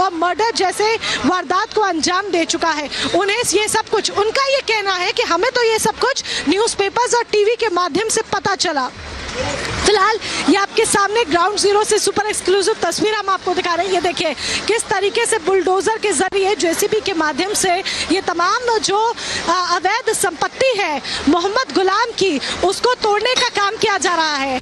और मर्डर जैसे वारदात को अंजाम दे चुका है। उन्हें ये सब कुछ, उनका ये कहना है कि हमें तो ये सब कुछ न्यूज़पेपर्स और टीवी के माध्यम से पता चला। फिलहाल ये आपके सामने ग्राउंड जीरो से सुपर एक्सक्लूसिव तस्वीर हम आपको दिखा रहे हैं। ये देखिए किस तरीके से बुलडोजर के जरिए, जेसीबी के माध्यम से ये तमाम जो अवैध संपत्ति है मोहम्मद गुलाम की, उसको तोड़ने का काम किया जा रहा है।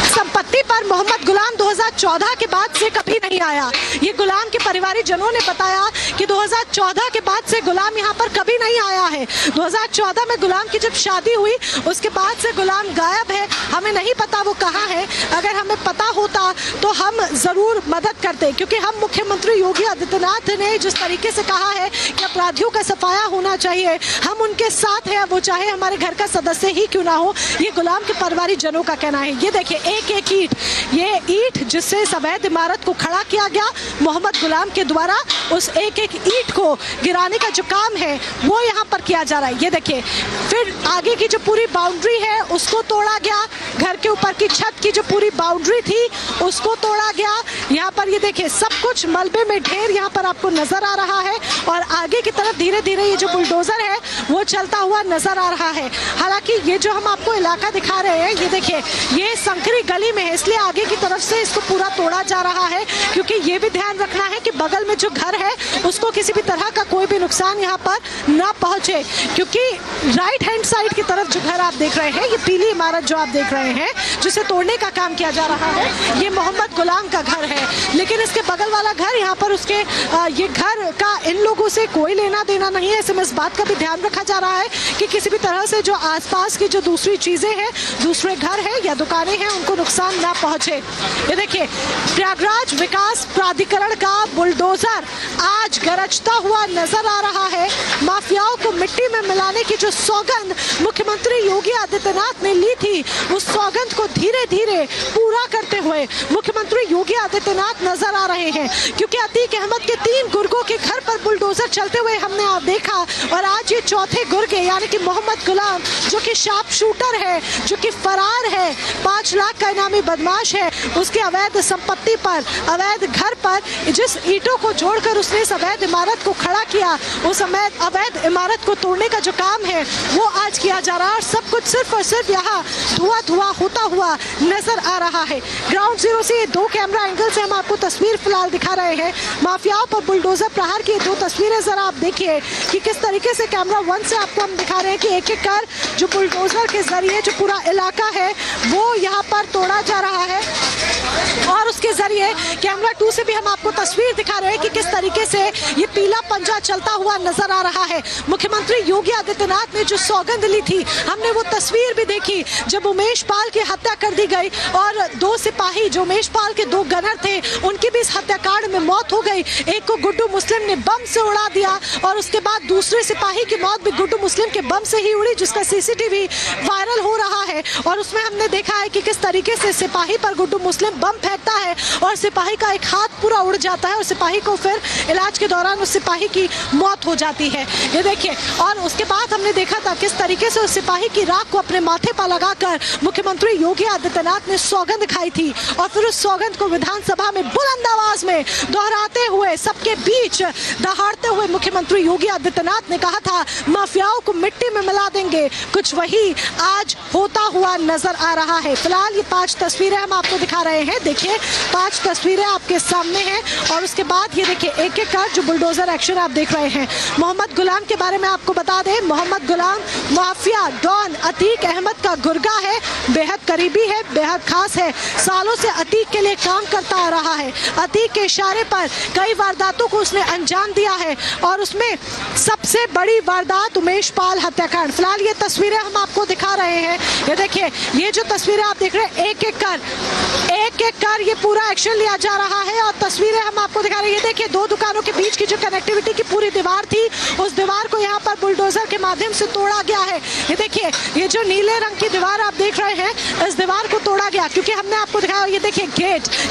संपत्ति पर मोहम्मद गुलाम 2014 के बाद से कभी नहीं आया। ये गुलाम के परिवारिक जनों ने बताया कि 2014 के बाद से गुलाम यहाँ पर कभी नहीं आया है। 2014 में गुलाम की जब शादी हुई उसके बाद से गुलाम गायब है। हमें नहीं पता वो कहाँ है। अगर हमें पता होता तो हम जरूर मदद करते, क्योंकि हम मुख्यमंत्री योगी आदित्यनाथ ने जिस तरीके से कहा है कि अपराधियों का सफाया होना चाहिए, हम उनके साथ हैं, वो चाहे हमारे घर का सदस्य ही क्यों ना हो। ये गुलाम के परिवारिक जनों का कहना है। ये देखिए एक ईंट, ये ईंट जिससे इस अवैध इमारत को खड़ा किया गया मोहम्मद गुलाम के द्वारा, उस एक ईंट को गिराने का जो काम है वो यहाँ पर किया जा रहा है। ये देखिए फिर आगे की जो पूरी बाउंड्री है उसको तोड़ा गया, घर के ऊपर की छत की जो पूरी बाउंड्री थी उसको तोड़ा गया। यहाँ पर ये देखिए सब कुछ मलबे में ढेर यहाँ पर आपको नजर आ रहा है और आगे की तरफ धीरे धीरे ये जो बुलडोजर है वो चलता हुआ नजर आ रहा है। हालांकि ये जो हम आपको इलाका दिखा रहे हैं, ये देखिए ये संकरी गली में है, इसलिए आगे की तरफ से इसको पूरा तोड़ा जा रहा है, क्योंकि ये भी ध्यान रखना है कि बगल में जो घर है उसको किसी भी तरह का कोई भी नुकसान यहाँ पर ना पहुंचे। क्योंकि राइट हैंड साइड की तरफ जो घर आप देख रहे हैं, ये पीली इमारत जो आप देख रहे हैं जिसे तोड़ने का काम किया जा रहा है, ये मोहम्मद गुलाम का घर है। लेकिन इसके बगल वाला घर, यहाँ पर उसके ये घर का इन लोगों से कोई लेना देना नहीं है। ऐसे में इस बात का भी ध्यान रखा जा रहा है कि किसी भी तरह से जो आसपास की जो दूसरी चीजें हैं, दूसरे घर हैं या दुकानें हैं, उनको नुकसान ना पहुंचे। ये देखिए प्रयागराज विकास प्राधिकरण का बुलडोजर आज गरजता हुआ नजर आ रहा है। माफियाओं को मिट्टी में मिलाने की जो सौगंध मुख्यमंत्री योगी आदित्यनाथ ने ली थी, उस सौगंध को धीरे धीरे पूरा करते हुए मुख्यमंत्री योगी आदित्यनाथ नजर आ रहे हैं। क्योंकि अतीक अहमद के 3 गुर्गों के घर पर बुलडोजर चलते हुए हमने आप देखा, और आज ये चौथे गुर्गे यानी कि मोहम्मद गुलाम जो कि शार्प शूटर है, जो कि फरार है, 5 लाख का इनामी बदमाश है, उसके अवैध संपत्ति पर, अवैध घर पर जिस ईंटों को जोड़कर उसने इस अवैध इमारत को खड़ा किया, उस अवैध इमारत को तोड़ने का जो काम है वो आज किया जा रहा है। और सब कुछ सिर्फ और सिर्फ यहाँ धुआं धुआं होता हुआ नजर आ रहा है। ग्राउंड जीरो से ये 2 कैमरा एंगल से हम आपको तस्वीर फिलहाल दिखा रहे हैं। माफियाओं पर बुलडोजर प्रहार की 2 तस्वीरें जरा आप देखिए कि किस तरीके से कैमरा 1 से आपको हम दिखा रहे हैं कि एक एक कर जो बुलडोजर के जरिए जो पूरा इलाका है वो यहाँ पर तोड़ा जा रहा है, और उसके जरिए कैमरा 2 से भी हम आपको तस्वीर दिखा रहे हैं कि किस तरीके से ये पीला पंजा चलता हुआ नजर आ रहा है। मुख्यमंत्री योगी आदित्यनाथ ने जो सौगंध ली थी, हमने वो तस्वीर भी देखी जब उमेश पाल की हत्या कर दी गई और 2 सिपाही जो उमेश पाल के 2 गनर थे उनकी भी इस हत्याकांड में मौत हो गई। एक को गुड्डू मुस्लिम ने बम से उड़ा दिया और उसके बाद दूसरे सिपाही की मौत भी गुड्डू मुस्लिम के बम से ही उड़ी, जिसका सीसीटीवी वायरल हो रहा है। और उसमें हमने देखा है कि किस तरीके से सिपाही पर गुड्डू मुस्लिम बम फेंकता है और सिपाही का एक हाथ पूरा उड़ जाता है और सिपाही को फिर इलाज के दौरान उस सिपाही की मौत हो जाती है। ये देखिए, और उसके बाद हमने देखा था किस तरीके से उस सिपाही की राख को अपने माथे पर लगाकर मुख्यमंत्री योगी आदित्यनाथ ने सौगंध खाई थी, और फिर उस सौगंध को विधानसभा में बुलंद आवाज में दोहराते हुए सबके बीच दहाड़ते हुए मुख्यमंत्री योगी आदित्यनाथ ने कहा था माफियाओं को मिट्टी में मिला देंगे। कुछ वही आज होता हुआ नजर आ रहा है। फिलहाल ये 5 तस्वीरें हम आपको दिखा रहे हैं। देखिए 5 तस्वीरें आपके सामने हैं, और उसके बाद ये देखिए एक एक कर जो बुलडोजर एक्शन आप देख रहे हैं। मोहम्मद गुलाम के बारे में आपको बता दें, मोहम्मद गुलाम माफिया डॉन अतीक अहमद का गुर्गा है, बेहद करीबी है, बेहद खास है। सालों से अतीक के लिए काम करता आ रहा है। अतीक के इशारे पर कई वारदातों को उसने अंजाम दिया है, और उसमें सबसे बड़ी वारदात उमेश पाल हत्याकांड। फिलहाल ये तस्वीरें हम आपको दिखा रहे हैं। ये देखिए ये जो तस्वीरें आप देख रहे हैं, एक एक कर ये पूरा एक्शन लिया जा रहा है, और तस्वीरें हम आपको दिखा रहे हैं। ये देखिए 2 दुकानों के बीच की जो कनेक्टिविटी की पूरी दीवार थी, उस दीवार को यहाँ पर बुलडोजर के माध्यम से तोड़ा गया है। ये देखिए ये जो नीले रंग की दीवार आप देख रहे हैं, इस दीवार को तोड़ा गया, क्योंकि हमने आपको दिखाया। ये देखिए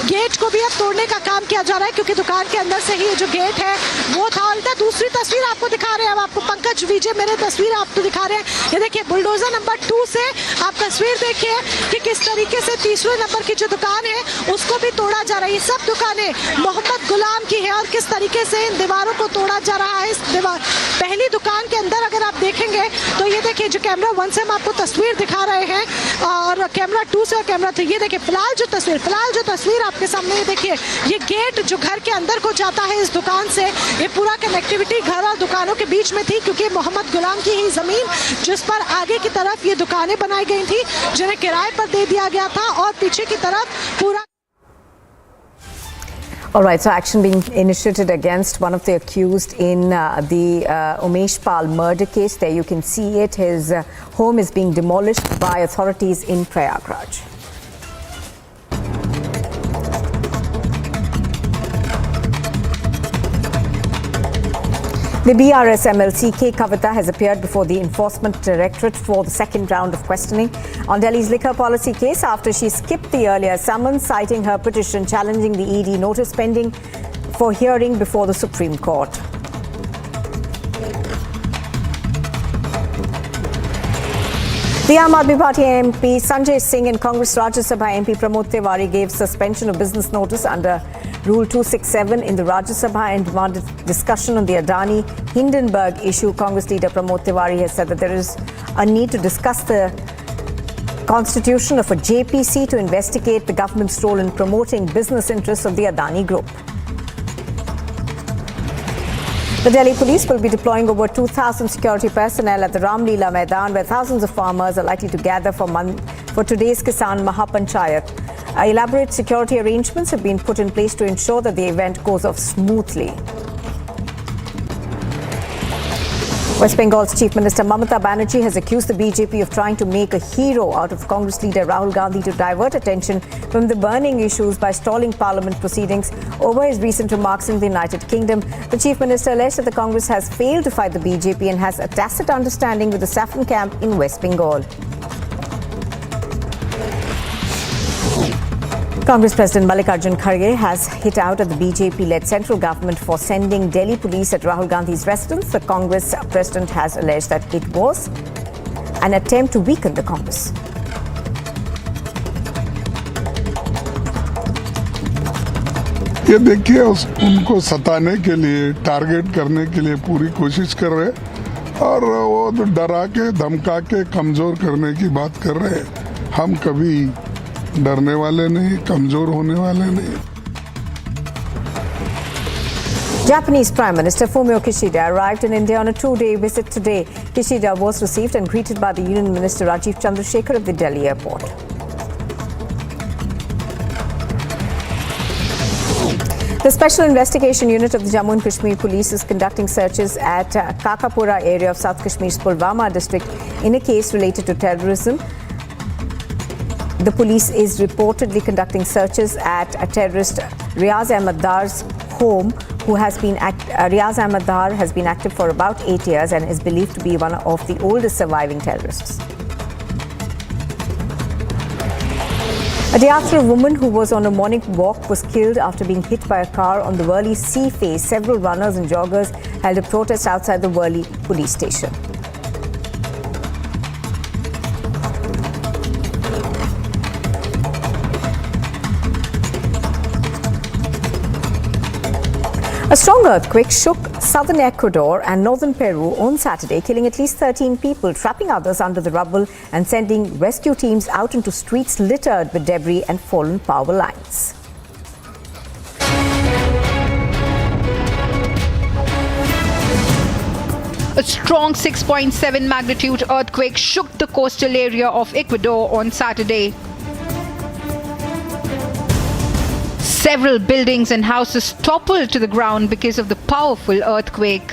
गेट को भी अब तोड़ने का काम किया जा रहा है, क्योंकि दुकान के अंदर से ही ये जो गेट है वो था। दूसरी तस्वीर आपको दिखा रहे हैं, अब आपको पंकज विजय मेरे तस्वीर आपको दिखा रहे हैं। ये देखिए बुलडोजर नंबर 2 से आप तस्वीर देखिए कि किस तरीके से तीसरे नंबर की जो दुकान दुकान है उसको भी तोड़ा जा रहा है। ये सब दुकानें मोहम्मद गुलाम की है और किस तरीके से इन दीवारों को तोड़ा जा रहा है। इस दीवार पहली दुकान के अंदर अगर आप देखेंगे तो ये देखिए जो कैमरा 1 से हम आपको तस्वीर दिखा रहे हैं और कैमरा 2 से और कैमरा 3, ये देखिए फिलहाल जो तस्वीर आपके सामने, ये देखिए ये गेट जो घर के अंदर को जाता है इस दुकान से, ये पूरा कनेक्टिविटी घर और दुकानों के बीच में थी क्योंकि मोहम्मद गुलाम की ही जमीन जिस पर आगे की तरफ ये दुकानें बनाई गई थी जिन्हें किराए पर दे दिया गया था और पीछे की तरफ पूरा। All right, so action being initiated against one of the accused in the Umesh Pal murder case. There you can see it. His home is being demolished by authorities in Prayagraj. The BRS MLC K. Kavita has appeared before the Enforcement Directorate for the second round of questioning on Delhi's liquor policy case after she skipped the earlier summons, citing her petition challenging the ED notice pending for hearing before the Supreme Court. The Aam Aadmi Party MP Sanjay Singh and Congress Rajya Sabha MP Pramod Tiwari gave suspension of business notice under Rule 267 in the Rajya Sabha and demanded discussion on the Adani Hindenburg issue. Congress leader Pramod Tiwari has said that there is a need to discuss the constitution of a JPC to investigate the government's role in promoting business interests of the Adani Group. The Delhi police will be deploying over 2,000 security personnel at the Ramleela Maidan, where thousands of farmers are likely to gather for today's Kisan Mahapanchayat. Elaborate security arrangements have been put in place to ensure that the event goes off smoothly. West Bengal's Chief Minister Mamata Banerjee has accused the BJP of trying to make a hero out of Congress leader Rahul Gandhi to divert attention from the burning issues by stalling parliament proceedings over his recent remarks in the United Kingdom. The Chief Minister alleged that the Congress has failed to fight the BJP and has a tacit understanding with the Saffron camp in West Bengal. Congress President Mallikarjun Kharge has hit out at the BJP-led central government for sending Delhi police at Rahul Gandhi's residence. The Congress president has alleged that it was an attempt to weaken the Congress. ये देखिए उनको सताने के लिए, target करने के लिए पूरी कोशिश कर रहे हैं और वो तो डरा के, धमका के, कमजोर करने की बात कर रहे हैं। हम कभी डरने वाले नहीं, कमजोर होने वाले नहीं। Japanese Prime Minister Fumio Kishida arrived in India on a 2-day visit today. Kishida was received and greeted by the Union Minister Rajiv Chandrasekhar at the Delhi airport. The Special Investigation Unit of the Jammu and Kashmir Police is conducting searches at Kakapura area of South Kashmir's Pulwama district in a case related to terrorism. The police is reportedly conducting searches at a terrorist Riaz Ahmed Dar's home, Riaz Ahmed Dar has been active for about 8 years and is believed to be one of the oldest surviving terrorists. A day after a woman who was on a morning walk was killed after being hit by a car on the Worli Sea Face, several runners and joggers held a protest outside the Worli police station. A strong earthquake shook southern Ecuador and northern Peru on Saturday, killing at least 13 people, trapping others under the rubble and sending rescue teams out into streets littered with debris and fallen power lines. A strong 6.7 magnitude earthquake shook the coastal area of Ecuador on Saturday. Several buildings and houses toppled to the ground because of the powerful earthquake.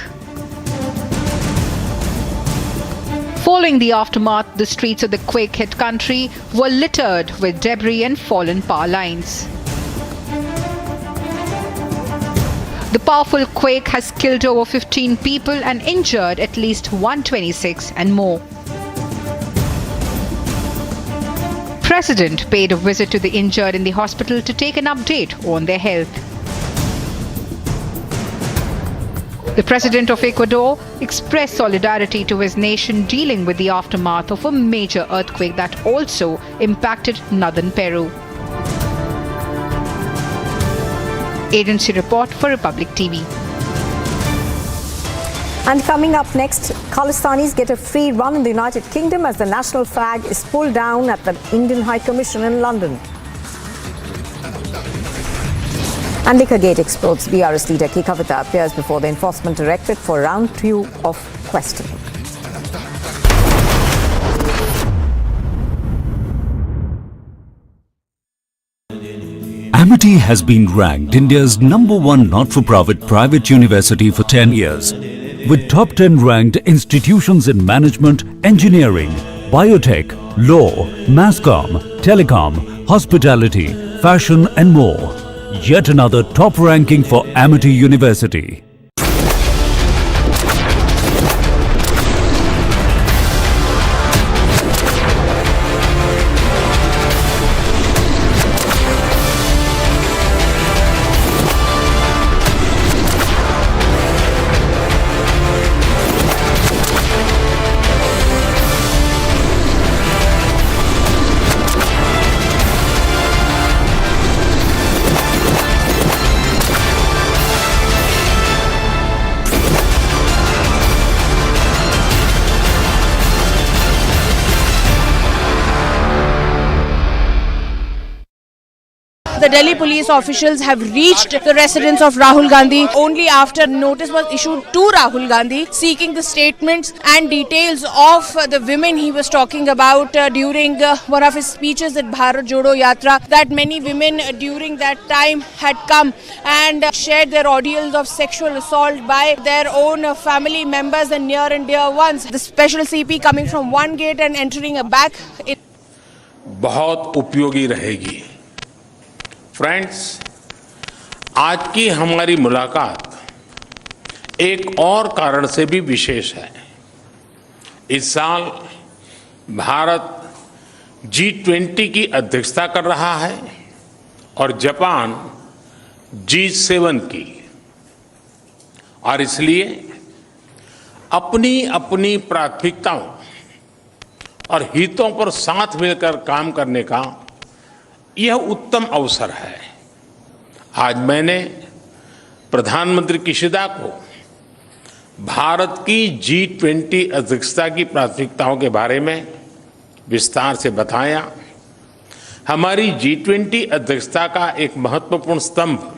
Following the aftermath, the streets of the quake-hit country were littered with debris and fallen power lines. The powerful quake has killed over 15 people and injured at least 126 and more. President paid a visit to the injured in the hospital to take an update on their health. The President of Ecuador expressed solidarity to his nation dealing with the aftermath of a major earthquake that also impacted northern Peru. Agency report for Republic TV. And coming up next, Khalistanis get a free run in the United Kingdom as the national flag is pulled down at the Indian High Commission in London. And Liquor Gate explodes. BRS leader K. Kavita appears before the Enforcement Directorate for round 2 of questioning. Amity has been ranked India's #1 not-for-profit private university for 10 years, with top 10 ranked institutions in management, engineering, biotech, law, masscom, telecom, hospitality, fashion and more. Yet another top ranking for Amity University. The Delhi police officials have reached the residence of Rahul Gandhi only after notice was issued to Rahul Gandhi seeking the statements and details of the women he was talking about during one of his speeches at Bharat Jodo Yatra, that many women during that time had come and shared their ordeals of sexual assault by their own family members and near and dear ones. The special CP coming from one gate and entering a back. बहुत उपयोगी रहेगी। Friends, आज की हमारी मुलाकात एक और कारण से भी विशेष है। इस साल भारत G20 की अध्यक्षता कर रहा है और जापान G7 की, और इसलिए अपनी अपनी प्राथमिकताओं और हितों पर साथ मिलकर काम करने का यह उत्तम अवसर है। आज मैंने प्रधानमंत्री किशिदा को भारत की G20 अध्यक्षता की प्राथमिकताओं के बारे में विस्तार से बताया। हमारी G20 अध्यक्षता का एक महत्वपूर्ण स्तंभ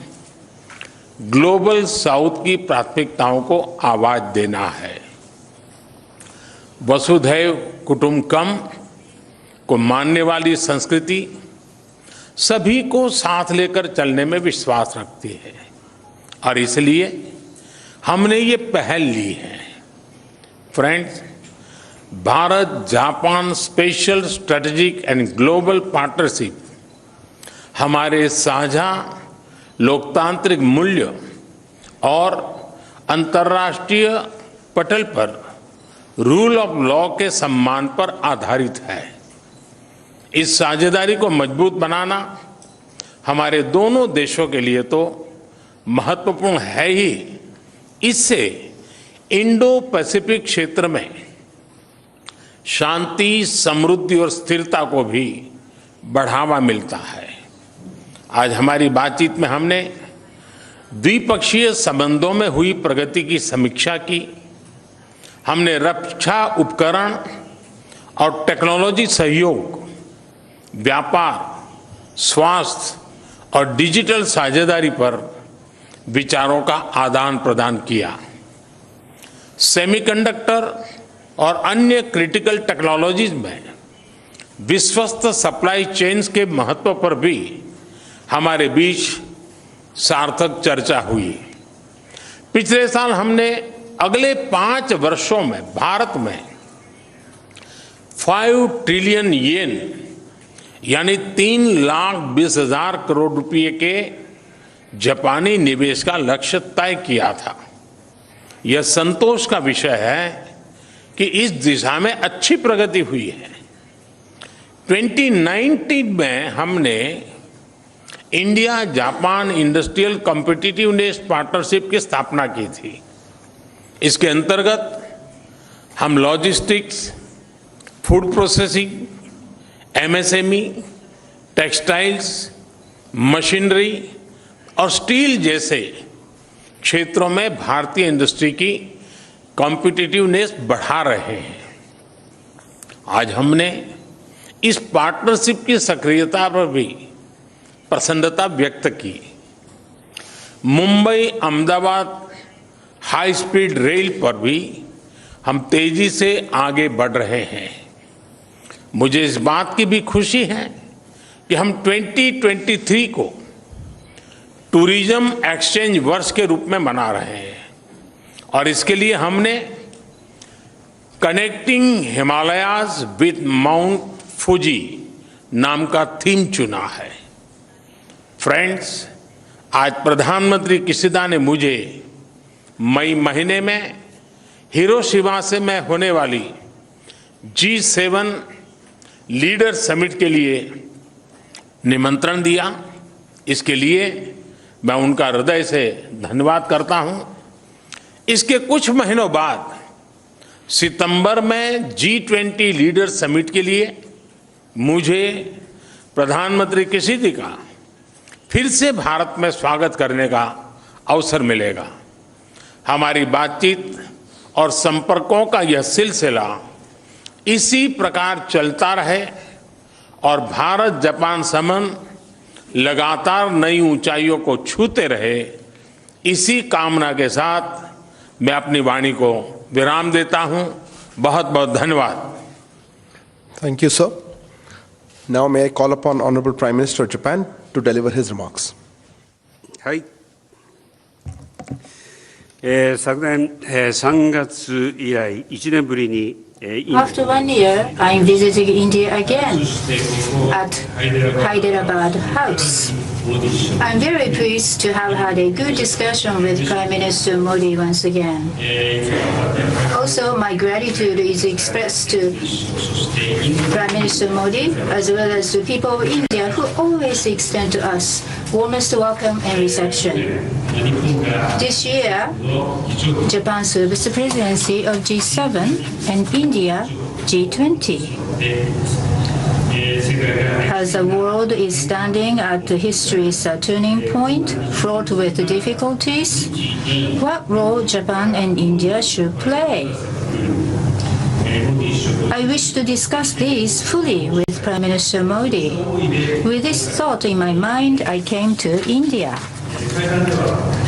ग्लोबल साउथ की प्राथमिकताओं को आवाज देना है। वसुधैव कुटुंबकम को मानने वाली संस्कृति सभी को साथ लेकर चलने में विश्वास रखती है, और इसलिए हमने ये पहल ली है। Friends, Bharat Japan special strategic and global partnership हमारे साझा लोकतांत्रिक मूल्य और अंतर्राष्ट्रीय पटल पर रूल ऑफ लॉ के सम्मान पर आधारित है। इस साझेदारी को मजबूत बनाना हमारे दोनों देशों के लिए तो महत्वपूर्ण है ही, इससे इंडो पैसिफिक क्षेत्र में शांति, समृद्धि और स्थिरता को भी बढ़ावा मिलता है। आज हमारी बातचीत में हमने द्विपक्षीय संबंधों में हुई प्रगति की समीक्षा की। हमने रक्षा उपकरण और टेक्नोलॉजी सहयोग, व्यापार, स्वास्थ्य और डिजिटल साझेदारी पर विचारों का आदान प्रदान किया। सेमीकंडक्टर और अन्य क्रिटिकल टेक्नोलॉजीज में विश्वस्त सप्लाई चेन्स के महत्व पर भी हमारे बीच सार्थक चर्चा हुई। पिछले साल हमने अगले 5 वर्षों में भारत में 5 ट्रिलियन येन यानी 3,20,000 करोड़ रुपए के जापानी निवेश का लक्ष्य तय किया था। यह संतोष का विषय है कि इस दिशा में अच्छी प्रगति हुई है। 2019 में हमने India Japan industrial competitiveness partnership की स्थापना की थी। इसके अंतर्गत हम logistics, food processing, MSME, textiles, machinery और स्टील जैसे क्षेत्रों में भारतीय इंडस्ट्री की कॉम्पिटिटिवनेस बढ़ा रहे हैं। आज हमने इस पार्टनरशिप की सक्रियता पर भी प्रसन्नता व्यक्त की। Mumbai Ahmedabad high speed rail पर भी हम तेजी से आगे बढ़ रहे हैं। मुझे इस बात की भी खुशी है कि हम 2023 को टूरिज्म एक्सचेंज वर्ष के रूप में मना रहे हैं और इसके लिए हमने connecting Himalayas with Mount Fuji नाम का थीम चुना है। फ्रेंड्स, आज प्रधानमंत्री किशिदा ने मुझे मई महीने में हिरोशिमा से मैं होने वाली G7 लीडर समिट के लिए निमंत्रण दिया। इसके लिए मैं उनका हृदय से धन्यवाद करता हूं। इसके कुछ महीनों बाद सितंबर में G20 लीडर समिट के लिए मुझे प्रधानमंत्री किशिदा का फिर से भारत में स्वागत करने का अवसर मिलेगा। हमारी बातचीत और संपर्कों का यह सिलसिला इसी प्रकार चलता रहे और भारत जापान संबंध लगातार नई ऊंचाइयों को छूते रहे। इसी कामना के साथ मैं अपनी वाणी को विराम देता हूं। बहुत बहुत धन्यवाद। Thank you, sir. Now may I call upon Honorable Prime Minister of Japan to deliver his remarks. はい。昨年3月以来1年ぶりに After 1 year, I am visiting India again at Hyderabad House. I am very pleased to have had a good discussion with Prime Minister Modi once again. Also, my gratitude is expressed to Prime Minister Modi as well as to people of India who always extend to us warmest welcome and reception. This year, Japan serves the presidency of G7 and India G20. As the world is standing at history's turning point, fraught with difficulties, what role Japan and India should play? I wish to discuss this fully with Prime Minister Modi. With this thought in my mind, I came to India.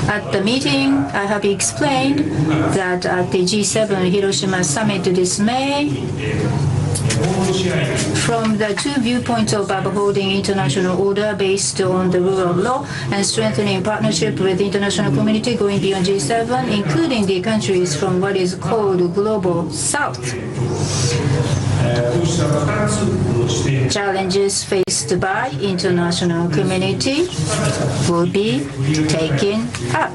At the meeting, I have explained that at the G7 Hiroshima summit this May, from the two viewpoints of upholding international order based on the rule of law and strengthening partnership with the international community going beyond G7, including the countries from what is called Global South, challenges faced by international community will be taken up.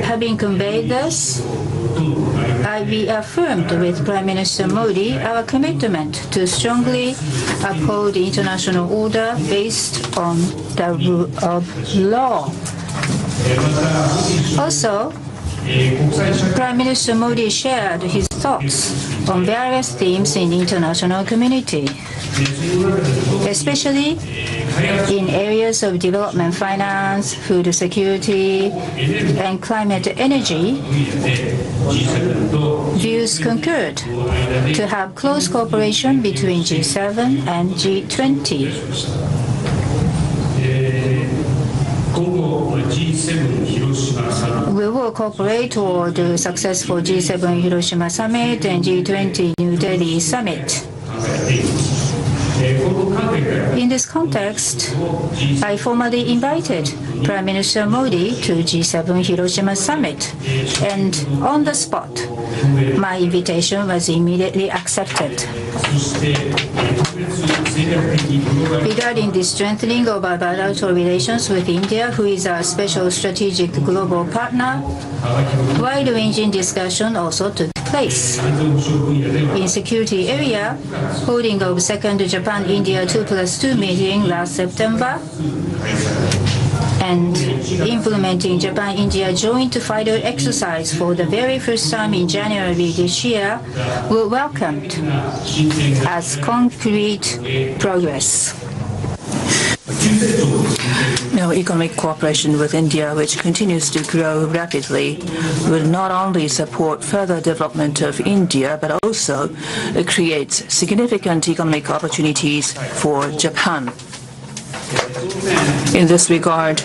Having conveyed this, I reaffirmed with Prime Minister Modi our commitment to strongly uphold international order based on the rule of law. Also, Prime Minister Modi shared his thoughts on various themes in the international community, especially in areas of development finance, food security, and climate energy. Views concurred to have close cooperation between G7 and G20. We will cooperate toward the successful G7 Hiroshima Summit and G20 New Delhi Summit. In this context, I formally invited Prime Minister Modi to G7 Hiroshima Summit, and on the spot, my invitation was immediately accepted. Regarding the strengthening of our bilateral relations with India, who is our special strategic global partner, wide-ranging discussion also took place. In security area, holding of second Japan-India 2+2 meeting last September, and implementing Japan-India joint fighter exercise for the very first time in January this year were welcomed as concrete progress. Now, economic cooperation with India, which continues to grow rapidly, will not only support further development of India, but also create significant economic opportunities for Japan. In this regard,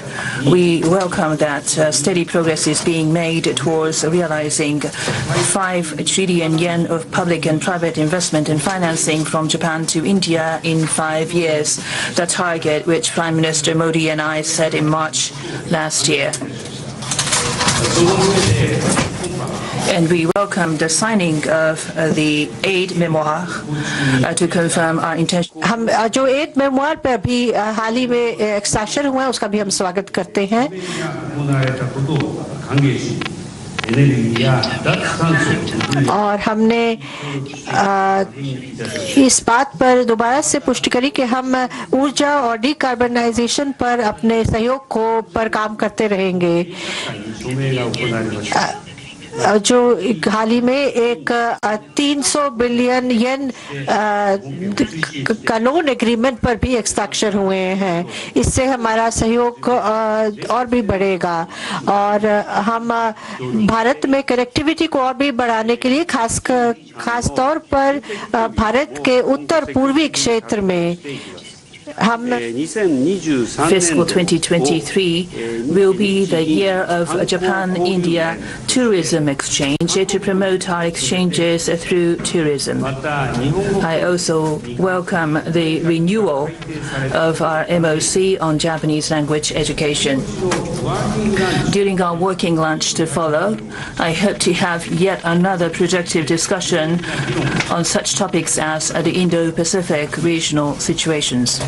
we welcome that steady progress is being made towards realizing 5 trillion yen of public and private investment and financing from Japan to India in 5 years, the target which Prime Minister Modi and I set in March last year. And we welcome the signing of the aid memoir to confirm our intention. हम जो add memoir पे अभी हाल ही में extension हुआ है उसका भी हम स्वागत करते हैं और हमने इस बात पर दोबारा से पुष्टि करी कि हम ऊर्जा और डिकार्बनाइजेशन पर अपने सहयोग को पर काम करते रहेंगे जो हाल ही में एक 300 बिलियन येन का लोन एग्रीमेंट पर भी हस्ताक्षर हुए हैं इससे हमारा सहयोग और भी बढ़ेगा और हम भारत में कनेक्टिविटी को और भी बढ़ाने के लिए खास तौर पर भारत के उत्तर पूर्वी क्षेत्र में Fiscal 2023 will be the year of Japan-India tourism exchange to promote our exchanges through tourism. I also welcome the renewal of our MOC on Japanese language education. During our working lunch to follow, I hope to have yet another productive discussion on such topics as the Indo-Pacific regional situations.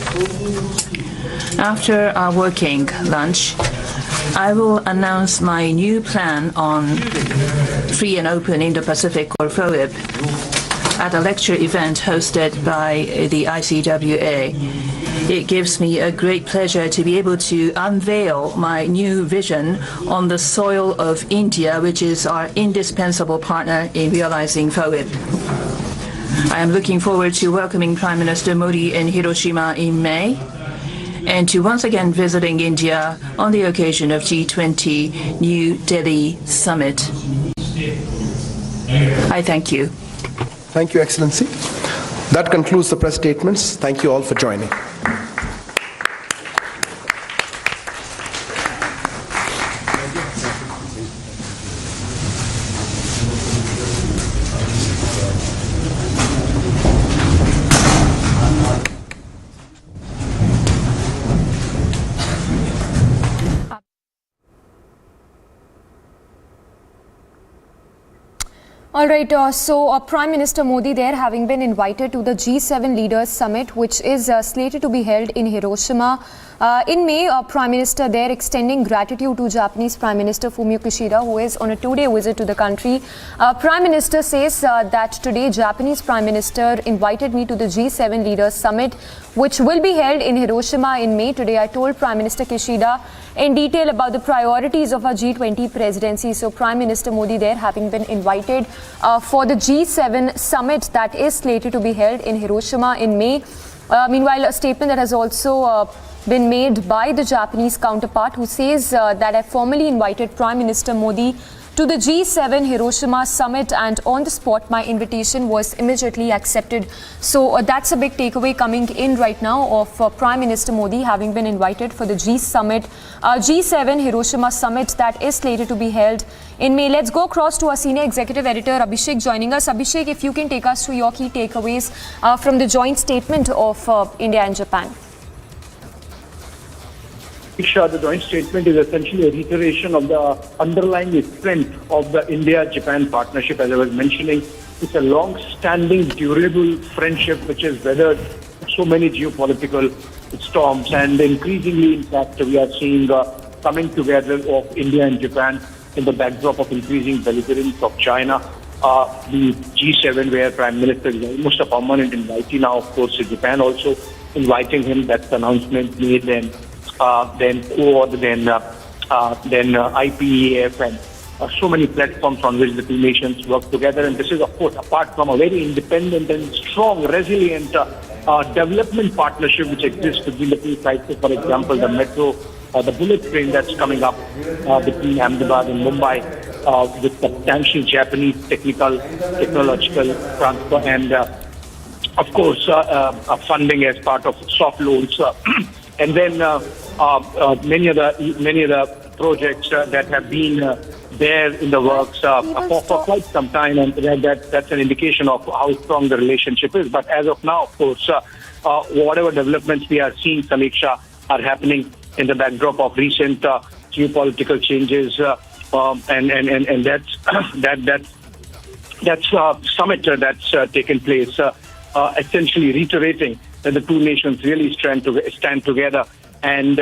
After our working lunch, I will announce my new plan on Free and Open Indo-Pacific, or FOIP, at a lecture event hosted by the ICWA. It gives me a great pleasure to be able to unveil my new vision on the soil of India, which is our indispensable partner in realizing FOIP. I am looking forward to welcoming Prime Minister Modi in Hiroshima in May, and to once again visiting India on the occasion of G20 New Delhi Summit. I thank you. Thank you, Excellency. That concludes the press statements. Thank you all for joining. All right, Prime Minister Modi there, having been invited to the G7 Leaders Summit, which is slated to be held in Hiroshima in May. Prime Minister there extending gratitude to Japanese Prime Minister Fumio Kishida, who is on a 2-day visit to the country. Prime Minister says that today Japanese Prime Minister invited me to the G7 Leaders Summit, which will be held in Hiroshima in May. Today I told Prime Minister Kishida in detail about the priorities of our G20 presidency. So Prime Minister Modi there, having been invited for the G7 summit that is slated to be held in Hiroshima in May. Meanwhile, a statement that has also been made by the Japanese counterpart, who says that I formally invited Prime Minister Modi to the G7 Hiroshima summit, and on the spot my invitation was immediately accepted. So that's a big takeaway coming in right now of Prime Minister Modi having been invited for the G7 Hiroshima summit that is slated to be held in May. Let's go across to our senior executive editor Abhishek joining us. Abhishek, if you can take us through your key takeaways from the joint statement of India and Japan. The joint statement is essentially a reiteration of the underlying strength of the India-Japan partnership. As I was mentioning, it's a long-standing, durable friendship which has weathered so many geopolitical storms, and increasingly, in fact, we are seeing coming together of India and Japan in the backdrop of increasing belligerence of China. The G7, where Prime Minister is almost a permanent invitee now, of course, Japan also inviting him. That's the announcement made then. Then IPEF, and so many platforms on which the two nations work together. And this is, of course, apart from a very independent and strong, resilient development partnership which exists between the two sides. So, for example, the metro, the bullet train that's coming up between Ahmedabad and Mumbai with substantial Japanese technological transfer and, of course, funding as part of soft loans. And then many other projects that have been there in the works for quite some time, and that's an indication of how strong the relationship is. But as of now, of course, whatever developments we are seeing, Samiksha, are happening in the backdrop of recent geopolitical changes, and that's summit that's taken place, essentially reiterating that the two nations really stand together, and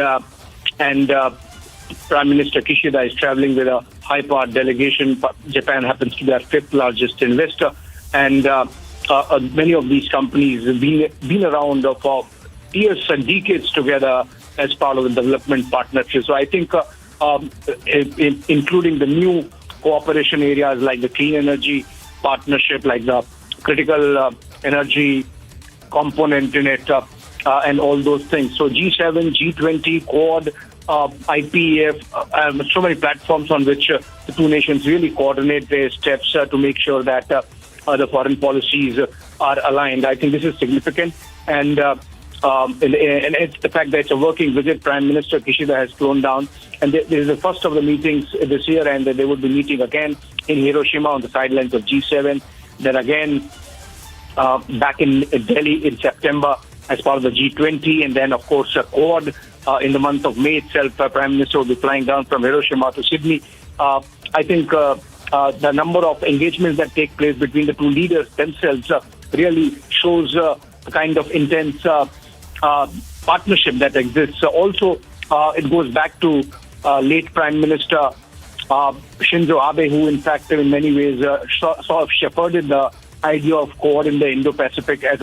Prime Minister Kishida is traveling with a high-powered delegation. Japan happens to be our fifth largest investor, and many of these companies have been around for years and decades together as part of the development partnership. So I think, including the new cooperation areas like the clean energy partnership, like the critical energy component in it, and all those things. So G7, G20, Quad, IPEF, so many platforms on which the two nations really coordinate their steps to make sure that the foreign policies are aligned. I think this is significant, and it's the fact that it's a working visit. Prime Minister Kishida has flown down, and this is the first of the meetings this year, and they would be meeting again in Hiroshima on the sidelines of G7. Then again back in Delhi in September as part of the G20, and then of course Quad in the month of May itself. Prime Minister will be flying down from Hiroshima to Sydney. I think the number of engagements that take place between the two leaders themselves really shows the kind of intense partnership that exists. Also, it goes back to late Prime Minister Shinzo Abe, who in fact in many ways sort of shepherded the idea of Quad in the Indo-Pacific as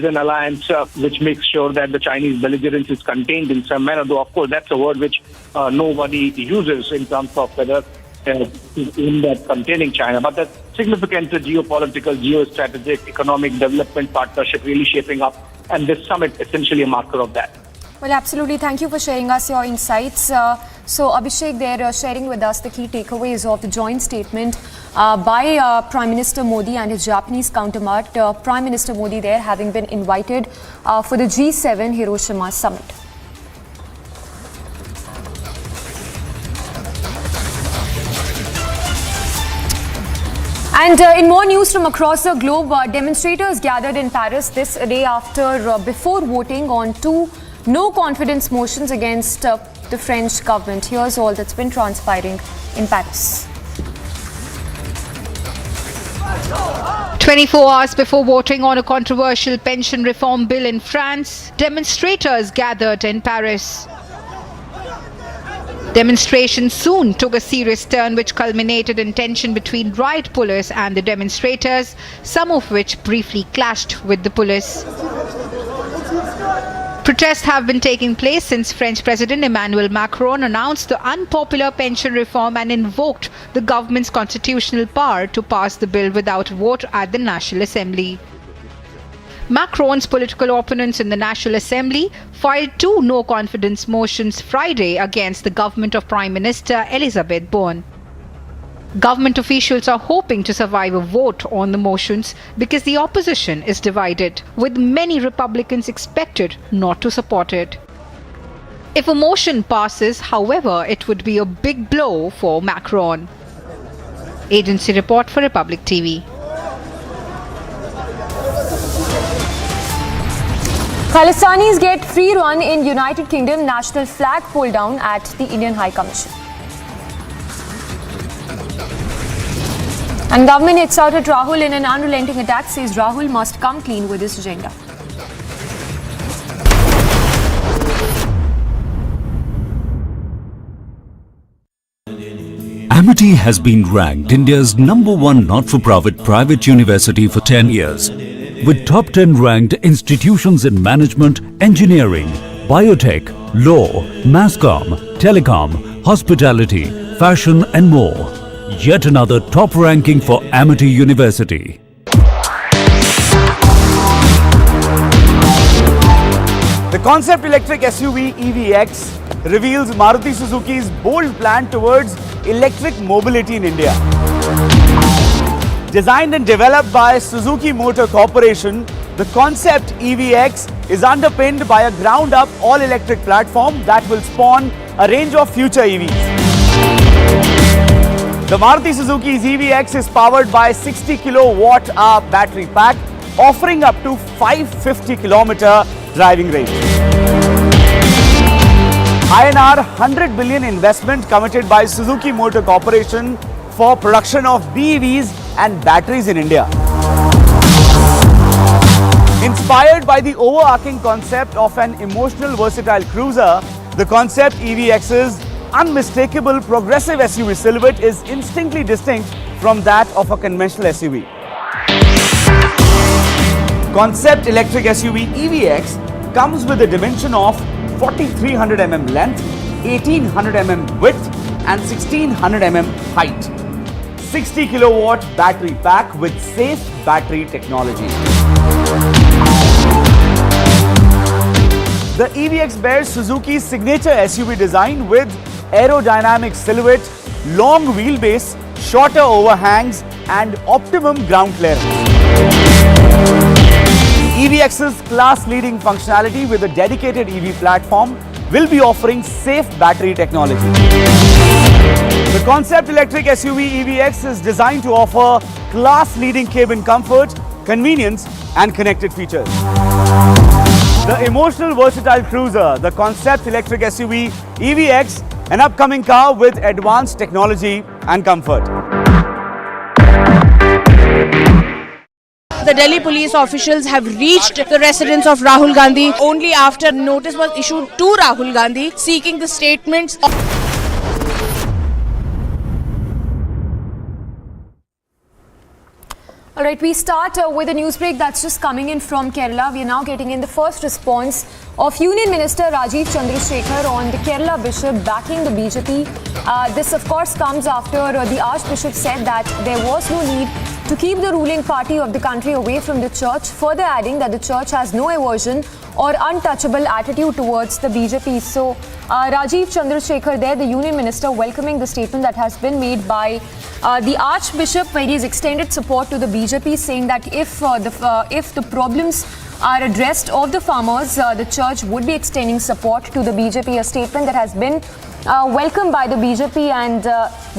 an alliance which makes sure that the Chinese belligerence is contained in some manner, though of course that's a word which nobody uses in terms of whether in that containing China. But the significant geopolitical, geostrategic, economic development partnership really shaping up, and this summit essentially a marker of that. Well, absolutely. Thank you for sharing us your insights. So, Abhishek, they're sharing with us the key takeaways of the joint statement by Prime Minister Modi and his Japanese counterpart. Prime Minister Modi there having been invited for the G7 Hiroshima summit. And in more news from across the globe, demonstrators gathered in Paris this day before voting on two no-confidence motions against the French government. Here's all that's been transpiring in Paris. 24 hours before voting on a controversial pension reform bill in France, demonstrators gathered in Paris. Demonstrations soon took a serious turn which culminated in tension between riot police and the demonstrators, some of which briefly clashed with the police. Protests have been taking place since French President Emmanuel Macron announced the unpopular pension reform and invoked the government's constitutional power to pass the bill without a vote at the National Assembly. Macron's political opponents in the National Assembly filed two no-confidence motions Friday against the government of Prime Minister Elisabeth Borne. Government officials are hoping to survive a vote on the motions because the opposition is divided, with many Republicans expected not to support it. If a motion passes, however, it would be a big blow for Macron. Agency report for Republic TV. Khalistanis get free run in United Kingdom national flag pull down at the Indian High Commission. And government hits out at Rahul in an unrelenting attack, says Rahul must come clean with his agenda. Amity has been ranked India's #1 not-for-profit private university for 10 years, with top 10 ranked institutions in management, engineering, biotech, law, mass comm, telecom, hospitality, fashion and more. Yet another top ranking for Amity University. concept electric SUV EVX reveals Maruti Suzuki's bold plan towards electric mobility in India. Designed and developed by Suzuki Motor Corporation, the concept EVX is underpinned by a ground-up all-electric platform that will spawn a range of future EVs. The Maruti Suzuki's EVX is powered by 60 kilowatt-hour battery pack, offering up to 550-kilometer driving range. INR 100 billion investment committed by Suzuki Motor Corporation for production of BEVs and batteries in India. Inspired by the overarching concept of an emotional versatile cruiser, the concept EVX's unmistakable progressive SUV silhouette is distinctly distinct from that of a conventional SUV. Concept electric SUV EVX comes with a dimension of 4300 mm length, 1800 mm width and 1600 mm height. 60 kilowatt battery pack with safe battery technology. The EVX bears Suzuki's signature SUV design with aerodynamic silhouette, long wheelbase, shorter overhangs and optimum ground clearance. EVX's class-leading functionality with a dedicated EV platform will be offering safe battery technology. The concept electric SUV EVX is designed to offer class-leading cabin comfort, convenience and connected features. The emotional versatile cruiser, the concept electric SUV EVX, an upcoming car with advanced technology and comfort. The Delhi police officials have reached the residence of Rahul Gandhi only after notice was issued to Rahul Gandhi seeking the statements of All right, we start with a news break that's just coming in from Kerala. We are now getting in the first response of Union Minister Rajiv Chandrasekhar on the Kerala Bishop backing the BJP. This, of course, comes after the Archbishop said that there was no need to keep the ruling party of the country away from the church, further adding that the church has no aversion or untouchable attitude towards the BJP. So, Rajiv Chandrasekhar there, the Union Minister, welcoming the statement that has been made by the Archbishop, where he has extended support to the BJP, saying that if the problems are addressed of the farmers, the church would be extending support to the BJP. A statement that has been welcomed by the BJP and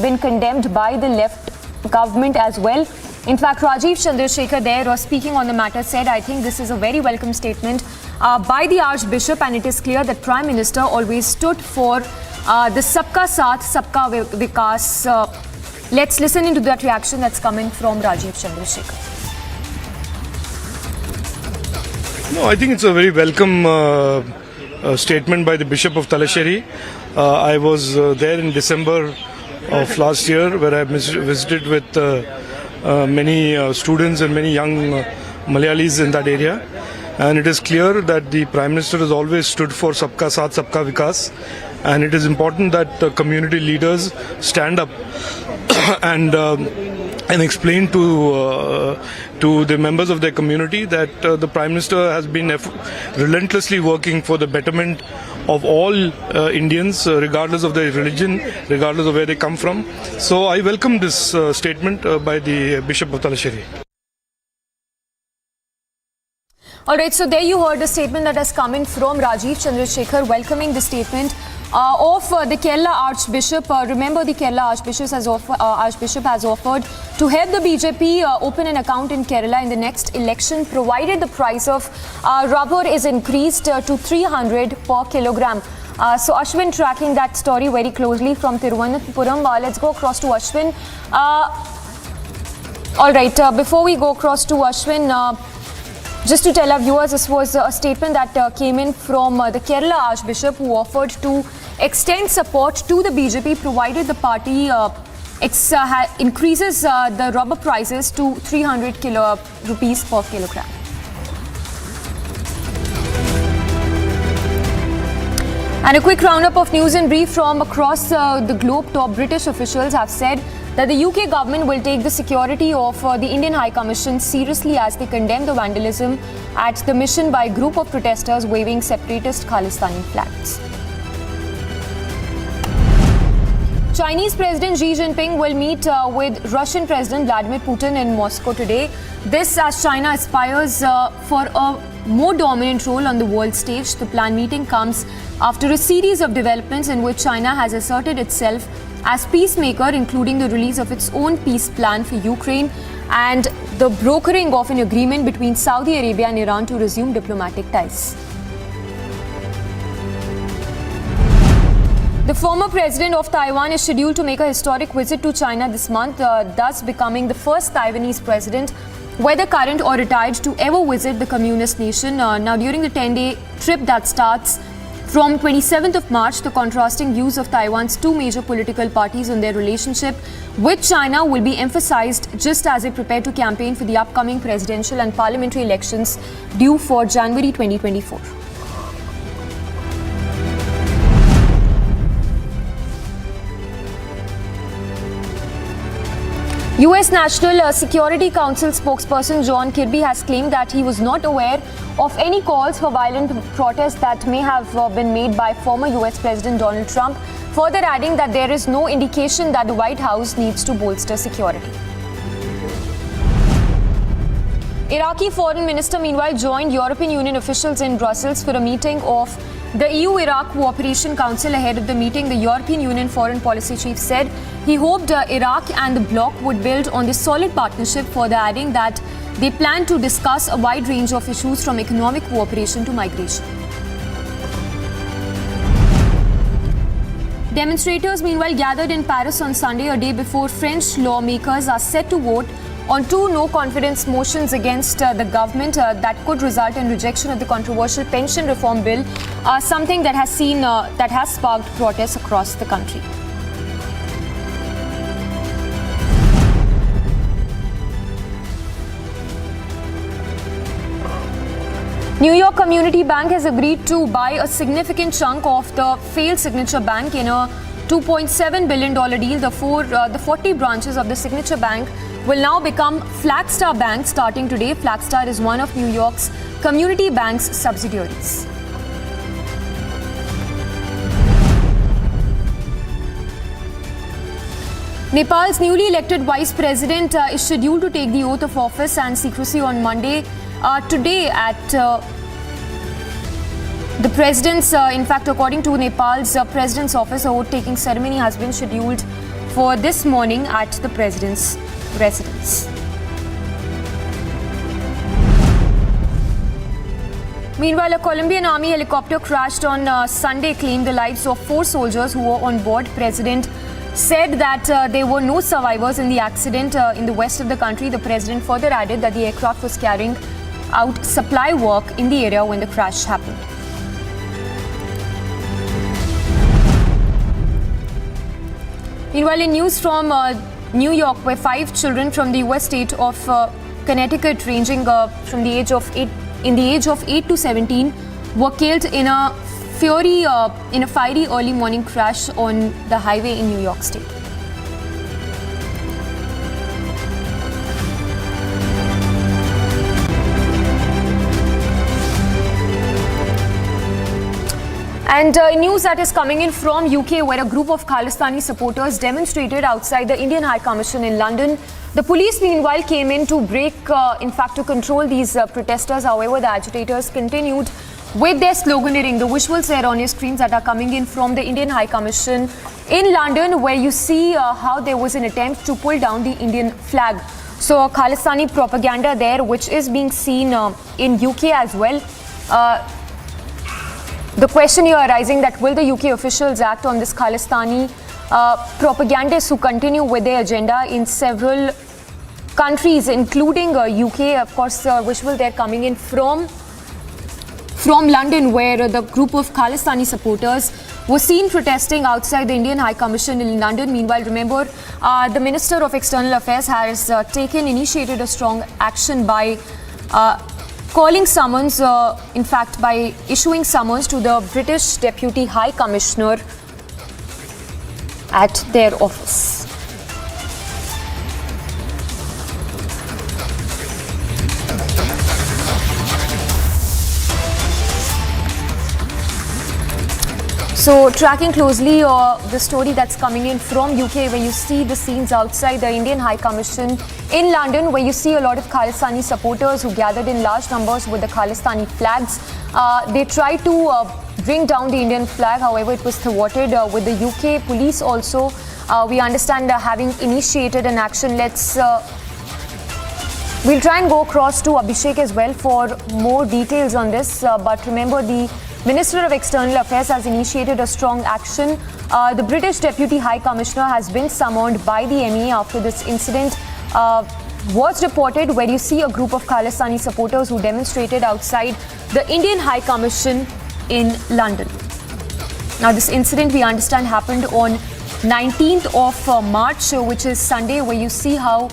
been condemned by the left government as well. In fact, Rajiv Chandrasekhar there was speaking on the matter, said, I think this is a very welcome statement by the Archbishop, and it is clear that Prime Minister always stood for the Sabka Saath, Sabka Vikas. Let's listen into that reaction that's coming from Rajiv Chandrasekhar. No, I think it's a very welcome statement by the Bishop of Talasheri. I was there in December of last year, where I visited with many students and many young Malayalis in that area. And it is clear that the Prime Minister has always stood for Sabka Saath, Sabka Vikas. And it is important that community leaders stand up and explain to the members of their community that the Prime Minister has been relentlessly working for the betterment of all Indians, regardless of their religion, regardless of where they come from. So I welcome this statement by the Bishop of Talasheri. All right, so there you heard a statement that has come in from Rajiv Chandrasekhar, welcoming the statement of the Kerala Archbishop. Remember, the Kerala Archbishop has offered to help the BJP open an account in Kerala in the next election, provided the price of rubber is increased to 300 per kilogram. So Ashwin tracking that story very closely from Thiruvananthapuram. Let's go across to Ashwin. All right, before we go across to Ashwin, just to tell our viewers, this was a statement that came in from the Kerala Archbishop, who offered to extend support to the BJP, provided the party increases the rubber prices to 300 rupees per kilogram. And a quick roundup of news and brief from across the globe. Top British officials have said that the UK government will take the security of the Indian High Commission seriously as they condemn the vandalism at the mission by a group of protesters waving separatist Khalistani flags. Chinese President Xi Jinping will meet with Russian President Vladimir Putin in Moscow today. This as China aspires for a more dominant role on the world stage. The planned meeting comes after a series of developments in which China has asserted itself as peacemaker, including the release of its own peace plan for Ukraine and the brokering of an agreement between Saudi Arabia and Iran to resume diplomatic ties. The former president of Taiwan is scheduled to make a historic visit to China this month, thus becoming the first Taiwanese president, whether current or retired, to ever visit the communist nation. Now, during the 10-day trip that starts from 27th of March, the contrasting views of Taiwan's two major political parties on their relationship with China will be emphasized just as they prepare to campaign for the upcoming presidential and parliamentary elections due for January 2024. US National Security Council spokesperson John Kirby has claimed that he was not aware of any calls for violent protests that may have been made by former US President Donald Trump, further adding that there is no indication that the White House needs to bolster security. Iraqi Foreign Minister meanwhile joined European Union officials in Brussels for a meeting of the EU-Iraq Cooperation Council. Ahead of the meeting, the European Union Foreign Policy Chief said he hoped Iraq and the bloc would build on this solid partnership, further adding that they plan to discuss a wide range of issues from economic cooperation to migration. Demonstrators meanwhile gathered in Paris on Sunday, a day before French lawmakers are set to vote on two no-confidence motions against the government that could result in rejection of the controversial pension reform bill, something that has sparked protests across the country. New York Community Bank has agreed to buy a significant chunk of the failed Signature Bank in a $2.7 billion deal. The 40 branches of the Signature Bank will now become Flagstar Bank starting today. Flagstar is one of New York's Community Bank's subsidiaries. Nepal's newly elected vice president is scheduled to take the oath of office and secrecy on Monday. Today at the president's, in fact, according to Nepal's president's office, a oath-taking ceremony has been scheduled for this morning at the president's residence. Meanwhile, a Colombian army helicopter crashed on Sunday, claimed the lives of 4 soldiers who were on board. President said that there were no survivors in the accident in the west of the country. The president further added that the aircraft was carrying out supply work in the area when the crash happened. Meanwhile, in news from New York, where 5 children from the US state of Connecticut, ranging from the age of 8 to 17, were killed in a fiery early morning crash on the highway in New York State. And news that is coming in from UK, where a group of Khalistani supporters demonstrated outside the Indian High Commission in London. The police meanwhile came in to to control these protesters. However, the agitators continued with their sloganeering. The visuals there on your screens that are coming in from the Indian High Commission in London, where you see how there was an attempt to pull down the Indian flag. So Khalistani propaganda there, which is being seen in UK as well. The question here arising that will the UK officials act on this Khalistani propagandists who continue with their agenda in several countries, including UK. Of course, visual they're coming in from London, where the group of Khalistani supporters were seen protesting outside the Indian High Commission in London. Meanwhile, remember, the Minister of External Affairs has initiated a strong action by calling summons, in fact, by issuing summons to the British Deputy High Commissioner at their office. So, tracking closely the story that's coming in from UK, where you see the scenes outside the Indian High Commission in London, where you see a lot of Khalistani supporters who gathered in large numbers with the Khalistani flags. They tried to bring down the Indian flag, however, it was thwarted with the UK police also. We understand having initiated an action. We'll try and go across to Abhishek as well for more details on this. But remember, the Minister of External Affairs has initiated a strong action. The British Deputy High Commissioner has been summoned by the MEA after this incident was reported, where you see a group of Khalistani supporters who demonstrated outside the Indian High Commission in London. Now, this incident, we understand, happened on 19th of March, which is Sunday, where you see how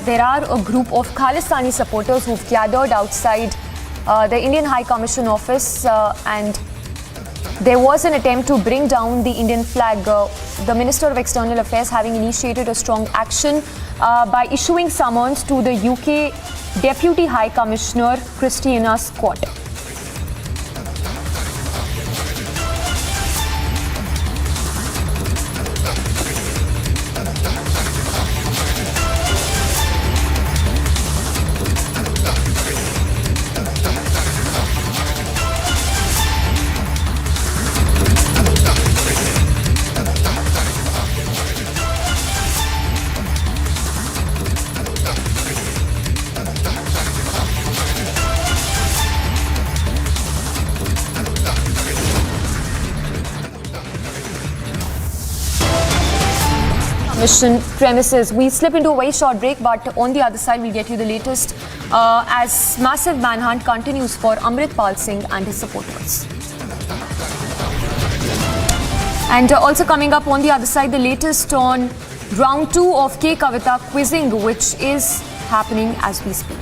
there are a group of Khalistani supporters who've gathered outside the Indian High Commission office, and there was an attempt to bring down the Indian flag. The Minister of External Affairs having initiated a strong action by issuing summons to the UK Deputy High Commissioner Christina Scott. Mission premises. We slip into a very short break, but on the other side, we'll get you the latest as massive manhunt continues for Amritpal Singh and his supporters. And also coming up on the other side, the latest on round 2 of K Kavita quizzing, which is happening as we speak.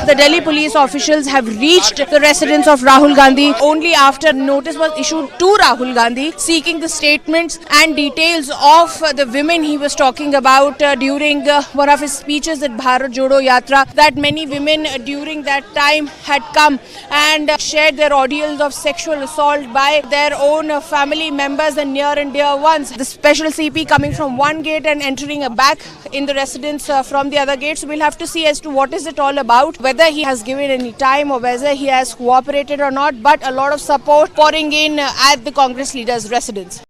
The Delhi police officials have reached the residence of Rahul Gandhi only after notice was issued to Rahul Gandhi seeking the statements and details of the women he was talking about during one of his speeches at Bharat Jodo Yatra, that many women during that time had come and shared their ordeals of sexual assault by their own family members and near and dear ones. The special CP coming from one gate and entering back in the residence from the other gate. So we'll have to see as to what is it all about, whether he has given any time or whether he has cooperated or not, but a lot of support pouring in at the Congress leader's residence.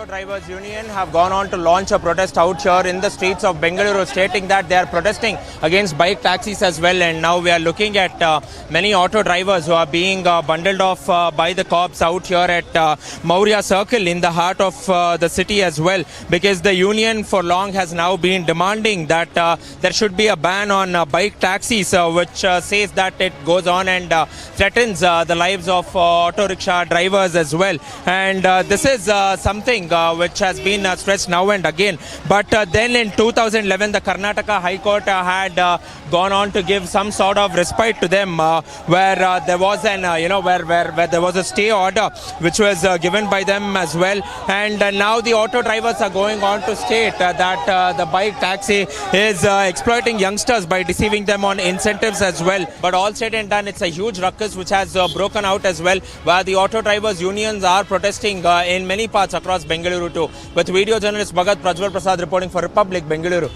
Drivers Union have gone on to launch a protest out here in the streets of Bengaluru, stating that they are protesting against bike taxis as well. And now we are looking at many auto drivers who are being bundled off by the cops out here at Maurya Circle in the heart of the city as well, because the union for long has now been demanding that there should be a ban on bike taxis, which says that it goes on and threatens the lives of auto rickshaw drivers as well. And this is something which has been stressed now and again. But then in 2011, the Karnataka High Court had gone on to give some sort of respite to them, where there was an, where there was a stay order which was given by them as well. And now the auto drivers are going on to state that the bike taxi is exploiting youngsters by deceiving them on incentives as well. But all said and done, it's a huge ruckus which has broken out as well, where the auto drivers unions are protesting in many parts across Bengaluru too. With video journalist Bhagat Prajwal Prasad reporting for Republic, Bengaluru.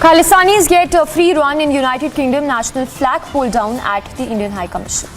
Khalistanis get a free run in United Kingdom national flag pull down at the Indian High Commission.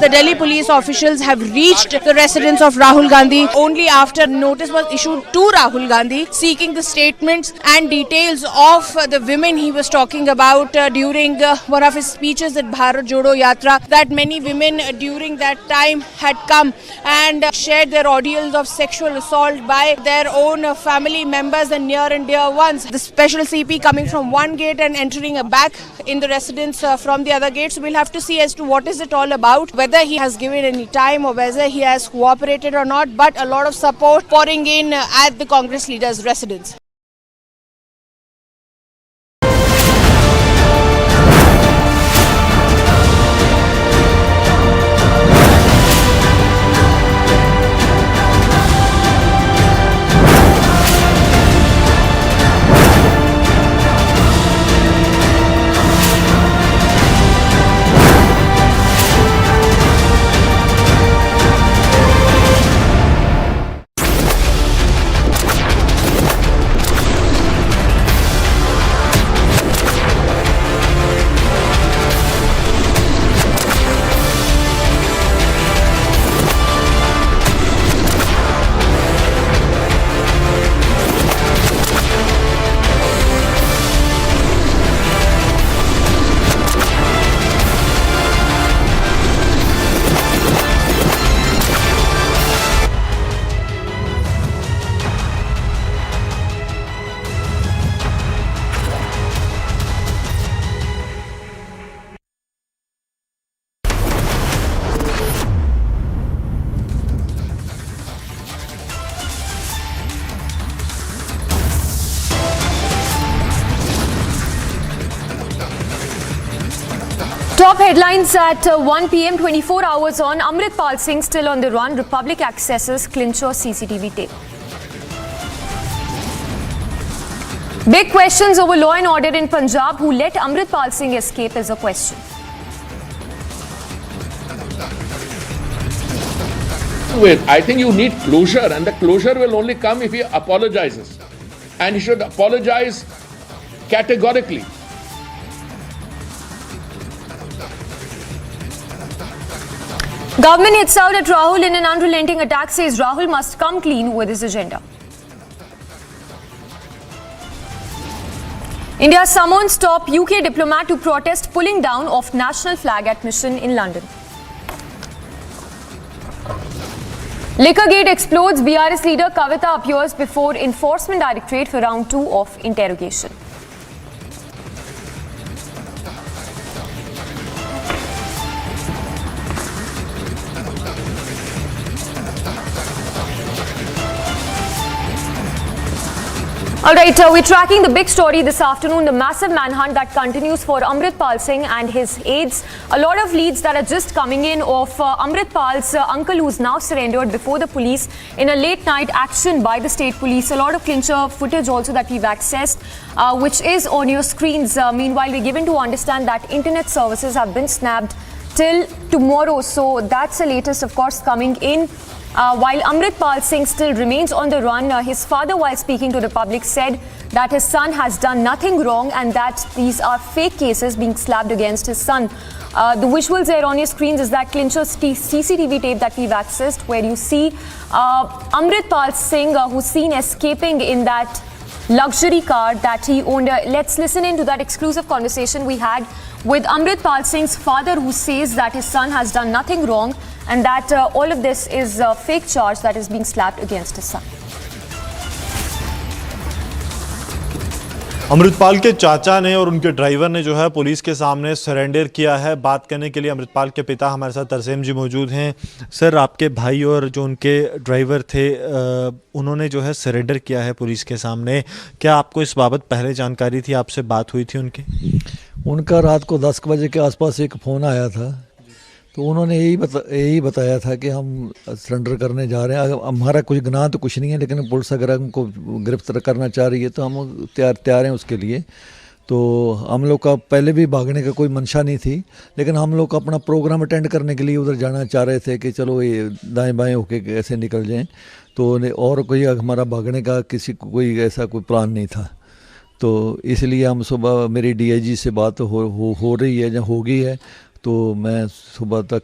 The Delhi police officials have reached the residence of Rahul Gandhi only after notice was issued to Rahul Gandhi seeking the statements and details of the women he was talking about during one of his speeches at Bharat Jodo Yatra, that many women during that time had come and shared their ordeals of sexual assault by their own family members and near and dear ones. The special CP coming from one gate and entering back in the residence from the other gate. So we'll have to see as to what is it all about, whether he has given any time or whether he has cooperated or not, but a lot of support pouring in at the Congress leader's residence. Top headlines at 1 p.m. 24 hours on. Amritpal Singh still on the run. Republic accesses clincher CCTV tape. Big questions over law and order in Punjab. Who let Amritpal Singh escape is a question. I think you need closure, and the closure will only come if he apologizes. And he should apologize categorically. Government hits out at Rahul in an unrelenting attack, says Rahul must come clean with his agenda. India summons top UK diplomat to protest pulling down of national flag at mission in London. Liquorgate explodes. BRS leader Kavita appears before Enforcement Directorate for round 2 of interrogation. All right, we're tracking the big story this afternoon, the massive manhunt that continues for Amritpal Singh and his aides. A lot of leads that are just coming in of Amritpal's uncle, who's now surrendered before the police in a late night action by the state police. A lot of clincher footage also that we've accessed, which is on your screens. Meanwhile, we're given to understand that internet services have been snapped till tomorrow. So that's the latest, of course, coming in. While Amritpal Singh still remains on the run, his father, while speaking to the public, said that his son has done nothing wrong and that these are fake cases being slapped against his son. The visuals there on your screens is that clincher CCTV tape that we've accessed, where you see Amritpal Singh, who's seen escaping in that luxury car that he owned. Let's listen in to that exclusive conversation we had with Amritpal Singh's father, who says that his son has done nothing wrong and that all of this is a fake charge that is being slapped against his son. Amritpal के चाचा ने और उनके driver ने जो है police के सामने सरेंडर किया है। बात करने के लिए अमृतपाल के पिता हमारे साथ तरसेम जी मौजूद हैं। सर, आपके भाई और जो उनके ड्राइवर थे उन्होंने जो है सरेंडर किया है पुलिस के सामने। क्या आपको इस बाबत पहले जानकारी थी, आपसे बात हुई थी उनकी? उनका रात को 10 बजे के आसपास एक फ़ोन आया था, तो उन्होंने यही बताया था कि हम सरेंडर करने जा रहे हैं। हमारा कुछ गुनाह तो कुछ नहीं है, लेकिन पुलिस अगर हमको गिरफ्तार करना चाह रही है तो हम तैयार हैं उसके लिए। तो हम लोग का पहले भी भागने का कोई मंशा नहीं थी, लेकिन हम लोग अपना प्रोग्राम अटेंड करने के लिए उधर जाना चाह रहे थे कि चलो ये दाएं बाएं होके कैसे निकल जाएं। तो और कोई हमारा भागने का किसी को कोई ऐसा कोई प्लान नहीं था। तो इसलिए हम सुबह मेरी डीआईजी से बात हो रही है, जहाँ होगी है तो मैं सुबह तक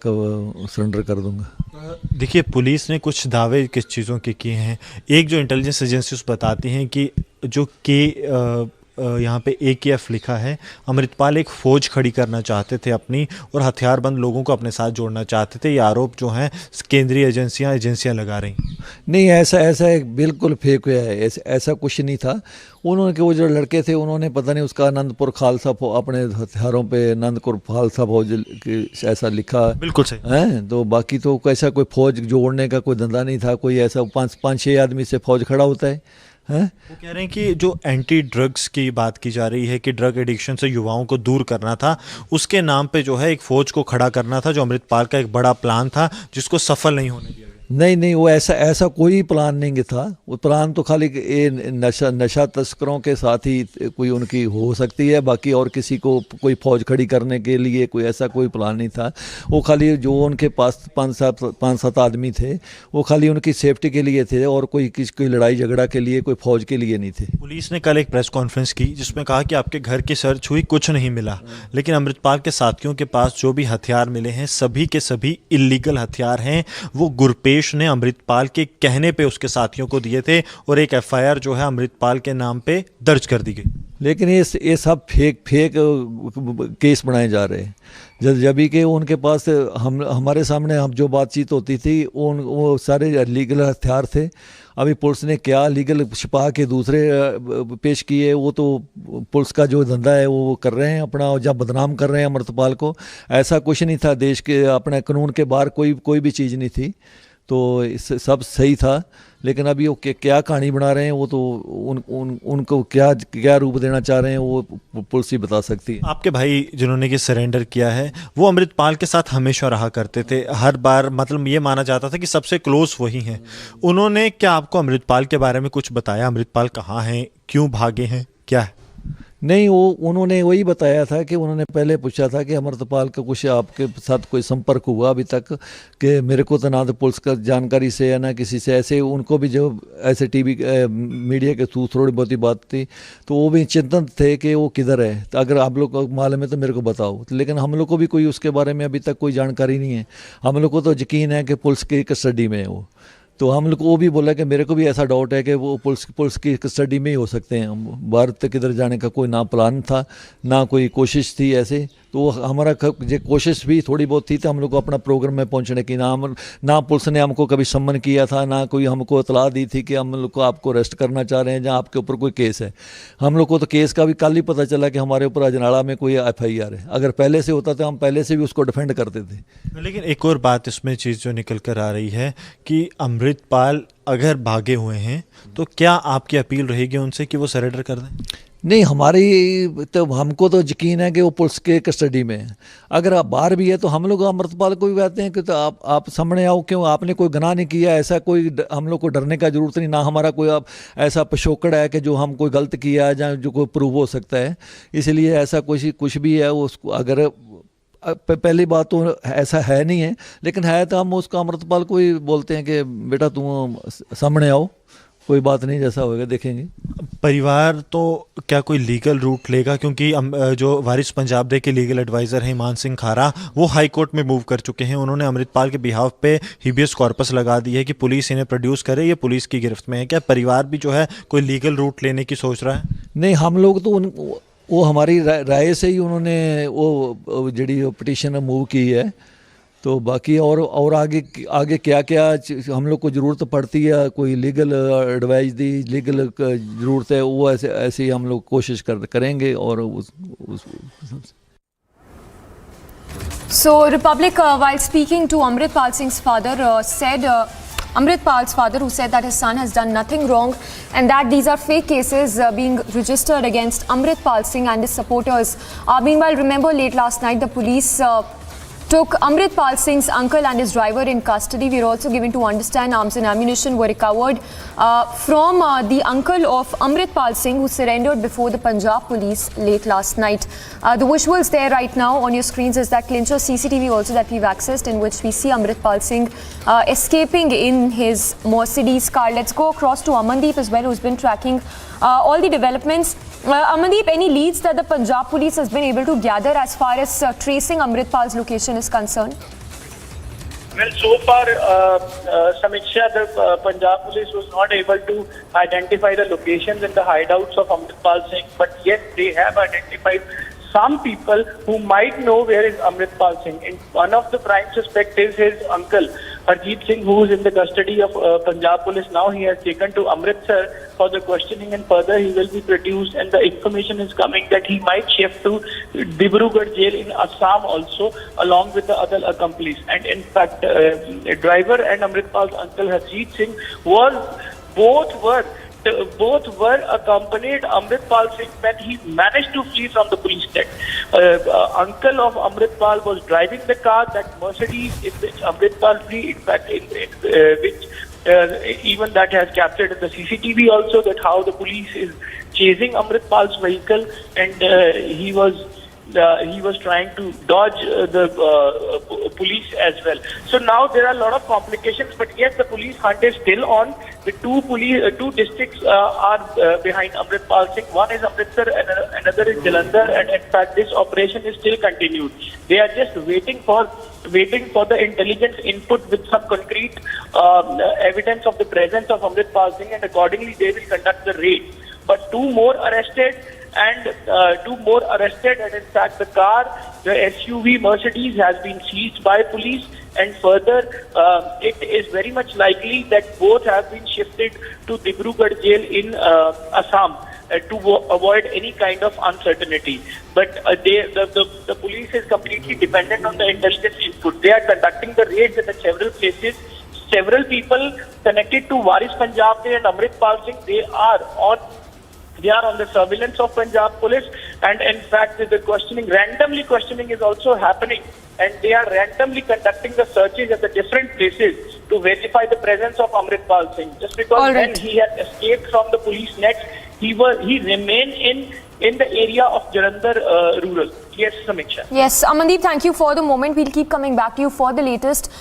सरेंडर कर दूंगा। देखिए, पुलिस ने कुछ दावे किस चीज़ों के किए हैं। एक जो इंटेलिजेंस एजेंसीज बताती हैं कि जो यहाँ पे AKF लिखा है, अमृतपाल एक फ़ौज खड़ी करना चाहते थे अपनी और हथियारबंद लोगों को अपने साथ जोड़ना चाहते थे। ये आरोप जो हैं केंद्रीय एजेंसियाँ लगा रही। नहीं, ऐसा एक बिल्कुल फेक हुआ है, ऐसा कुछ नहीं था। उन्होंने वो जो लड़के थे उन्होंने पता नहीं उसका आनंदपुर खालसा अपने हथियारों पे आनंदपुर खालसा फौज ऐसा लिखा। बिल्कुल सही है। तो बाकी तो ऐसा कोई फौज जोड़ने का कोई धंधा नहीं था। कोई ऐसा 5-6 आदमी से फौज खड़ा होता है। वो कह रहे हैं कि जो एंटी ड्रग्स की बात की जा रही है कि ड्रग एडिक्शन से युवाओं को दूर करना था, उसके नाम पे जो है एक फौज को खड़ा करना था, जो अमृतपाल का एक बड़ा प्लान था जिसको सफल नहीं होने दिया। नहीं, वो ऐसा कोई प्लान नहीं था। वो प्लान तो खाली नशा तस्करों के साथ ही कोई उनकी हो सकती है, बाकी और किसी को कोई फौज खड़ी करने के लिए कोई ऐसा कोई प्लान नहीं था। वो खाली जो उनके पास 5-7 आदमी थे वो खाली उनकी सेफ्टी के लिए थे और कोई लड़ाई झगड़ा के लिए, कोई फौज के लिए नहीं थे। पुलिस ने कल एक प्रेस कॉन्फ्रेंस की जिसमें कहा कि आपके घर की सर्च हुई, कुछ नहीं मिला, लेकिन अमृतपाल के साथियों के पास जो भी हथियार मिले हैं सभी के सभी इलीगल हथियार हैं। वो गुरपेश ने अमृतपाल के कहने पे उसके साथियों को दिए थे और एक FIR जो है अमृतपाल के नाम पे दर्ज कर दी गई। लेकिन ये सब फेक केस बनाए जा रहे हैं। जब भी कि उनके पास हमारे सामने हम जो बातचीत होती थी वो सारे लीगल हथियार थे। अभी पुलिस ने क्या लीगल छिपा के दूसरे पेश किए, वो तो पुलिस का जो धंधा है वो कर रहे हैं अपना, जब बदनाम कर रहे हैं अमृतपाल को। ऐसा कुछ नहीं था, देश के अपने कानून के बाहर कोई भी चीज़ नहीं थी। तो सब सही था, लेकिन अभी वो क्या कहानी बना रहे हैं वो तो उनको क्या रूप देना चाह रहे हैं वो पुलिस ही बता सकती है। आपके भाई जिन्होंने कि सरेंडर किया है वो अमृतपाल के साथ हमेशा रहा करते थे, हर बार मतलब ये माना जाता था कि सबसे क्लोज वही हैं। उन्होंने क्या आपको अमृतपाल के बारे में कुछ बताया? अमृतपाल कहाँ हैं, क्यों भागे हैं, क्या है? नहीं, उन्होंने वही बताया था कि उन्होंने पहले पूछा था कि अमृतपाल का कुछ आपके साथ कोई संपर्क हुआ अभी तक, कि मेरे को तो ना तो पुलिस का जानकारी से या ना किसी से। ऐसे उनको भी जो ऐसे टीवी मीडिया के थ्रू थोड़ी बहुत ही बात थी, तो वो भी चिंतित थे कि वो किधर है। तो अगर आप लोग को मालूम है तो मेरे को बताओ। लेकिन हम लोग को भी कोई उसके बारे में अभी तक कोई जानकारी नहीं है। हम लोग को तो यकीन है कि पुलिस की कस्टडी में है वो। तो हम लोग को वो भी बोला कि मेरे को भी ऐसा डाउट है कि वो पुलिस की कस्टडी में ही हो सकते हैं। बाहर तक किधर जाने का कोई ना प्लान था ना कोई कोशिश थी ऐसे। तो हमारा कोशिश भी थोड़ी बहुत थी, तो हम लोग को अपना प्रोग्राम में पहुंचने की। ना पुलिस ने हमको कभी सम्मन किया था, ना कोई हमको इतला दी थी कि हम लोग को आपको अरेस्ट करना चाह रहे हैं या आपके ऊपर कोई केस है। हम लोग को तो केस का भी कल ही पता चला कि हमारे ऊपर अजनाड़ा में कोई FIR है। अगर पहले से होता तो हम पहले से भी उसको डिफेंड करते थे। लेकिन एक और बात इसमें चीज़ जो निकल कर आ रही है कि अमृतपाल अगर भागे हुए हैं तो क्या आपकी अपील रहेगी उनसे कि वो सरेंडर कर दें? नहीं, हमारी तो हमको तो यकीन है कि वो पुलिस के कस्टडी में है। अगर आप बाहर भी है तो हम लोग अमृतपाल को भी कहते हैं कि तो आप सामने आओ, क्यों आपने कोई गुनाह नहीं किया, ऐसा कोई हम लोग को डरने का जरूरत नहीं। ना हमारा कोई अब ऐसा पिछोकड़ है कि जो हम कोई गलत किया है या जो कोई प्रूव हो सकता है। इसलिए ऐसा कुछ भी है उसको, अगर पहली बात तो ऐसा है नहीं है, लेकिन है तो हम उसका अमृतपाल को ही बोलते हैं कि बेटा तुम सामने आओ, कोई बात नहीं, जैसा होगा देखेंगे। परिवार तो क्या कोई लीगल रूट लेगा, क्योंकि जो वारिस पंजाब डे के लीगल एडवाइज़र हैं मान सिंह खारा, वो हाई कोर्ट में मूव कर चुके हैं। उन्होंने अमृतपाल के बिहाफ पे हिबियस कॉर्पस लगा दी है कि पुलिस इन्हें प्रोड्यूस करे, ये पुलिस की गिरफ्त में है। क्या परिवार भी जो है कोई लीगल रूट लेने की सोच रहा है? नहीं, हम लोग तो वो हमारी राय से ही उन्होंने वो जड़ी पिटीशन मूव की है। तो बाकी और आगे क्या क्या हम लोग को ज़रूरत पड़ती है, कोई लीगल एडवाइस दी, लीगल ज़रूरत है, वो ऐसे ही हम लोग कोशिश करेंगे। और So, Republic, while speaking to Amritpal Singh's father, said Amritpal's father, who said that his son has done nothing wrong and that these are fake cases being registered against Amritpal Singh and his supporters. Meanwhile, remember late last night the police took Amritpal Singh's uncle and his driver in custody. We are also given to understand arms and ammunition were recovered from the uncle of Amritpal Singh, who surrendered before the Punjab police late last night. The visuals there right now on your screens is that clincher CCTV also that we've accessed, in which we see Amritpal Singh escaping in his Mercedes car. Let's go across to Amandeep as well, who's been tracking all the developments. Amandeep, any leads that the Punjab police has been able to gather as far as tracing Amritpal's location is concerned? Well, so far, Samiksha, the Punjab police was not able to identify the locations and the hideouts of Amritpal Singh, but yes, they have identified some people who might know where is Amritpal Singh. And one of the prime suspects is his uncle, Harjeet Singh, who is in the custody of Punjab police. Now he has taken to Amritsar for the questioning, and further he will be produced. And the information is coming that he might shift to Dibrugarh jail in Assam also, along with the other accomplices. And in fact, driver and Amritpal's uncle Harjeet Singh both were accompanied Amritpal Singh when he managed to flee from the police net. Uncle of Amritpal was driving the car, that Mercedes in which Amritpal flee, in fact, which even that has captured in the CCTV also, that how the police is chasing Amritpal's vehicle, and he was trying to dodge the police as well. So now there are a lot of complications, but yes, the police hunt is still on. The two districts are behind Amritpal Singh. One is Amritsar and another is Jalandhar, and in fact this operation is still continued. They are just waiting for the intelligence input with some concrete evidence of the presence of Amritpal Singh, and accordingly they will conduct the raid. But two more arrested, and in fact the car, the SUV Mercedes, has been seized by police, and further it is very much likely that both have been shifted to Dibrugarh jail in Assam to avoid any kind of uncertainty. But the police is completely dependent on the intelligence input. They are conducting the raids at several places. Several people connected to Waris Punjab Day and Amritpal Singh, they are on the surveillance of Punjab police, and in fact the randomly questioning is also happening, and they are randomly conducting the searches at the different places to verify the presence of Amritpal Singh. Just because when he had escaped from the police net, he remained in the area of Jalandhar rural. Yes, Samiksha. Yes, Amandeep, thank you for the moment. We'll keep coming back to you for the latest.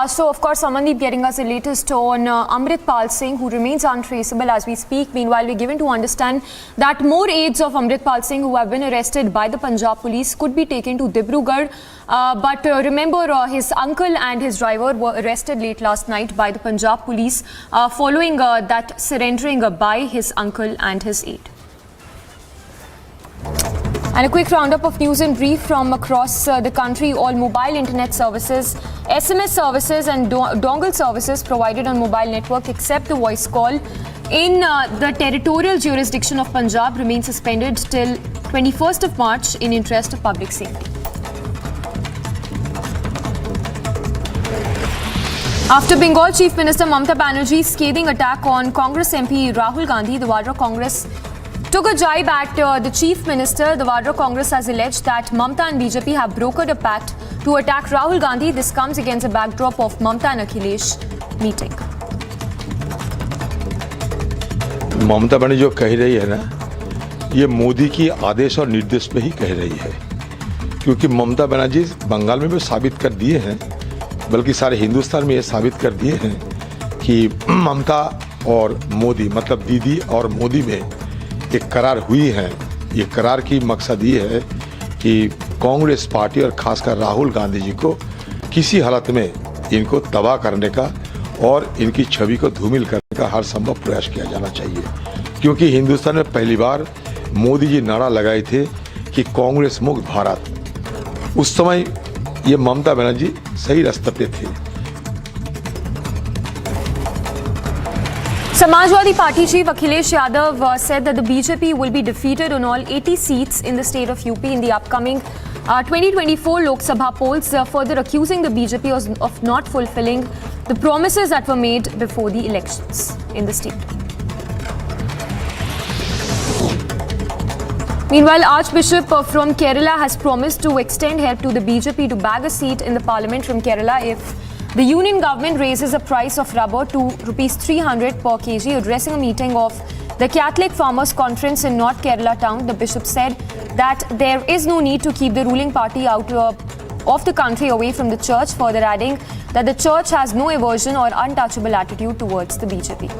So, of course, Amandeep getting us the latest on Amritpal Singh, who remains untraceable as we speak. Meanwhile, we're given to understand that more aides of Amritpal Singh who have been arrested by the Punjab police could be taken to Dibrugarh. But remember, his uncle and his driver were arrested late last night by the Punjab police following that surrendering by his uncle and his aide. And a quick roundup of news in brief from across the country. All mobile internet services, SMS services and dongle services provided on mobile network except the voice call in the territorial jurisdiction of Punjab remain suspended till 21st of March in interest of public safety. After Bengal Chief Minister Mamata Banerjee's scathing attack on Congress MP Rahul Gandhi, the Vadra Congress took a jibe at the Chief Minister. The Vadra Congress has alleged that Mamata and BJP have brokered a pact to attack Rahul Gandhi. This comes against a backdrop of Mamata and Akhilesh meeting. Mamata Banerjee जो कह रही है ना, ये मोदी की आदेश और निर्देश पे ही कह रही है, क्योंकि ममता बनर्जी बंगाल में भी साबित कर दिए हैं, बल्कि सारे हिंदुस्तान में ये साबित कर दिए हैं कि ममता और मोदी मतलब दीदी और मोदी में एक करार हुई है। ये करार की मकसद ये है कि कांग्रेस पार्टी और खासकर राहुल गांधी जी को किसी हालत में इनको तबाह करने का और इनकी छवि को धूमिल करने का हर संभव प्रयास किया जाना चाहिए, क्योंकि हिंदुस्तान में पहली बार मोदी जी नारा लगाए थे कि कांग्रेस मुक्त भारत। उस समय ये ममता बनर्जी सही रास्ते पे थे। Samajwadi Party chief Akhilesh Yadav said that the BJP will be defeated on all 80 seats in the state of UP in the upcoming 2024 Lok Sabha polls, further accusing the BJP of not fulfilling the promises that were made before the elections in the state. Meanwhile, Archbishop from Kerala has promised to extend help to the BJP to bag a seat in the parliament from Kerala if the union government raises the price of rubber to Rs 300 per kg. Addressing a meeting of the Catholic Farmers Conference in North Kerala town, the bishop said that there is no need to keep the ruling party out of the country away from the church, further adding that the church has no aversion or untouchable attitude towards the BJP.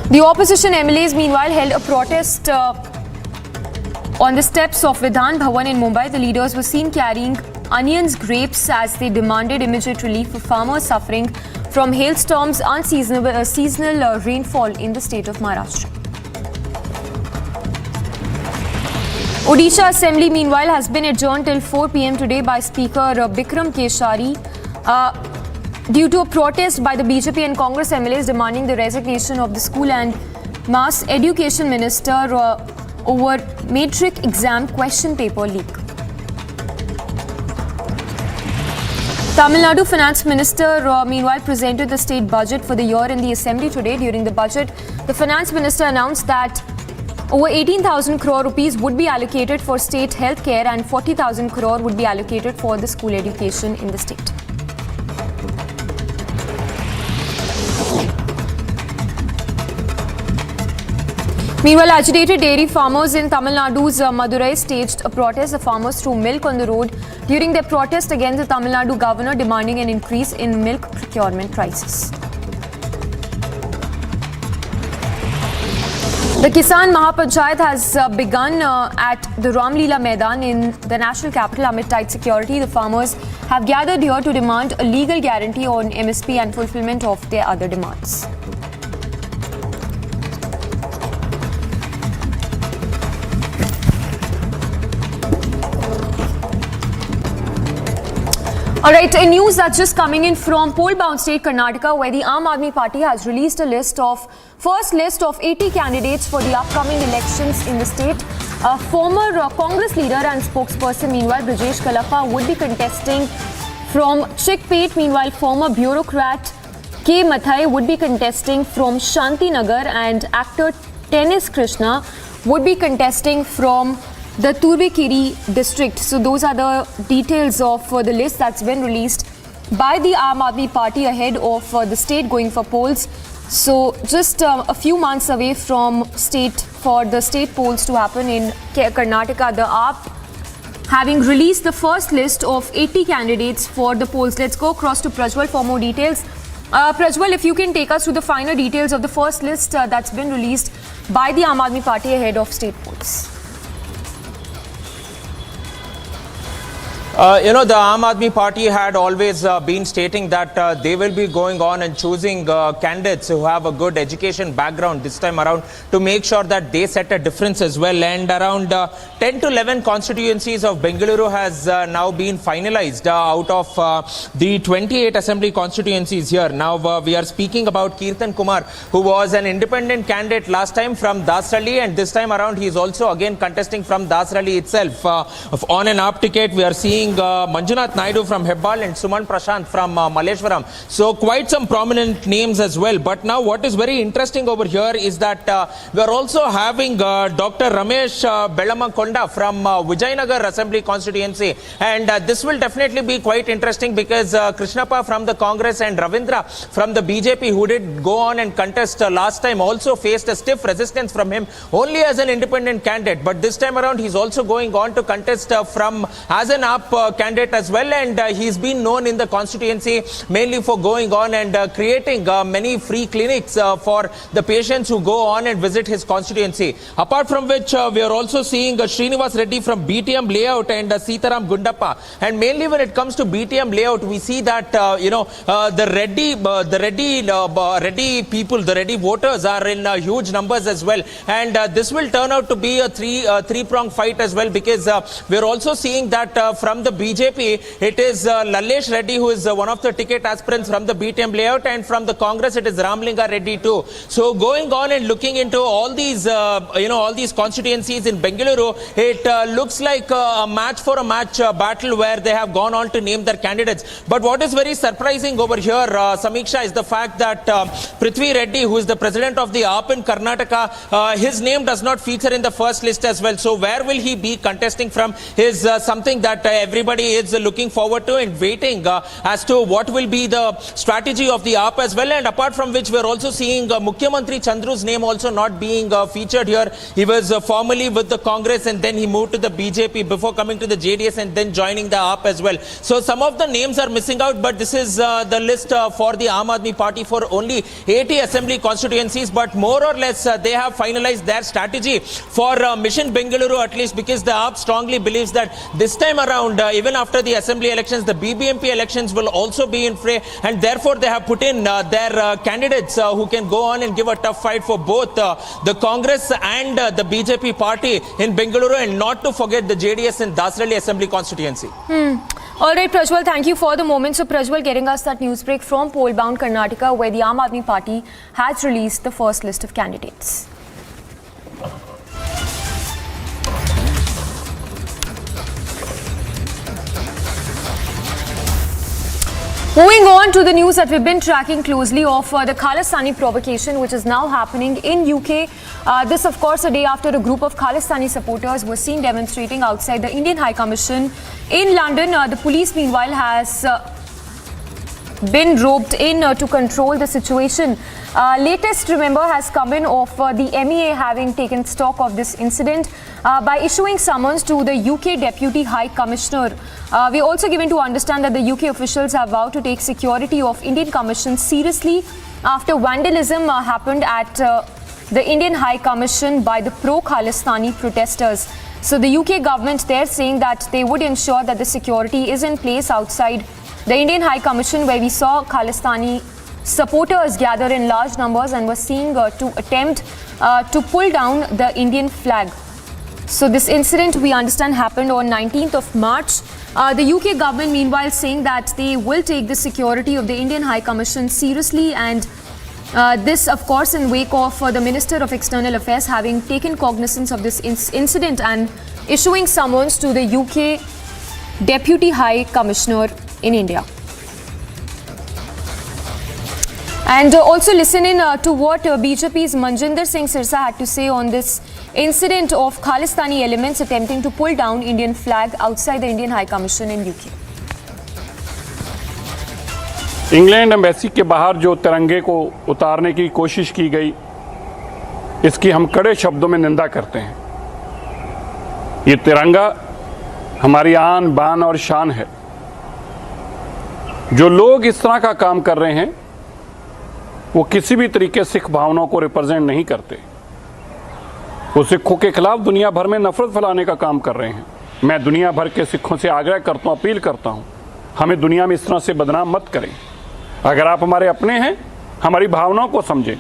The opposition MLAs meanwhile held a protest on the steps of Vidhan Bhavan in Mumbai. The leaders were seen carrying onions, grapes as they demanded immediate relief for farmers suffering from hailstorms, seasonal rainfall in the state of Maharashtra. Odisha Assembly meanwhile has been adjourned till 4 p.m. today by Speaker Bikram Keshari due to a protest by the BJP and Congress MLAs demanding the resignation of the school and mass education minister over matric exam question paper leak. Tamil Nadu Finance Minister meanwhile presented the state budget for the year in the Assembly today. During the budget, the Finance Minister announced that over 18,000 crore rupees would be allocated for state health care and 40,000 crore would be allocated for the school education in the state. Meanwhile, agitated dairy farmers in Tamil Nadu's Madurai staged a protest. The farmers threw milk on the road during their protest against the Tamil Nadu governor demanding an increase in milk procurement prices. The Kisan Mahapanchayat has begun at the Ramleela Maidan in the national capital amid tight security. The farmers have gathered here to demand a legal guarantee on MSP and fulfillment of their other demands. Alright, news that's just coming in from poll-bound state Karnataka, where the Aam Aadmi Party has released a first list of 80 candidates for the upcoming elections in the state. Former Congress leader and spokesperson, meanwhile, Brijesh Kalapa would be contesting from Chickpet. Meanwhile, former bureaucrat K. Mathai would be contesting from Shantinagar, and actor Tennis Krishna would be contesting from the Turvikiri district. So those are the details of the list that's been released by the Aam Aadmi Party ahead of the state going for polls. So just a few months away from the state polls to happen in Karnataka, the AAP having released the first list of 80 candidates for the polls. Let's go across to Prajwal for more details. Prajwal, if you can take us through the finer details of the first list that's been released by the Aam Aadmi Party ahead of state polls. The Aam Aadmi Party had always been stating that they will be going on and choosing candidates who have a good education background this time around to make sure that they set a difference as well. And around 10 to 11 constituencies of Bengaluru has now been finalized out of the 28 assembly constituencies here. Now we are speaking about Kirtan Kumar, who was an independent candidate last time from Dasrali, and this time around he is also again contesting from Dasrali itself. On an up ticket, we are seeing Manjunath Naidu from Hebbal and Suman Prashant from Malleshwaram. So quite some prominent names as well. But now what is very interesting over here is that we are also having Dr. Ramesh Belamakonda from Vijayanagar Assembly constituency. And this will definitely be quite interesting because Krishnappa from the Congress and Ravindra from the BJP, who did go on and contest last time, also faced a stiff resistance from him only as an independent candidate. But this time around he's also going on to contest from as an AAP candidate as well, and he's been known in the constituency mainly for going on and creating many free clinics for the patients who go on and visit his constituency. Apart from which we are also seeing Srinivas Reddy from BTM layout and Sitaram Gundappa. And mainly when it comes to BTM layout, we see that the Reddy people, the Reddy voters are in huge numbers as well, and this will turn out to be a three-pronged fight as well, because we are also seeing that from the BJP it is Lallesh Reddy, who is one of the ticket aspirants from the BTM layout, and from the Congress it is Ramlinga Reddy too. So going on and looking into all these all these constituencies in Bengaluru, it looks like a match for a match battle where they have gone on to name their candidates. But what is very surprising over here, Samiksha, is the fact that Prithvi Reddy, who is the president of the AAP in Karnataka, his name does not feature in the first list as well. So where will he be contesting from is something that everybody is looking forward to and waiting as to what will be the strategy of the AAP as well. And apart from which, we are also seeing Mukhyamantri Chandru's name also not being featured here. He was formerly with the Congress and then he moved to the BJP before coming to the JDS and then joining the AAP as well. So some of the names are missing out, but this is the list for the Aam Aadmi Party for only 80 assembly constituencies. But more or less they have finalized their strategy for Mission Bengaluru, at least, because the AAP strongly believes that this time around, even after the assembly elections, the BBMP elections will also be in fray, and therefore they have put in their candidates who can go on and give a tough fight for both the Congress and the BJP party in Bengaluru, and not to forget the JDS and Dasrali assembly constituency. All right, Prajwal, thank you for the moment. So Prajwal getting us that news break from poll-bound Karnataka, where the Aam Aadmi Party has released the first list of candidates. Moving on to the news that we've been tracking closely of the Khalistani provocation, which is now happening in UK. This, of course, a day after a group of Khalistani supporters were seen demonstrating outside the Indian High Commission in London. The police, meanwhile, has been roped in to control the situation. Latest, remember, has come in of the MEA having taken stock of this incident by issuing summons to the UK Deputy High Commissioner. We are also given to understand that the UK officials have vowed to take security of Indian Commission seriously after vandalism happened at the Indian High Commission by the pro-Khalistani protesters. So the UK government, they're saying that they would ensure that the security is in place outside the Indian High Commission, where we saw Khalistani supporters gather in large numbers and were seen to attempt to pull down the Indian flag. So this incident, we understand, happened on 19th of March. The UK government, meanwhile, saying that they will take the security of the Indian High Commission seriously, and this, of course, in wake of the Minister of External Affairs having taken cognizance of this incident and issuing summons to the UK Deputy High Commissioner in India. And also listen in to what BJP's Manjinder Singh Sirsa had to say on this incident of Khalistani elements attempting to pull down Indian flag outside the Indian High Commission in UK. England embassy के बाहर जो तिरंगे को उतारने की कोशिश की गई, इसकी हम कड़े शब्दों में निंदा करते हैं। ये तिरंगा हमारी आन बान और शान है। जो लोग इस तरह का काम कर रहे हैं वो किसी भी तरीके सिख भावनाओं को रिप्रेजेंट नहीं करते। वो सिखों के खिलाफ दुनिया भर में नफरत फैलाने का काम कर रहे हैं। मैं दुनिया भर के सिखों से आग्रह करता हूँ, अपील करता हूँ, हमें दुनिया में इस तरह से बदनाम मत करें। अगर आप हमारे अपने हैं, हमारी भावनाओं को समझें।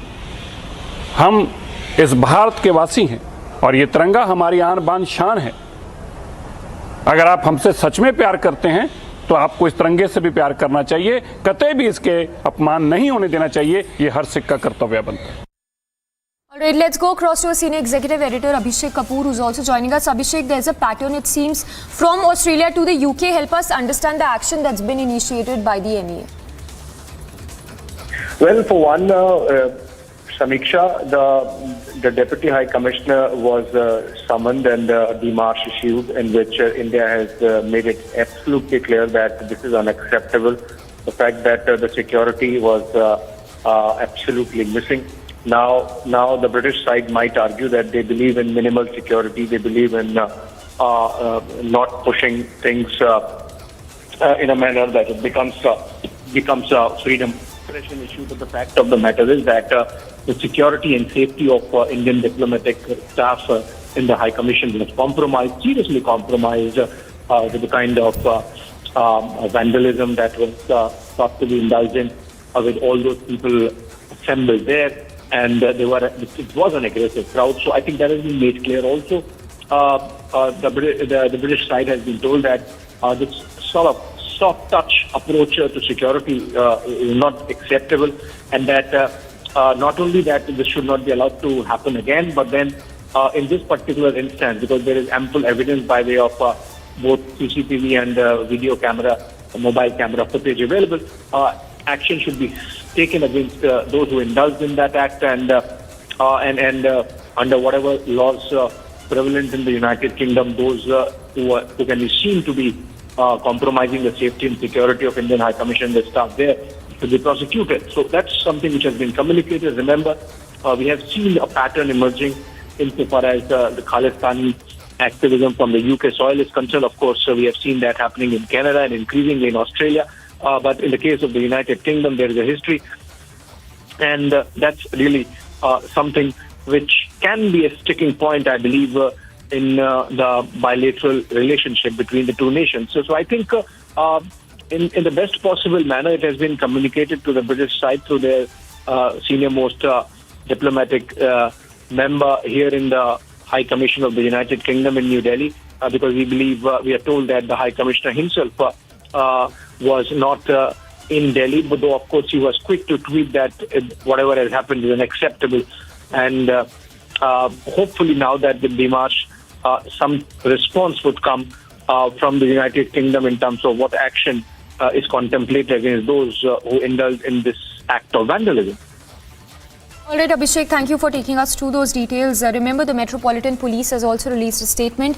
हम इस भारत के वासी हैं और ये तिरंगा हमारी आन बान शान है। अगर आप हमसे सच में प्यार करते हैं तो आपको इस तिरंगे से भी प्यार करना चाहिए, कतई भी इसके अपमान नहीं होने देना चाहिए। ये हर सिख का कर्तव्य बनता है। Alright, let's go across to our senior executive editor Abhishek Kapoor, who's also joining us. Abhishek, there's a pattern, it seems, from Australia to the UK. Help us understand the action that's been initiated by the NEA. Well, for one, Samiksha, the Deputy High Commissioner was summoned and a demarche issued in which India has made it absolutely clear that this is unacceptable. The fact that the security was absolutely missing. Now the British side might argue that they believe in minimal security. They believe in not pushing things in a manner that it becomes freedom expression issue. But the fact of the matter is that the security and safety of Indian diplomatic staff in the High Commission was compromised, seriously compromised, with the kind of vandalism that was thought to be indulged in, with all those people assembled there. And it was an aggressive crowd. So I think that has been made clear also. The British side has been told that this sort of soft touch approach to security is not acceptable, and that not only that this should not be allowed to happen again, but then in this particular instance, because there is ample evidence by way of both CCTV and video camera, mobile camera footage available, action should be taken against those who indulged in that act, and under whatever laws prevalent in the United Kingdom, those who can be seen to be compromising the safety and security of Indian High Commission, the staff there, to be prosecuted. So that's something which has been communicated. Remember, we have seen a pattern emerging insofar as the Khalistani activism from the UK soil is concerned. Of course, we have seen that happening in Canada and increasingly in Australia. But in the case of the United Kingdom, there is a history, and that's really something which can be a sticking point, I believe, in the bilateral relationship between the two nations. So I think in the best possible manner, it has been communicated to the British side through their senior-most diplomatic member here in the High Commission of the United Kingdom in New Delhi, because we believe, we are told that the High Commissioner himself was not in Delhi, but though of course he was quick to tweet that whatever has happened is unacceptable. And hopefully now that the demarche, some response would come from the United Kingdom in terms of what action is contemplated against those who indulge in this act of vandalism. All right, Abhishek, thank you for taking us through those details. Remember, the Metropolitan Police has also released a statement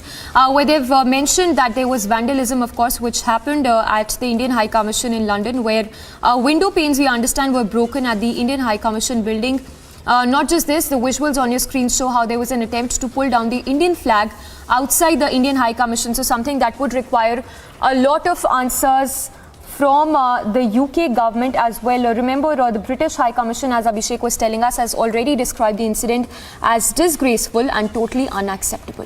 where they've mentioned that there was vandalism, of course, which happened at the Indian High Commission in London, where window panes, we understand, were broken at the Indian High Commission building. Not just this, the visuals on your screen show how there was an attempt to pull down the Indian flag outside the Indian High Commission. So something that would require a lot of answers from the UK government as well. Remember, the British High Commission, as Abhishek was telling us, has already described the incident as disgraceful and totally unacceptable.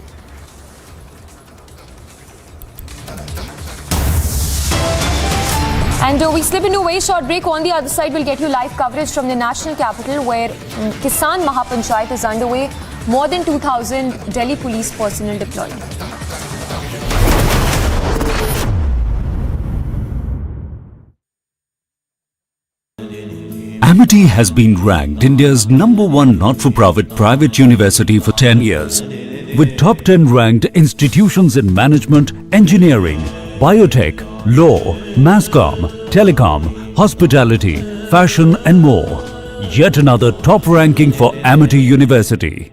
And we slip into a very short break. On the other side, we'll get you live coverage from the national capital, where Kisan Mahapanchayat is underway. More than 2,000 Delhi police personnel deployed. Amity has been ranked India's #1 not-for-profit private university for 10 years, with top 10 ranked institutions in management, engineering, biotech, law, masscom, telecom, hospitality, fashion and more. Yet another top ranking for Amity University.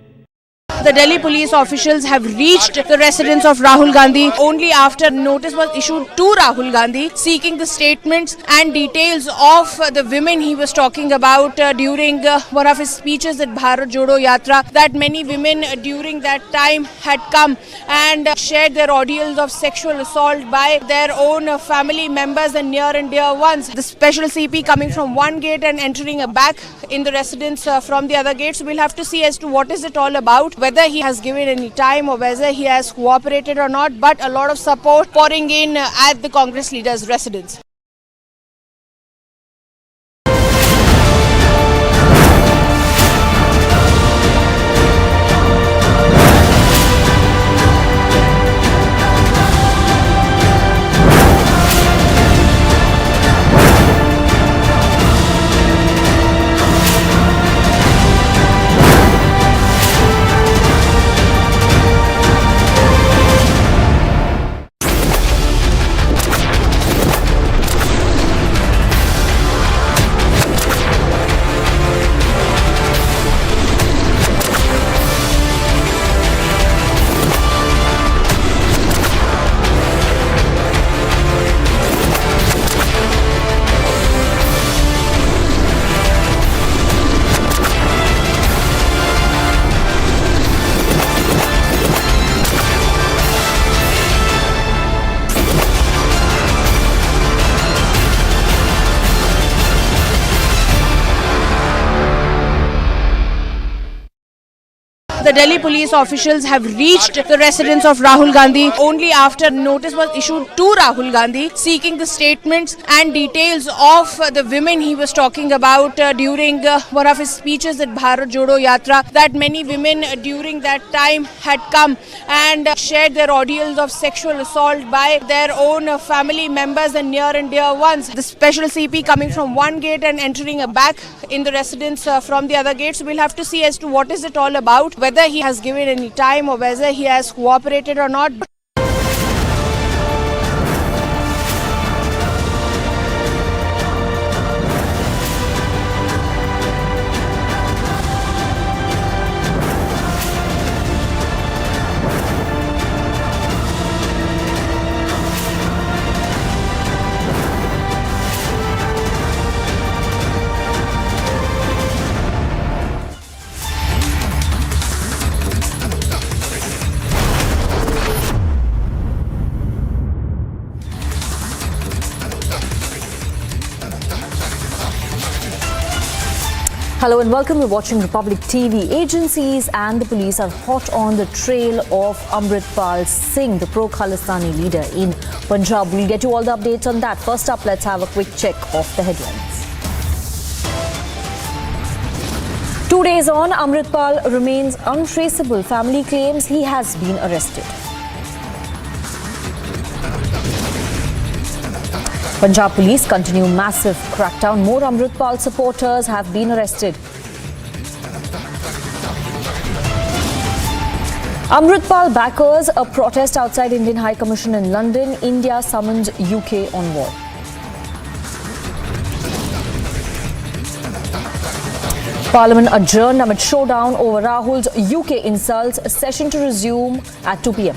The Delhi police officials have reached the residence of Rahul Gandhi only after notice was issued to Rahul Gandhi seeking the statements and details of the women he was talking about during one of his speeches at Bharat Jodo Yatra, that many women during that time had come and shared their ordeals of sexual assault by their own family members and near and dear ones. The special CP coming from one gate and entering back in the residence from the other gate. So we'll have to see as to what is it all about. whether he has given any time or whether he has cooperated or not, but a lot of support pouring in at the Congress leader's residence. The Delhi police officials have reached the residence of Rahul Gandhi only after notice was issued to Rahul Gandhi seeking the statements and details of the women he was talking about during one of his speeches at Bharat Jodo Yatra, that many women during that time had come and shared their ordeals of sexual assault by their own family members and near and dear ones. The special CP coming from one gate and entering back in the residence from the other gates. We'll have to see as to what is it all about, whether he has given any time or whether he has cooperated or not. Hello and welcome. You're watching Republic TV. Agencies and the police are hot on the trail of Amritpal Singh, the pro-Khalistani leader in Punjab. We'll get you all the updates on that. First up, let's have a quick check of the headlines. 2 days on, Amritpal remains untraceable. Family claims he has been arrested. Punjab police continue massive crackdown. More Amritpal supporters have been arrested. Amritpal backers a protest outside Indian High Commission in London. India summons UK on war. Parliament adjourned amid showdown over Rahul's UK insults. A session to resume at 2 p.m.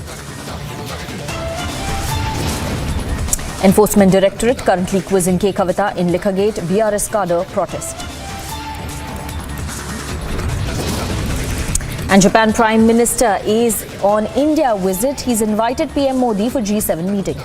Enforcement Directorate currently quizzing K. Kavita in Likhagate. BRS cadre protest. And Japan Prime Minister is on India visit. He's invited PM Modi for G7 meeting.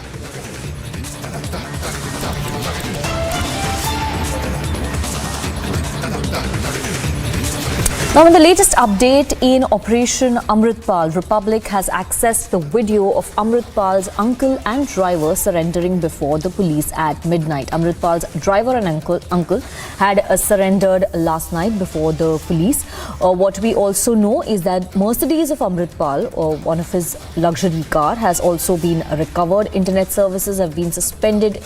Now, in the latest update in Operation Amritpal, Republic has accessed the video of Amritpal's uncle and driver surrendering before the police at midnight. Amritpal's driver and uncle had surrendered last night before the police. What we also know is that Mercedes of Amritpal, or one of his luxury car, has also been recovered. Internet services have been suspended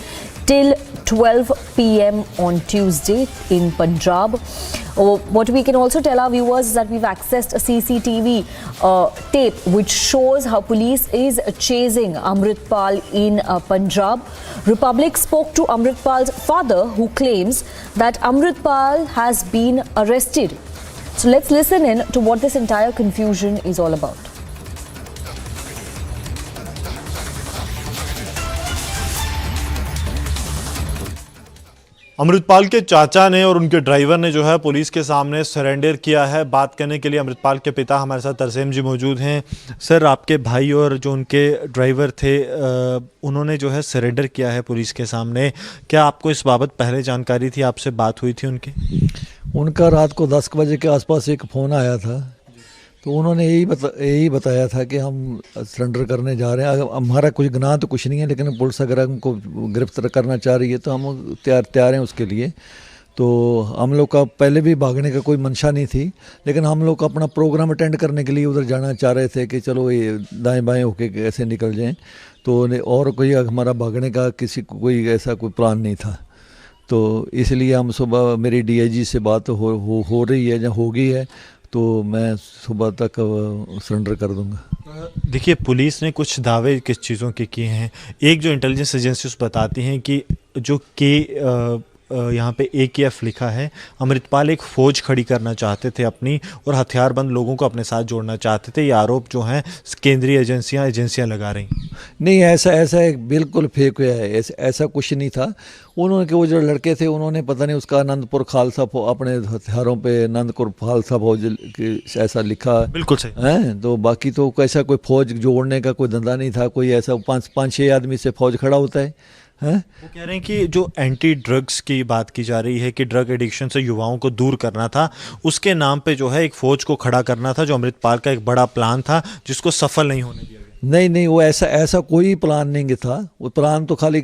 till 12 p.m. on Tuesday in Punjab. What we can also tell our viewers is that we've accessed a CCTV tape which shows how police is chasing Amritpal in Punjab. Republic spoke to Amritpal's father, who claims that Amritpal has been arrested. So let's listen in to what this entire confusion is all about. Amritpal के चाचा ने और उनके driver ने जो है police के सामने सरेंडर किया है। बात करने के लिए अमृतपाल के पिता हमारे साथ तरसेम जी मौजूद हैं। सर, आपके भाई और जो उनके ड्राइवर थे उन्होंने जो है सरेंडर किया है पुलिस के सामने। क्या आपको इस बाबत पहले जानकारी थी? आपसे बात हुई थी उनकी? उनका रात को 10 बजे के आसपास एक फ़ोन आया था, तो उन्होंने यही बताया था कि हम सरेंडर करने जा रहे हैं। हमारा कुछ गुनाह तो कुछ नहीं है, लेकिन पुलिस अगर हमको गिरफ्तार करना चाह रही है तो हम तैयार हैं उसके लिए। तो हम लोग का पहले भी भागने का कोई मंशा नहीं थी, लेकिन हम लोग अपना प्रोग्राम अटेंड करने के लिए उधर जाना चाह रहे थे कि चलो ये दाएं बाएं होके कैसे निकल जाएं। तो और कोई हमारा भागने का किसी को कोई ऐसा कोई प्लान नहीं था। तो इसलिए हम सुबह मेरी डीआईजी से बात हो रही है या होगी है, तो मैं सुबह तक सरेंडर कर दूंगा। देखिए, पुलिस ने कुछ दावे किस चीज़ों के किए हैं। एक जो इंटेलिजेंस एजेंसीज बताती हैं कि जो यहाँ पे AKF लिखा है, अमृतपाल एक फ़ौज खड़ी करना चाहते थे अपनी, और हथियारबंद लोगों को अपने साथ जोड़ना चाहते थे। ये आरोप जो हैं केंद्रीय एजेंसियां लगा रही। नहीं, ऐसा एक बिल्कुल फेक हुआ है, ऐसा कुछ नहीं था। उन्होंने के वो जो लड़के थे उन्होंने पता नहीं उसका आनंदपुर खालसा अपने हथियारों पे आनंदपुर खालसा फौज ऐसा लिखा, बिल्कुल सही है। तो बाकी तो ऐसा कोई फौज जोड़ने का कोई धंधा नहीं था। कोई ऐसा 5-6 आदमी से फौज खड़ा होता है। वो कह रहे हैं कि जो एंटी ड्रग्स की बात की जा रही है कि ड्रग एडिक्शन से युवाओं को दूर करना था, उसके नाम पे जो है एक फौज को खड़ा करना था, जो अमृतपाल का एक बड़ा प्लान था जिसको सफल नहीं होने दिया गया। नहीं, वो ऐसा कोई प्लान नहीं था। वो प्लान तो खाली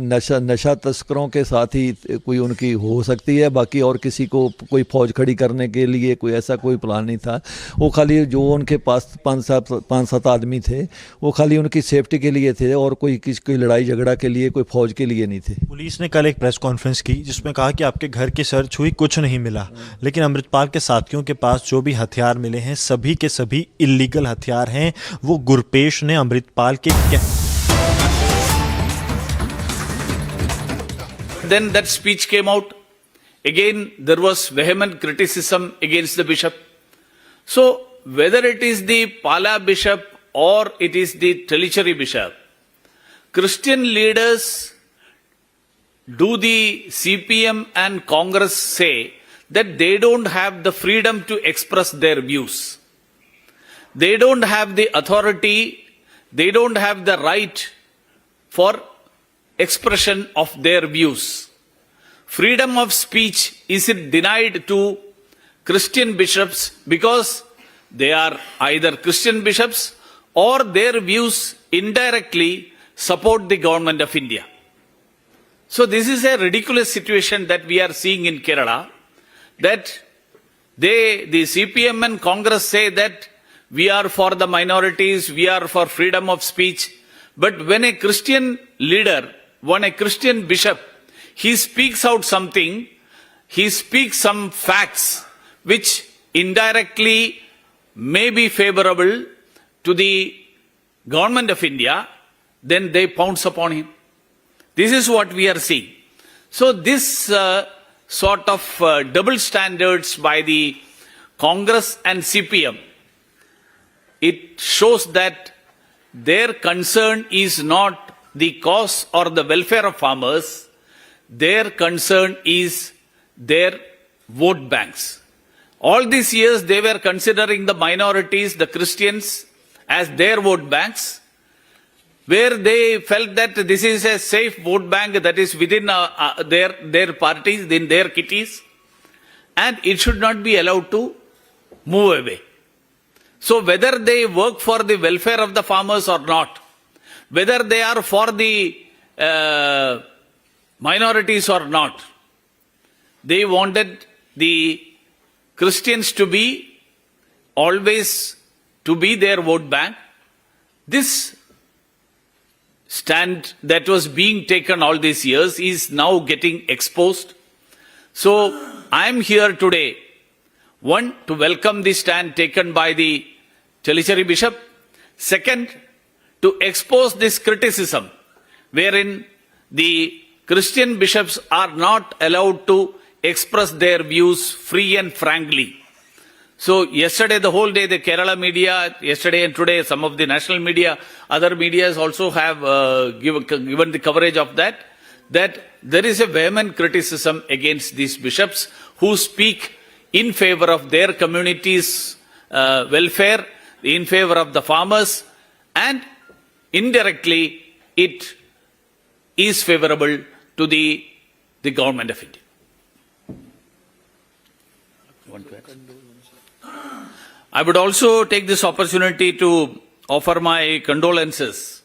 नशा तस्करों के साथ ही कोई उनकी हो सकती है, बाकी और किसी को कोई फौज खड़ी करने के लिए कोई ऐसा कोई प्लान नहीं था। वो खाली जो उनके पास 5-7 आदमी थे वो खाली उनकी सेफ्टी के लिए थे, और कोई लड़ाई झगड़ा के लिए, कोई फौज के लिए नहीं थे। पुलिस ने कल एक प्रेस कॉन्फ्रेंस की जिसमें कहा कि आपके घर की सर्च हुई, कुछ नहीं मिला, लेकिन अमृतपाल के साथियों के पास जो भी हथियार मिले हैं सभी के सभी इलीगल हथियार हैं। वो गुरपेश ने अमृतपाल के Then that speech came out. Again, there was vehement criticism against the bishop. So, whether it is the Pala bishop or it is the Telicheri bishop, Christian leaders, do the CPM and Congress say that they don't have the freedom to express their views? They don't have the authority, they don't have the right for expression of their views. Freedom of speech is denied to Christian bishops because they are either Christian bishops or their views indirectly support the government of India. So this is a ridiculous situation that we are seeing in Kerala, that the CPM and Congress say that we are for the minorities, we are for freedom of speech. But when a Christian leader, when a Christian bishop, he speaks out something, he speaks some facts which indirectly may be favorable to the government of India, then they pounce upon him. This is what we are seeing. So this sort of double standards by the Congress and CPM, it shows that their concern is not the cause or the welfare of farmers. Their concern is their vote banks. All these years they were considering the minorities, the Christians, as their vote banks, where they felt that this is a safe vote bank that is within their parties, in their kitties, and it should not be allowed to move away. So whether they work for the welfare of the farmers or not, whether they are for the minorities or not, they wanted the Christians to be always to be their vote bank. This stand that was being taken all these years is now getting exposed. So I am here today, one, to welcome the stand taken by the Telicheri bishop. Second, to expose this criticism wherein the Christian bishops are not allowed to express their views free and frankly. So yesterday, the whole day, the Kerala media, yesterday and today, some of the national media, other medias also have given the coverage of that there is a vehement criticism against these bishops who speak in favor of their community's welfare, in favor of the farmers, and indirectly it is favorable to the government of India. I would also take this opportunity to offer my condolences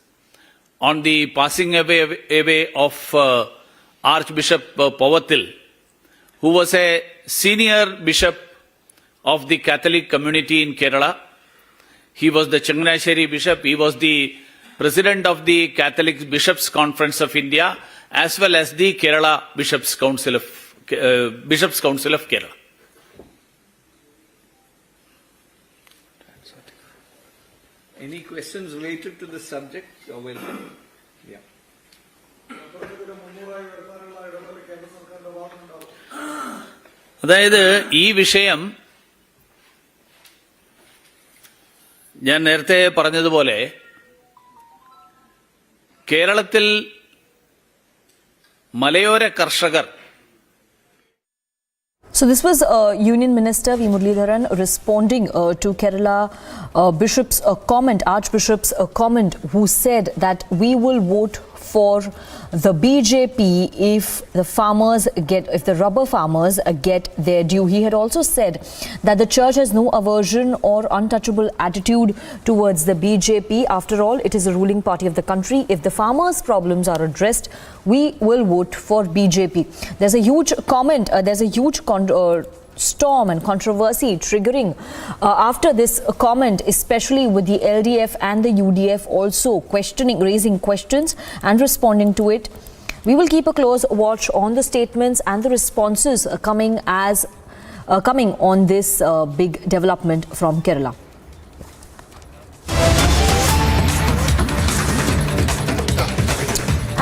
on the passing away of Archbishop Pavatil, who was a senior bishop of the Catholic community in Kerala. He was the Changanasheri bishop. He was the president of the Catholic Bishops' Conference of India, as well as the Kerala Bishops' Council of Kerala. Any questions related to the subject? You're welcome. Yeah. അതായത് ഈ വിഷയം ഞാൻ നേരത്തെ പറഞ്ഞതുപോലെ കേരളത്തിൽ മലയോര കർഷകർ. So this was Union Minister V. Muralidharan responding to Kerala Bishop's comment, Archbishop's comment, who said that we will vote for the BJP if the rubber farmers get their due. He had also said that the church has no aversion or untouchable attitude towards the BJP. After all, it is the ruling party of the country. If the farmers' problems are addressed, we will vote for BJP. There's a huge comment, there's a huge storm and controversy triggering after this comment, especially with the LDF and the UDF also raising questions and responding to it. We will keep a close watch on the statements and the responses coming on this big development from Kerala.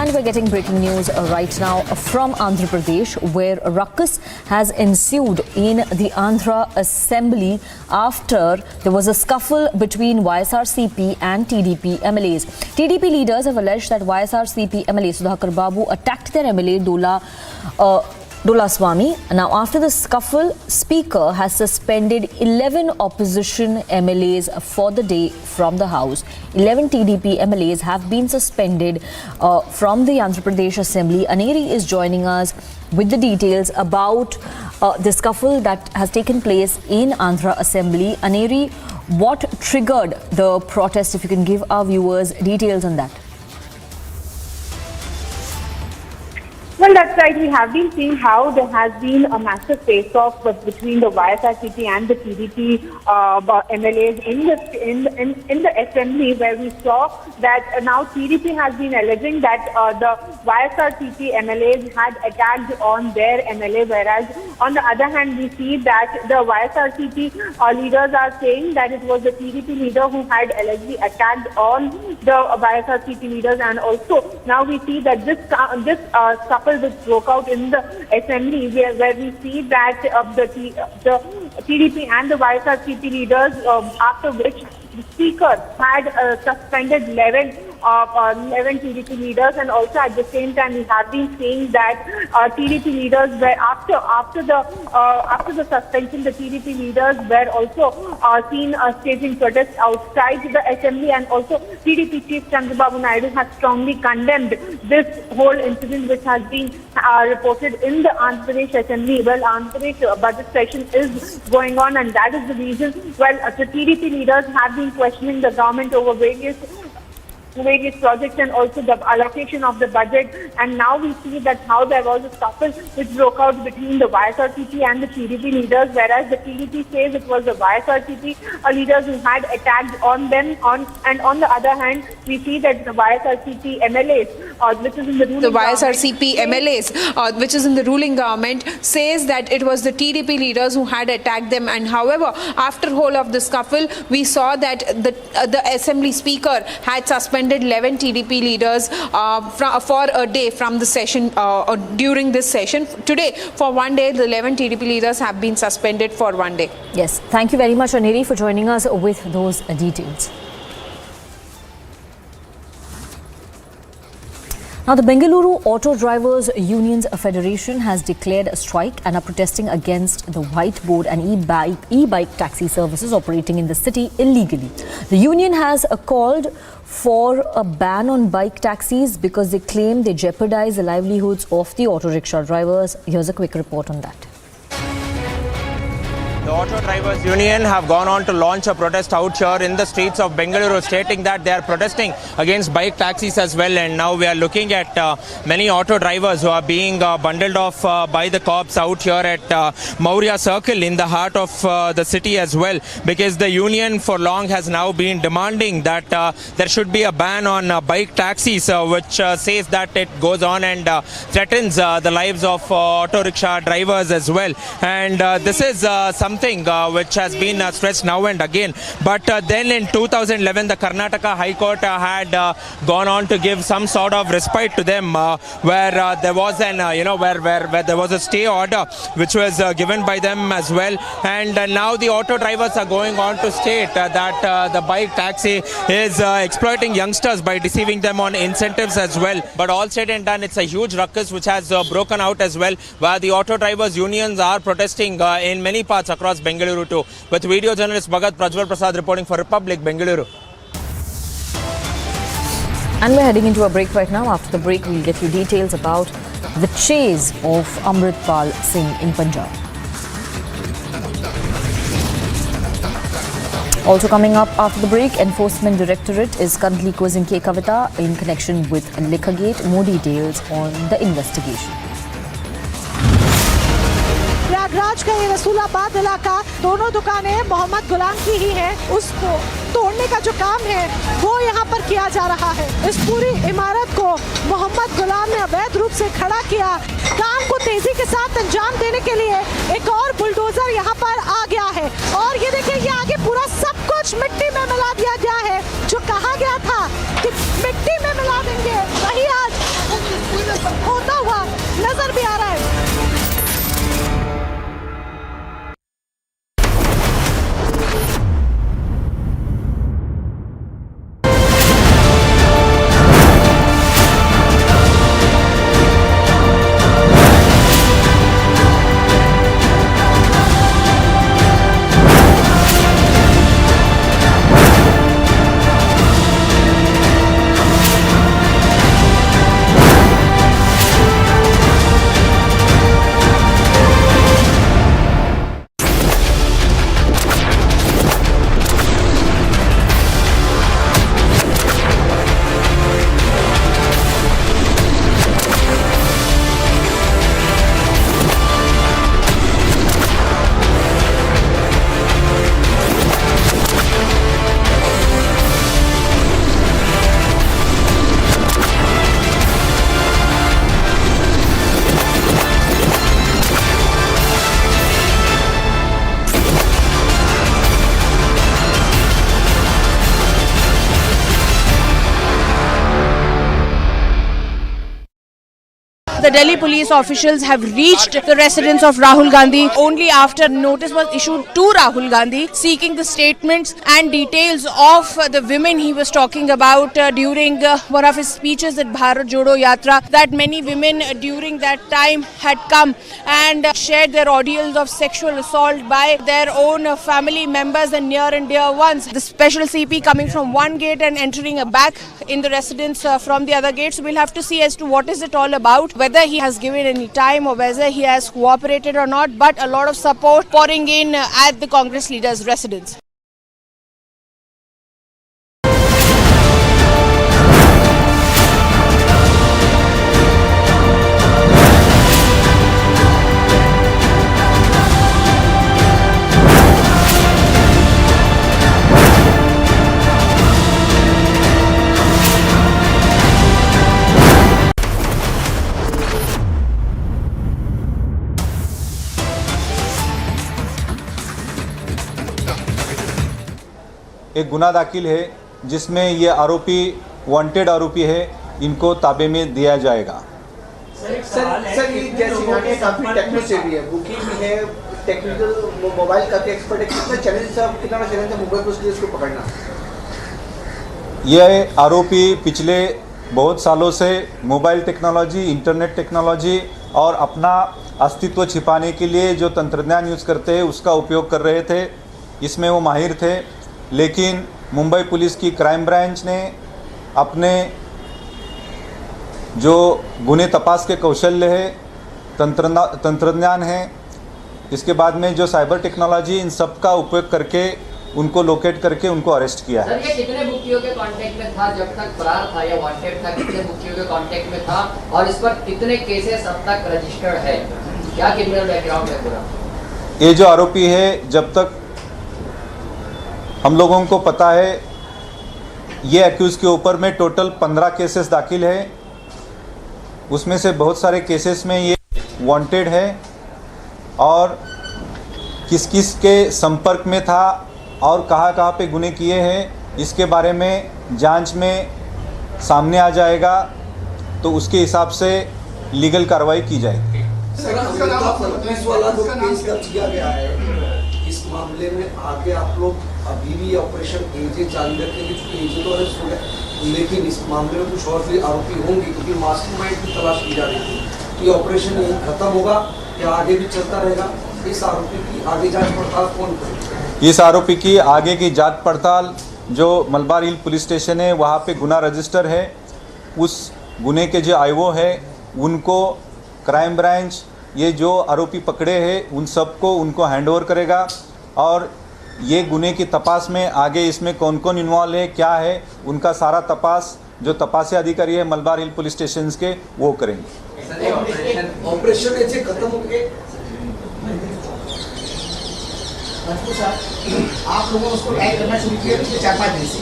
And we're getting breaking news right now from Andhra Pradesh, where a ruckus has ensued in the Andhra Assembly after there was a scuffle between YSRCP and TDP MLAs. TDP leaders have alleged that YSRCP MLA Sudhakar Babu attacked their MLA Dola Swami. Now, after the scuffle, Speaker has suspended 11 opposition MLAs for the day from the House. 11 TDP MLAs have been suspended from the Andhra Pradesh Assembly. Aneri is joining us with the details about the scuffle that has taken place in Andhra Assembly. Aneri, what triggered the protest? If you can give our viewers details on that. Well, that's right. We have been seeing how there has been a massive face-off between the YSRCP and the TDP MLAs in the assembly, where we saw that now TDP has been alleging that the YSRCP MLAs had attacked on their MLA, whereas on the other hand we see that the YSRCP leaders are saying that it was the TDP leader who had allegedly attacked on the YSRCP leaders, and also now we see that this scuffle which broke out in the assembly, where we see that the TDP and the YSRCP leaders, after which the Speaker had suspended 11 TDP leaders, and also at the same time we have been seeing that TDP leaders were after the suspension, the TDP leaders were also seen staging protests outside the assembly, and also TDP Chief Chandrababu Naidu has strongly condemned this whole incident which has been reported in the Andhra Pradesh Assembly. Well, Andhra Pradesh budget session is going on, and that is the reason. Well, the TDP leaders have been questioning the government over various projects and also the allocation of the budget, and now we see that how there was a scuffle which broke out between the YSRCP and the TDP leaders, whereas the TDP says it was the YSRCP leaders who had attacked on them, and on the other hand we see that the YSRCP MLAs which is in the ruling government says that it was the TDP leaders who had attacked them. And however, after whole of the scuffle, we saw that the Assembly Speaker had suspended 11 TDP leaders for a day from the session during this session. Today, for one day, the 11 TDP leaders have been suspended for one day. Yes, thank you very much, Aneri, for joining us with those details. Now, the Bengaluru Auto Drivers Unions Federation has declared a strike and are protesting against the whiteboard and e-bike taxi services operating in the city illegally. The union has called for a ban on bike taxis because they claim they jeopardize the livelihoods of the auto rickshaw drivers. Here's a quick report on that. The Auto Drivers Union have gone on to launch a protest out here in the streets of Bengaluru, stating that they are protesting against bike taxis as well. And now we are looking at many auto drivers who are being bundled off by the cops out here at Maurya Circle in the heart of the city as well, because the union for long has now been demanding that there should be a ban on bike taxis, which says that it goes on and threatens the lives of auto rickshaw drivers as well. And this is something which has been stressed now and again. But then in 2011, the Karnataka High Court had gone on to give some sort of respite to them, where there was an, where there was a stay order which was given by them as well. And now the auto drivers are going on to state that the bike taxi is exploiting youngsters by deceiving them on incentives as well. But all said and done, it's a huge ruckus which has broken out as well, where the auto drivers unions are protesting in many parts across Bengaluru too. With video journalist Bhagat Prajwal Prasad reporting for Republic, Bengaluru. And we're heading into a break right now. After the break, we'll get you details about the chase of Amritpal Singh in Punjab. Also coming up after the break, Enforcement Directorate is currently quizzing K. Kavita in connection with Likhagate. More details on the investigation. Prayagraj का ये रसूलाबाद इलाका, दोनों दुकानें मोहम्मद गुलाम की ही है, उसको तोड़ने का जो काम है वो यहाँ पर किया जा रहा है। इस पूरी इमारत को मोहम्मद गुलाम ने अवैध रूप से खड़ा किया। काम को तेजी के साथ अंजाम देने के लिए एक और बुलडोजर यहाँ पर आ गया है और ये देखिए, ये आगे पूरा सब कुछ मिट्टी में मिला दिया गया है। जो कहा गया था कि मिट्टी में मिला देंगे, वही आज होता हुआ नजर भी आ रहा है। The Delhi police officials have reached the residence of Rahul Gandhi only after notice was issued to Rahul Gandhi seeking the statements and details of the women he was talking about during one of his speeches at Bharat Jodo Yatra, that many women during that time had come and shared their ordeals of sexual assault by their own family members and near and dear ones. The special CP coming from one gate and entering back in the residence from the other gate. So we'll have to see as to what is it all about, whether he has given any time or whether he has cooperated or not, but a lot of support pouring in at the Congress leader's residence. एक गुना दाखिल है जिसमें ये आरोपी wanted आरोपी है, इनको ताबे में दिया जाएगा। सर ये जैसे काफी टेक्निकल से भी है, बुकिंग भी है, टेक्निकल मोबाइल का एक्सपर्ट है, कितना चैलेंज है मुंबई पुलिस के इसको पकड़ना। ये आरोपी पिछले बहुत सालों से मोबाइल टेक्नोलॉजी, इंटरनेट टेक्नोलॉजी और अपना अस्तित्व छिपाने के लिए जो तंत्रज्ञान यूज़ करते हैं उसका उपयोग कर रहे थे। इसमें वो माहिर थे, लेकिन मुंबई पुलिस की क्राइम ब्रांच ने अपने जो गुने तपास के कौशल्य है, तंत्रज्ञान है, इसके बाद में जो साइबर टेक्नोलॉजी इन सब का उपयोग करके उनको लोकेट करके उनको अरेस्ट किया है। सर, ये कितने मुखियों के कांटेक्ट में था जब तक फरार था या वांटेड था? कितने मुखियों के कांटेक्ट में था और इस पर कितने केसेस अब तक रजिस्टर्ड है? क्या क्रिमिनल बैकग्राउंड है पूरा? ये जो आरोपी है, जब तक हम लोगों को पता है, ये एक्यूज के ऊपर में टोटल 15 केसेस दाखिल है। उसमें से बहुत सारे केसेस में ये वांटेड है और किस किस के संपर्क में था और कहाँ कहाँ पे गुने किए हैं, इसके बारे में जांच में सामने आ जाएगा, तो उसके हिसाब से लीगल कार्रवाई की जाएगी। पुलिस वाला जो केस दर्ज किया गया है, इस मामले में आगे आप लोग अभी भी ऑपरेशन एजे जारी रखेंगे? क्योंकि एजे तो अरेस्ट हो गए, लेकिन इस मामले में कुछ और भी आरोपी होंगे क्योंकि मास्टरमाइंड की तलाश की जा रही थी। ये ऑपरेशन यही खत्म होगा या आगे भी चलता रहेगा? इस आरोपी की आगे जांच पड़ताल कौन करेगा? इस आरोपी की आगे की जांच पड़ताल जो मलबार हिल पुलिस स्टेशन है वहाँ पे गुना रजिस्टर है, उस गुने के जो आईओ है उनको क्राइम ब्रांच ये जो आरोपी पकड़े हैं उन सबको उनको हैंडओवर करेगा और ये गुने की तपास में आगे इसमें कौन कौन इन्वॉल्व है, क्या है, उनका सारा तपास जो तपासी अधिकारी है मलबार हिल पुलिस स्टेशन के वो करेंगे। ऑपरेशन ऐसे खत्म हो गए, आप लोगों ने उसको टाइप करना शुरू किया पिछले 4-5 दिन से।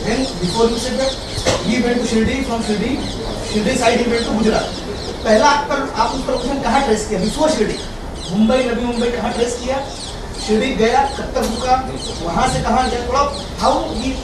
Then before you said that he went to Shirdi, from Shirdi side he went to Gujarat. पहला आप उस लोकेशन कहाँ ट्रेस किया? बिफोर शिरडी, मुंबई, नवी मुंबई कहाँ ट्रेस किया? शिरडी गया, कब तक रुका, वहाँ से कहाँ गया, थोड़ा how he.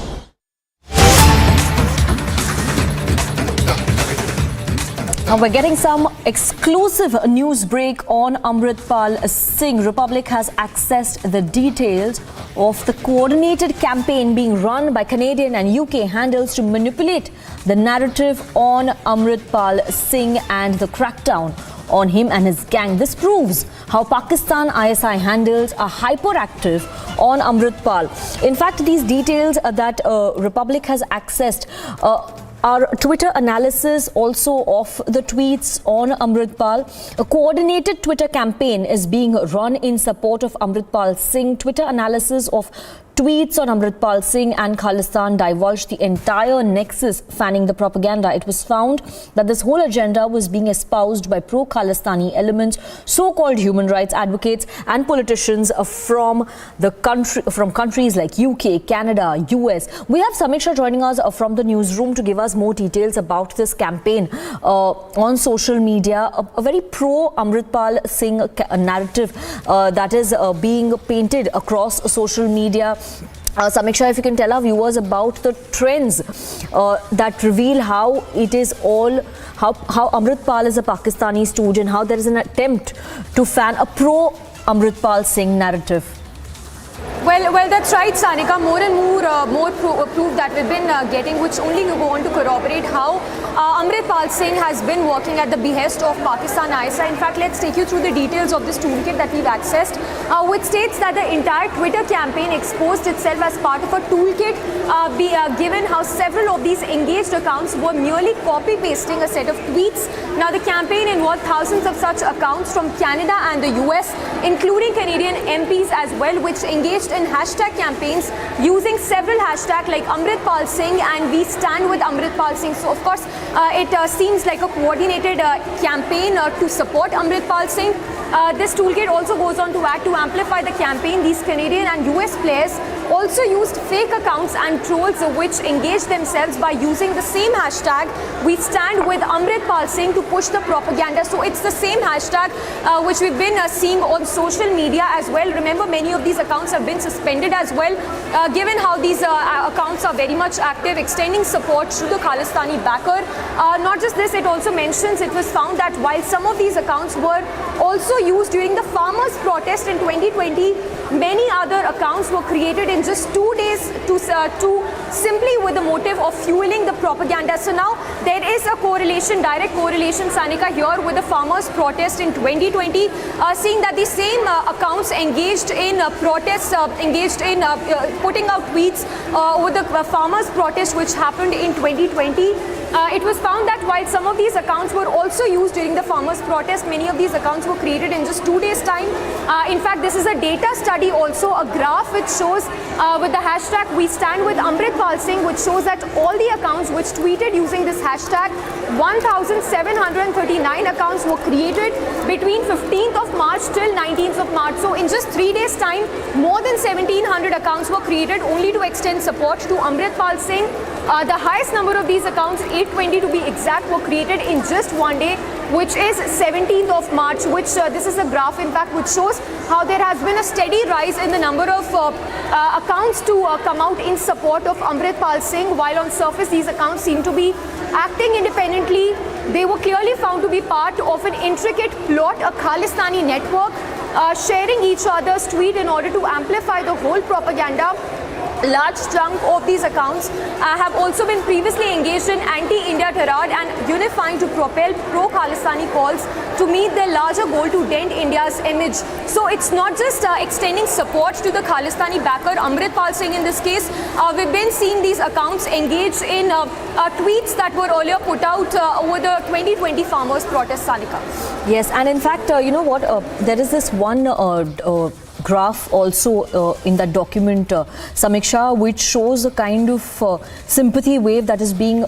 Now we're getting some exclusive news break on Amritpal Singh. Republic has accessed the details of the coordinated campaign being run by Canadian and UK handles to manipulate the narrative on Amritpal Singh and the crackdown on him and his gang. This proves how Pakistan ISI handles are hyperactive on Amritpal. In fact, these details that Republic has accessed our Twitter analysis also of the tweets on Amritpal. A coordinated Twitter campaign is being run in support of Amritpal Singh. Twitter analysis of tweets on Amritpal Singh and Khalistan divulged the entire nexus fanning the propaganda. It was found that this whole agenda was being espoused by pro-Khalistani elements, so-called human rights advocates and politicians from the country, from countries like UK, Canada, US. We have Samiksha joining us from the newsroom to give us more details about this campaign on social media. A very pro-Amritpal Singh narrative that is being painted across social media. Samiksha, if you can tell our viewers about the trends that reveal how it is all, how Amritpal is a Pakistani stooge and how there is an attempt to fan a pro-Amritpal Singh narrative. Well, that's right, Sanika. More and more proof that we've been getting, which only go on to corroborate how Amritpal Singh has been working at the behest of Pakistan ISI. In fact, let's take you through the details of this toolkit that we've accessed, which states that the entire Twitter campaign exposed itself as part of a toolkit, given how several of these engaged accounts were merely copy-pasting a set of tweets. Now, the campaign involved thousands of such accounts from Canada and the US, including Canadian MPs as well, which engaged in hashtag campaigns using several hashtags like Amritpal Singh and We Stand with Amritpal Singh. So, of course, it seems like a coordinated campaign to support Amritpal Singh. This toolkit also goes on to act to amplify the campaign. These Canadian and US players also used fake accounts and trolls which engaged themselves by using the same hashtag We Stand with Amritpal Singh to push the propaganda. So it's the same hashtag which we've been seeing on social media as well. Remember, many of these accounts have been suspended as well, given how these accounts are very much active, extending support to the Khalistani backer. Not just this, it also mentions it was found that while some of these accounts were also used during the farmers' protest in 2020, many other accounts were created in just 2 days to simply with the motive of fueling the propaganda. So now there is a correlation, direct correlation, Sanika, here with the farmers' protest in 2020, seeing that the same accounts engaged in protests, engaged in putting out tweets with the farmers' protest which happened in 2020. it was found that while some of these accounts were also used during the farmers' protest, many of these accounts were created in just 2 days' time. In fact, this is a data study also, a graph which shows with the hashtag We Stand With Amritpal Singh, which shows that all the accounts which tweeted using this hashtag, 1,739 accounts were created between 15th of March till 19th of March. So in just 3 days' time, more than 1,700 accounts were created only to extend support to Amritpal Singh. The highest number of these accounts, 820 to be exact, were created in just 1 day, which is 17th of March, which this is a graph in fact which shows how there has been a steady rise in the number of accounts to come out in support of Amritpal Singh. While on surface these accounts seem to be acting independently, they were clearly found to be part of an intricate plot, a Khalistani network, sharing each other's tweet in order to amplify the whole propaganda. Large chunk of these accounts have also been previously engaged in anti-India tirade and unifying to propel pro-Khalistani calls to meet their larger goal to dent India's image. So it's not just extending support to the Khalistani backer, Amritpal Singh in this case. We've been seeing these accounts engage in tweets that were earlier put out over the 2020 farmers' protest, Sanika. Yes, and in fact, you know what, there is this one graph also in that document, Samiksha, which shows a kind of sympathy wave that is being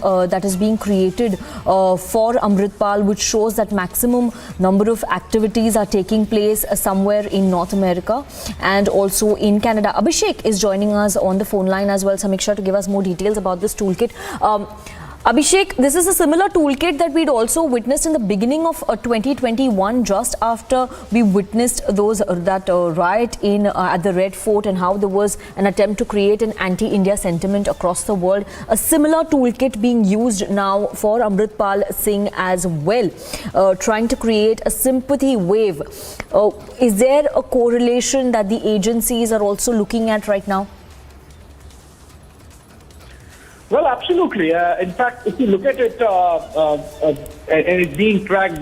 created for Amritpal, which shows that maximum number of activities are taking place somewhere in North America and also in Canada. Abhishek is joining us on the phone line as well, Samiksha, to give us more details about this toolkit. Abhishek, this is a similar toolkit that we'd also witnessed in the beginning of 2021, just after we witnessed that riot in at the Red Fort, and how there was an attempt to create an anti-India sentiment across the world. A similar toolkit being used now for Amritpal Singh as well, trying to create a sympathy wave. Is there a correlation that the agencies are also looking at right now? Well, absolutely. In fact, if you look at it, and it's being tracked,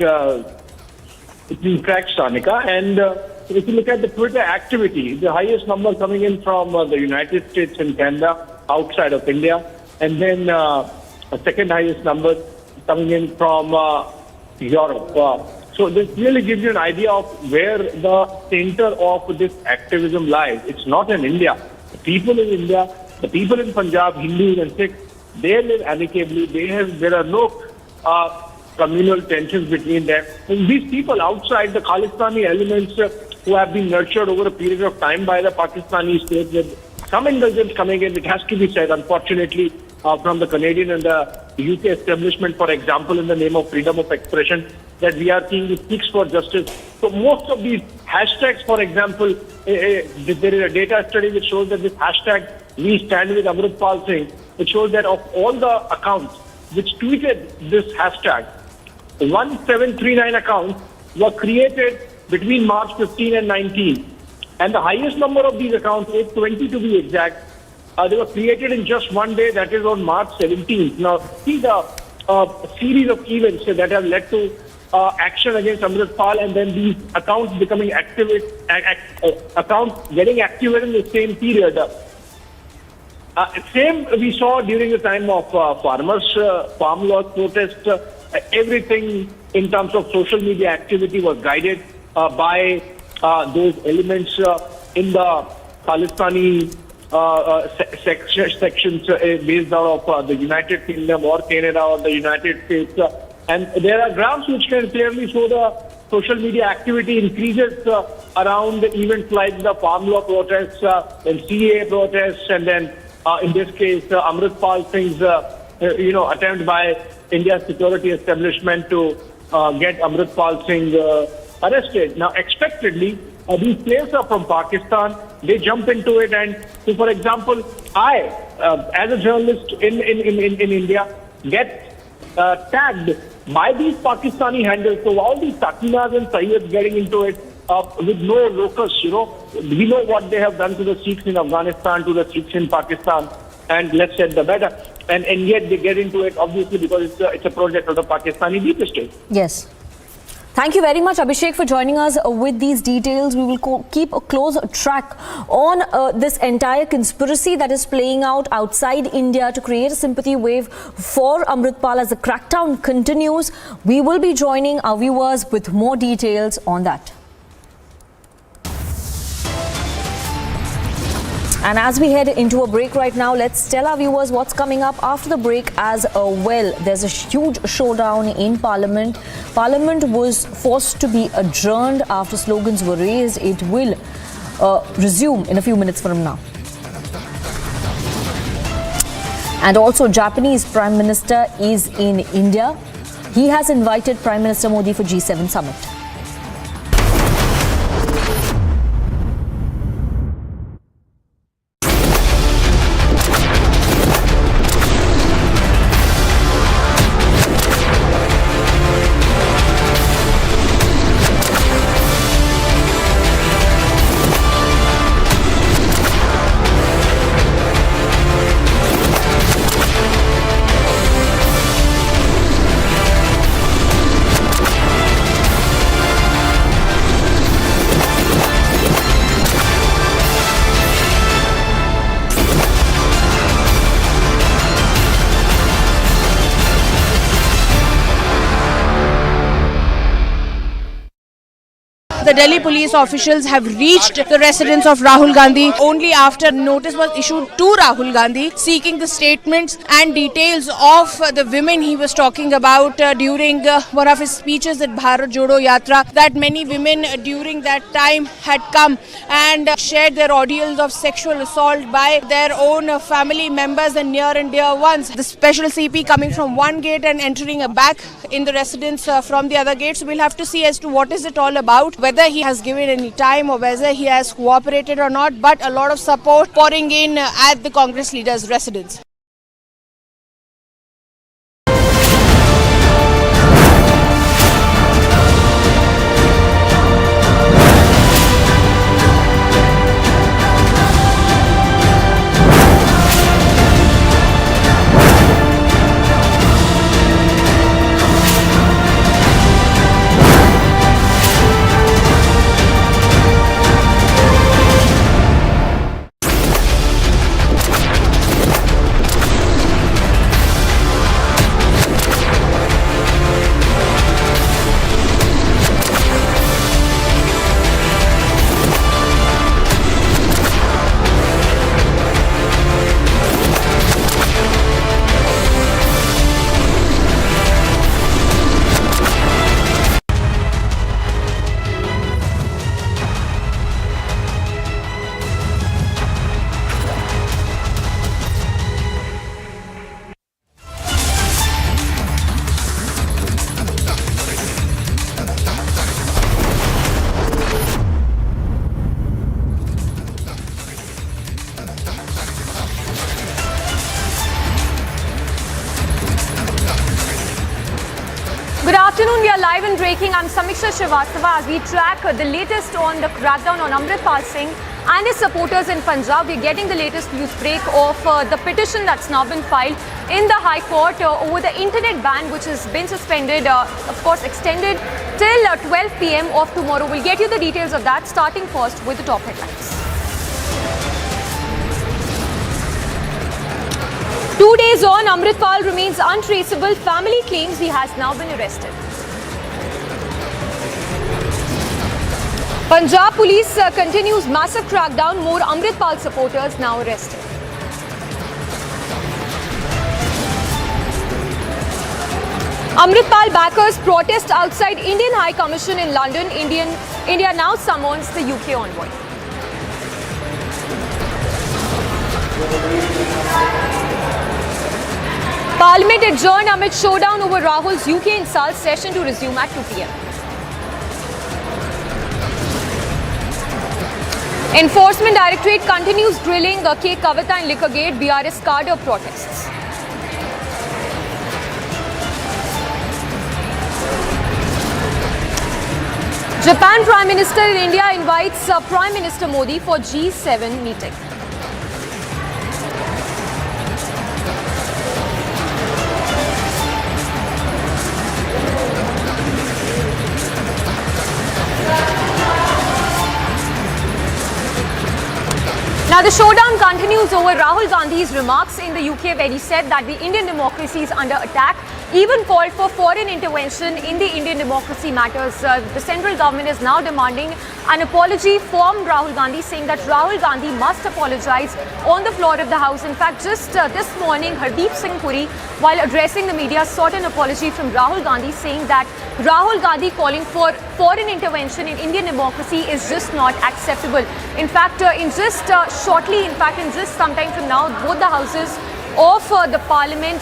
Sanika, and if you look at the Twitter activity, the highest number coming in from the United States and Canada, outside of India, and then a second highest number coming in from Europe. So this really gives you an idea of where the center of this activism lies. It's not in India. The people in India, the people in Punjab, Hindus and Sikhs, they live amicably. There are no communal tensions between them. And these people outside, the Khalistani elements who have been nurtured over a period of time by the Pakistani state, with some indulgence coming in, it has to be said, unfortunately, from the Canadian and the UK establishment, for example, in the name of freedom of expression, that we are seeing this seeks for justice. So most of these hashtags, for example, there is a data study which shows that this hashtag, We Stand With Amritpal Singh, it shows that of all the accounts which tweeted this hashtag, 1739 accounts were created between March 15 and 19. And the highest number of these accounts, 820 to be exact, they were created in just 1 day, that is on March 17th. Now, see the series of events that have led to action against Amritpal, and then these accounts becoming accounts getting activated in the same period. Same we saw during the time of farmers' farm law protest. Everything in terms of social media activity was guided by those elements in the Khalistani sections based out of the United Kingdom or Canada or the United States. And there are graphs which can clearly show the social media activity increases around events like the farm law protests, then CA protests, and then in this case, Amritpal Singh's attempt by India's security establishment to get Amritpal Singh arrested. Now, expectedly, these players are from Pakistan. They jump into it, and so, for example, I, as a journalist in India, get tagged by these Pakistani handles. So all these Sakinas and Sayyids getting into it with no locus, we know what they have done to the Sikhs in Afghanistan, to the Sikhs in Pakistan, and let's say the better. And yet they get into it, obviously, because it's a project of the Pakistani deep state. Yes. Thank you very much, Abhishek, for joining us with these details. We will keep a close track on this entire conspiracy that is playing out outside India to create a sympathy wave for Amritpal as the crackdown continues. We will be joining our viewers with more details on that. And as we head into a break right now, let's tell our viewers what's coming up after the break as well. There's a huge showdown in Parliament. Parliament was forced to be adjourned after slogans were raised. It will resume in a few minutes from now. And also, Japanese Prime Minister is in India. He has invited Prime Minister Modi for G7 summit. The Delhi police officials have reached the residence of Rahul Gandhi only after notice was issued to Rahul Gandhi seeking the statements and details of the women he was talking about during one of his speeches at Bharat Jodo Yatra, that many women during that time had come and shared their ordeals of sexual assault by their own family members and near and dear ones. The special CP coming from one gate and entering back in the residence from the other gate. So we'll have to see as to what is it all about, whether he has given any time or whether he has cooperated or not, but a lot of support pouring in at the Congress leader's residence. Good afternoon, we are live and breaking. I'm Samiksha Srivastava as we track the latest on the crackdown on Amritpal Singh and his supporters in Punjab. We're getting the latest news break of the petition that's now been filed in the High Court over the internet ban, which has been suspended, of course extended till 12 p.m. of tomorrow. We'll get you the details of that, starting first with the top headlines. 2 days on, Amritpal remains untraceable. Family claims he has now been arrested. Punjab police continues massive crackdown. More Amritpal supporters now arrested. Amritpal backers protest outside Indian High Commission in London. India now summons the UK envoy. Parliament adjourned amid showdown over Rahul's UK insult. Session to resume at 2 p.m. Enforcement Directorate continues drilling K. Kavita and Liquorgate. BRS cadre protests. Japan Prime Minister in India invites Prime Minister Modi for G7 meeting. Now the showdown continues over Rahul Gandhi's remarks in the UK, where he said that the Indian democracy is under attack, even called for foreign intervention in the Indian democracy matters. The central government is now demanding an apology from Rahul Gandhi, saying that Rahul Gandhi must apologize on the floor of the House. In fact, just this morning, Hardeep Singh Puri, while addressing the media, sought an apology from Rahul Gandhi, saying that Rahul Gandhi calling for foreign intervention in Indian democracy is just not acceptable. In fact, in just some time from now, both the houses of the parliament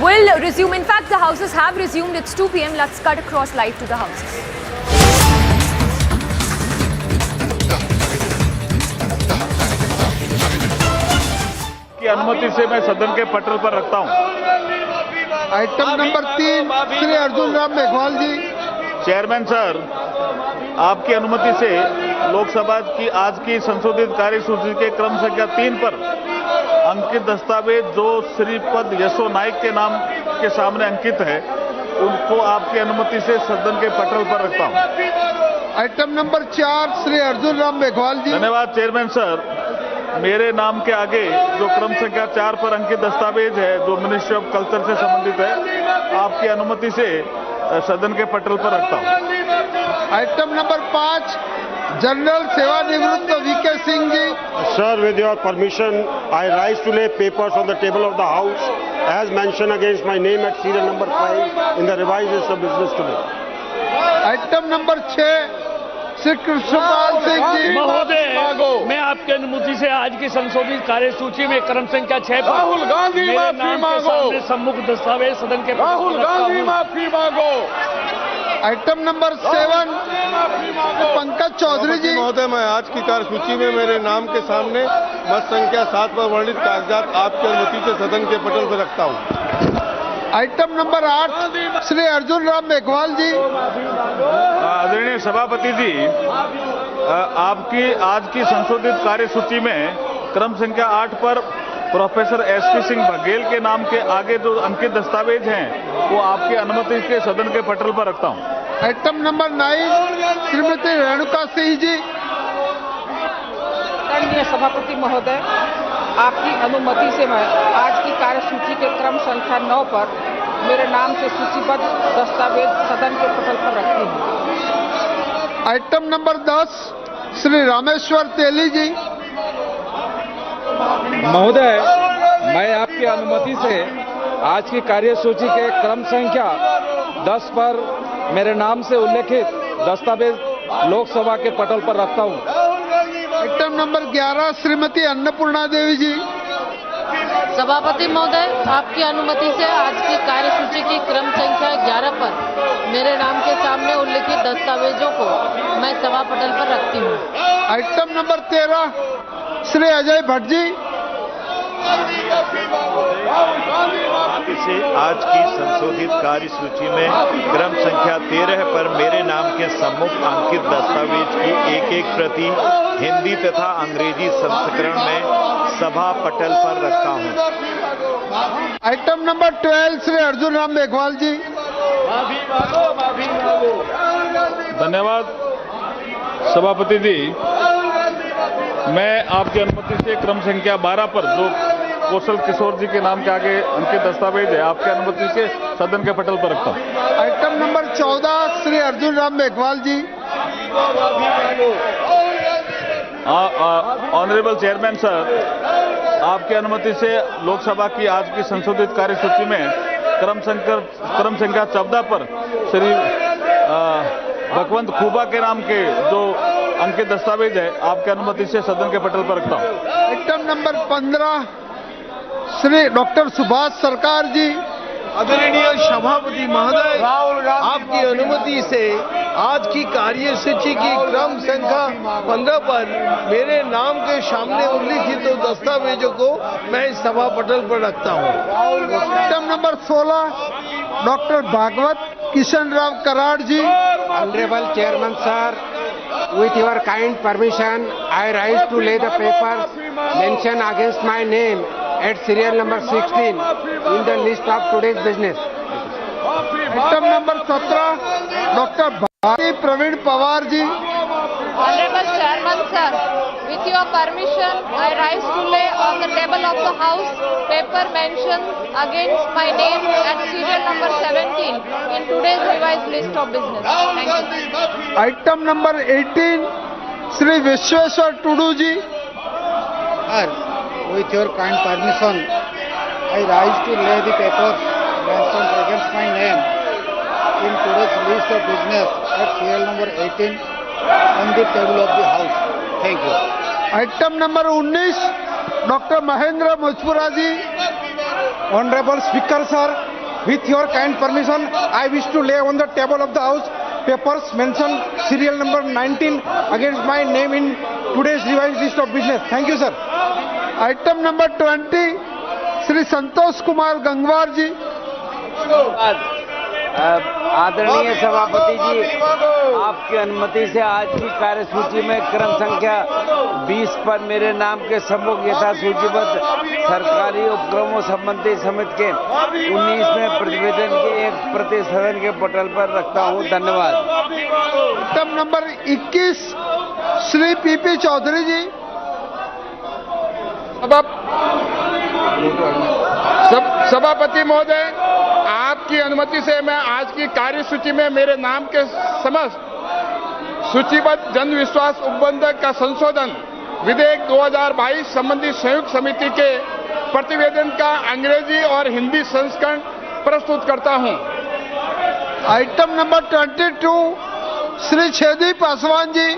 will resume. In fact, the houses have resumed. It's 2 p.m. Let's cut across live to the houses. की अनुमति से मैं सदन के पटल पर रखता हूं। आइटम नंबर 3 श्री अर्जुन राम मेघवाल जी। चेयरमैन सर, आपकी अनुमति से लोकसभा की आज की संशोधित कार्यसूची के क्रम संख्या 3 पर अंकित दस्तावेज जो श्रीपद यशो नाइक के नाम के सामने अंकित है, उनको आपकी अनुमति से सदन के पटल पर रखता हूं। आइटम नंबर 4 श्री अर्जुन राम मेघवाल जी। धन्यवाद चेयरमैन सर। मेरे नाम के आगे जो क्रम संख्या 4 पर अंकित दस्तावेज है, जो मिनिस्ट्री ऑफ कल्चर से संबंधित है, आपकी अनुमति से सदन के पटल पर रखता हूं। आइटम नंबर 5 जनरल सेवानिवृत्त VK Singh ji. Sir, with your permission, I rise to lay papers on the table of the House as mentioned against my name at serial number 5 in the revised list of business today. Item number 6 Shri Krishnapal Singh ji. महोदय, मैं आपकी अनुमति से आज की संशोधित कार्यसूची में क्रम संख्या 6 पर राहुल गांधी माफी मांगो। सम्मुख दस्तावेज सदन के राहुल गांधी माफी मांगो। आइटम नंबर 7 पंकज चौधरी जी। महोदय, मैं आज की कार्यसूची में मेरे नाम के सामने मत संख्या 7 पर वर्णित कागजात आपकी अनुमति से सदन के पटल पर रखता हूं। आइटम नंबर 8 श्री अर्जुन राम मेघवाल जी। आदरणीय सभापति जी, आपकी आज की संशोधित कार्यसूची में क्रम संख्या 8 पर प्रोफेसर एसपी सिंह बघेल के नाम के आगे जो अंकित दस्तावेज हैं, वो आपकी अनुमति के सदन के पटल पर रखता हूं। Item number 9 Shrimati Renuka Singh ji. माननीय सभापति महोदय, आपकी अनुमति से मैं आज की कार्यसूची के क्रम संख्या 9 पर मेरे नाम से सूचीबद्ध दस्तावेज सदन के पटल पर रखती हूं। आइटम नंबर 10 श्री रामेश्वर तेली जी। महोदय, मैं आपकी अनुमति से आज की कार्यसूची के क्रम संख्या 10 पर मेरे नाम से उल्लेखित दस्तावेज लोकसभा के पटल पर रखता हूं। आइटम नंबर 11 श्रीमती अन्नपूर्णा देवी जी। सभापति महोदय, आपकी अनुमति से आज की कार्यसूची की क्रम संख्या 11 पर मेरे नाम के सामने उल्लिखित दस्तावेजों को मैं सभा पटल पर रखती हूँ। Item number 13 Shri Ajay Bhatt ji. से आज की संशोधित कार्यसूची में क्रम संख्या 13 पर मेरे नाम के सम्मुख अंकित दस्तावेज की एक प्रति हिंदी तथा अंग्रेजी संस्करण में सभा पटल पर रखता हूं। आइटम नंबर 12 श्री अर्जुन राम मेघवाल जी। धन्यवाद सभापति जी। मैं आपकी अनुमति से क्रम संख्या 12 पर जो कौशल किशोर जी के नाम के आगे अंकित दस्तावेज है, आपकी अनुमति से सदन के पटल पर रखता हूं। आइटम नंबर 14 श्री अर्जुन राम मेघवाल जी। ऑनरेबल चेयरमैन सर, आपकी अनुमति से लोकसभा की आज की संशोधित कार्यसूची में क्रम संख्या 14 पर श्री भगवंत खूबा के नाम के जो अंकित दस्तावेज है, आपकी अनुमति से सदन के पटल पर रखता हूं। Item number 15 Shri doctor Subhash सरकार जी। आदरणीय सभापति महोदय, आपकी अनुमति से आज की कार्यसूची की क्रम संख्या 15 पर मेरे नाम के सामने उल्लिखित दस्तावेजों को मैं सभा पटल पर रखता हूं। Item number 16 doctor Bhagwat Kishan Rao Karad ji. Honourable chairman sir, with your kind permission, I rise to lay the papers mentioned against my name at serial number 16 in the list of today's business. Item number 17 doctor भाई Pravin Pawar ji. Honorable Chairman Sir, with your permission, I rise to lay on the table of the House paper mentioned against my name at serial number 17 in today's revised list of business. Thank you. Item number 18, Shri Vishweshwar Tudu ji. Sir, with your kind permission, I rise to lay the papers mentioned against my name in today's list of business at serial number 18 on the table of the House. Thank you. Item number 19, Dr. Mahendra Mujpura ji. Honorable Speaker Sir, with your kind permission, I wish to lay on the table of the House papers mentioned serial number 19 against my name in today's revised list of business. Thank you, sir. Item number 20, Shri Santosh Kumar Gangwar ji. आदरणीय सभापति जी, आपकी अनुमति से आज की कार्यसूची में क्रम संख्या 20 पर मेरे नाम के सम्मुख यथा सूचीबद्ध सरकारी उपक्रमों संबंधी समिति के 19वें प्रतिवेदन की एक प्रति सदन के पटल पर रखता हूं। धन्यवाद। Item number 21, Shri PP Chaudhary ji. सभापति महोदय, आपकी अनुमति से मैं आज की कार्यसूची में मेरे नाम के समस्त सूचीबद्ध जन विश्वास उपबंधक का संशोधन विधेयक 2022 संबंधी संयुक्त समिति के प्रतिवेदन का अंग्रेजी और हिंदी संस्करण प्रस्तुत करता हूं। Item number 22, Shri Chhedi Paswan ji.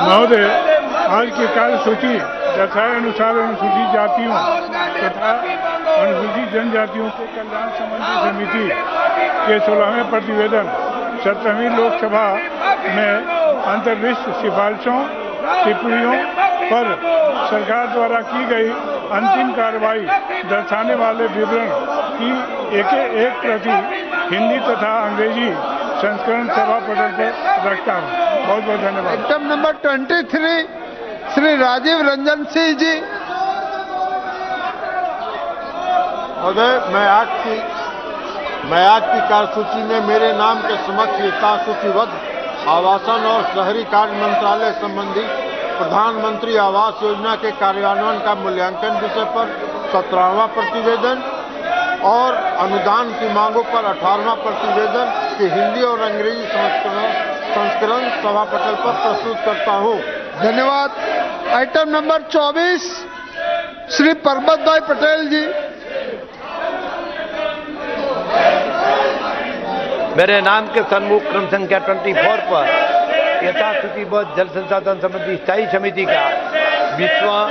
महोदय, आज की कार्यसूची यथानुसार अनुसूचित जातियों तथा अनुसूचित जनजातियों के कल्याण संबंधी समिति के 16वें प्रतिवेदन 17वीं लोकसभा में अंतर्विष्ट सिफारिशों टिप्पणियों पर सरकार द्वारा की गई अंतिम कार्रवाई दर्शाने वाले विवरण की एक प्रति हिंदी तथा अंग्रेजी संस्करण सभा पटल पर रखता हूँ। बहुत बहुत धन्यवाद। Item number 23, Shri Rajiv Ranjan Singh ji. महोदय, मैं आज की कार्यसूची में मेरे नाम के समक्ष यथासूचीबद्ध आवासन और शहरी कार्य मंत्रालय संबंधी प्रधानमंत्री आवास योजना के कार्यान्वयन का मूल्यांकन विषय पर 17वां प्रतिवेदन और अनुदान की मांगों पर 18वां प्रतिवेदन के हिंदी और अंग्रेजी संस्करण सभा पटल पर प्रस्तुत करता हूं। धन्यवाद। आइटम नंबर 24, श्री परबत भाई पटेल जी। मेरे नाम के सन्मुख क्रम संख्या 24 पर यथासूचीबद्ध जल संसाधन संबंधी स्थायी समिति का 20वां,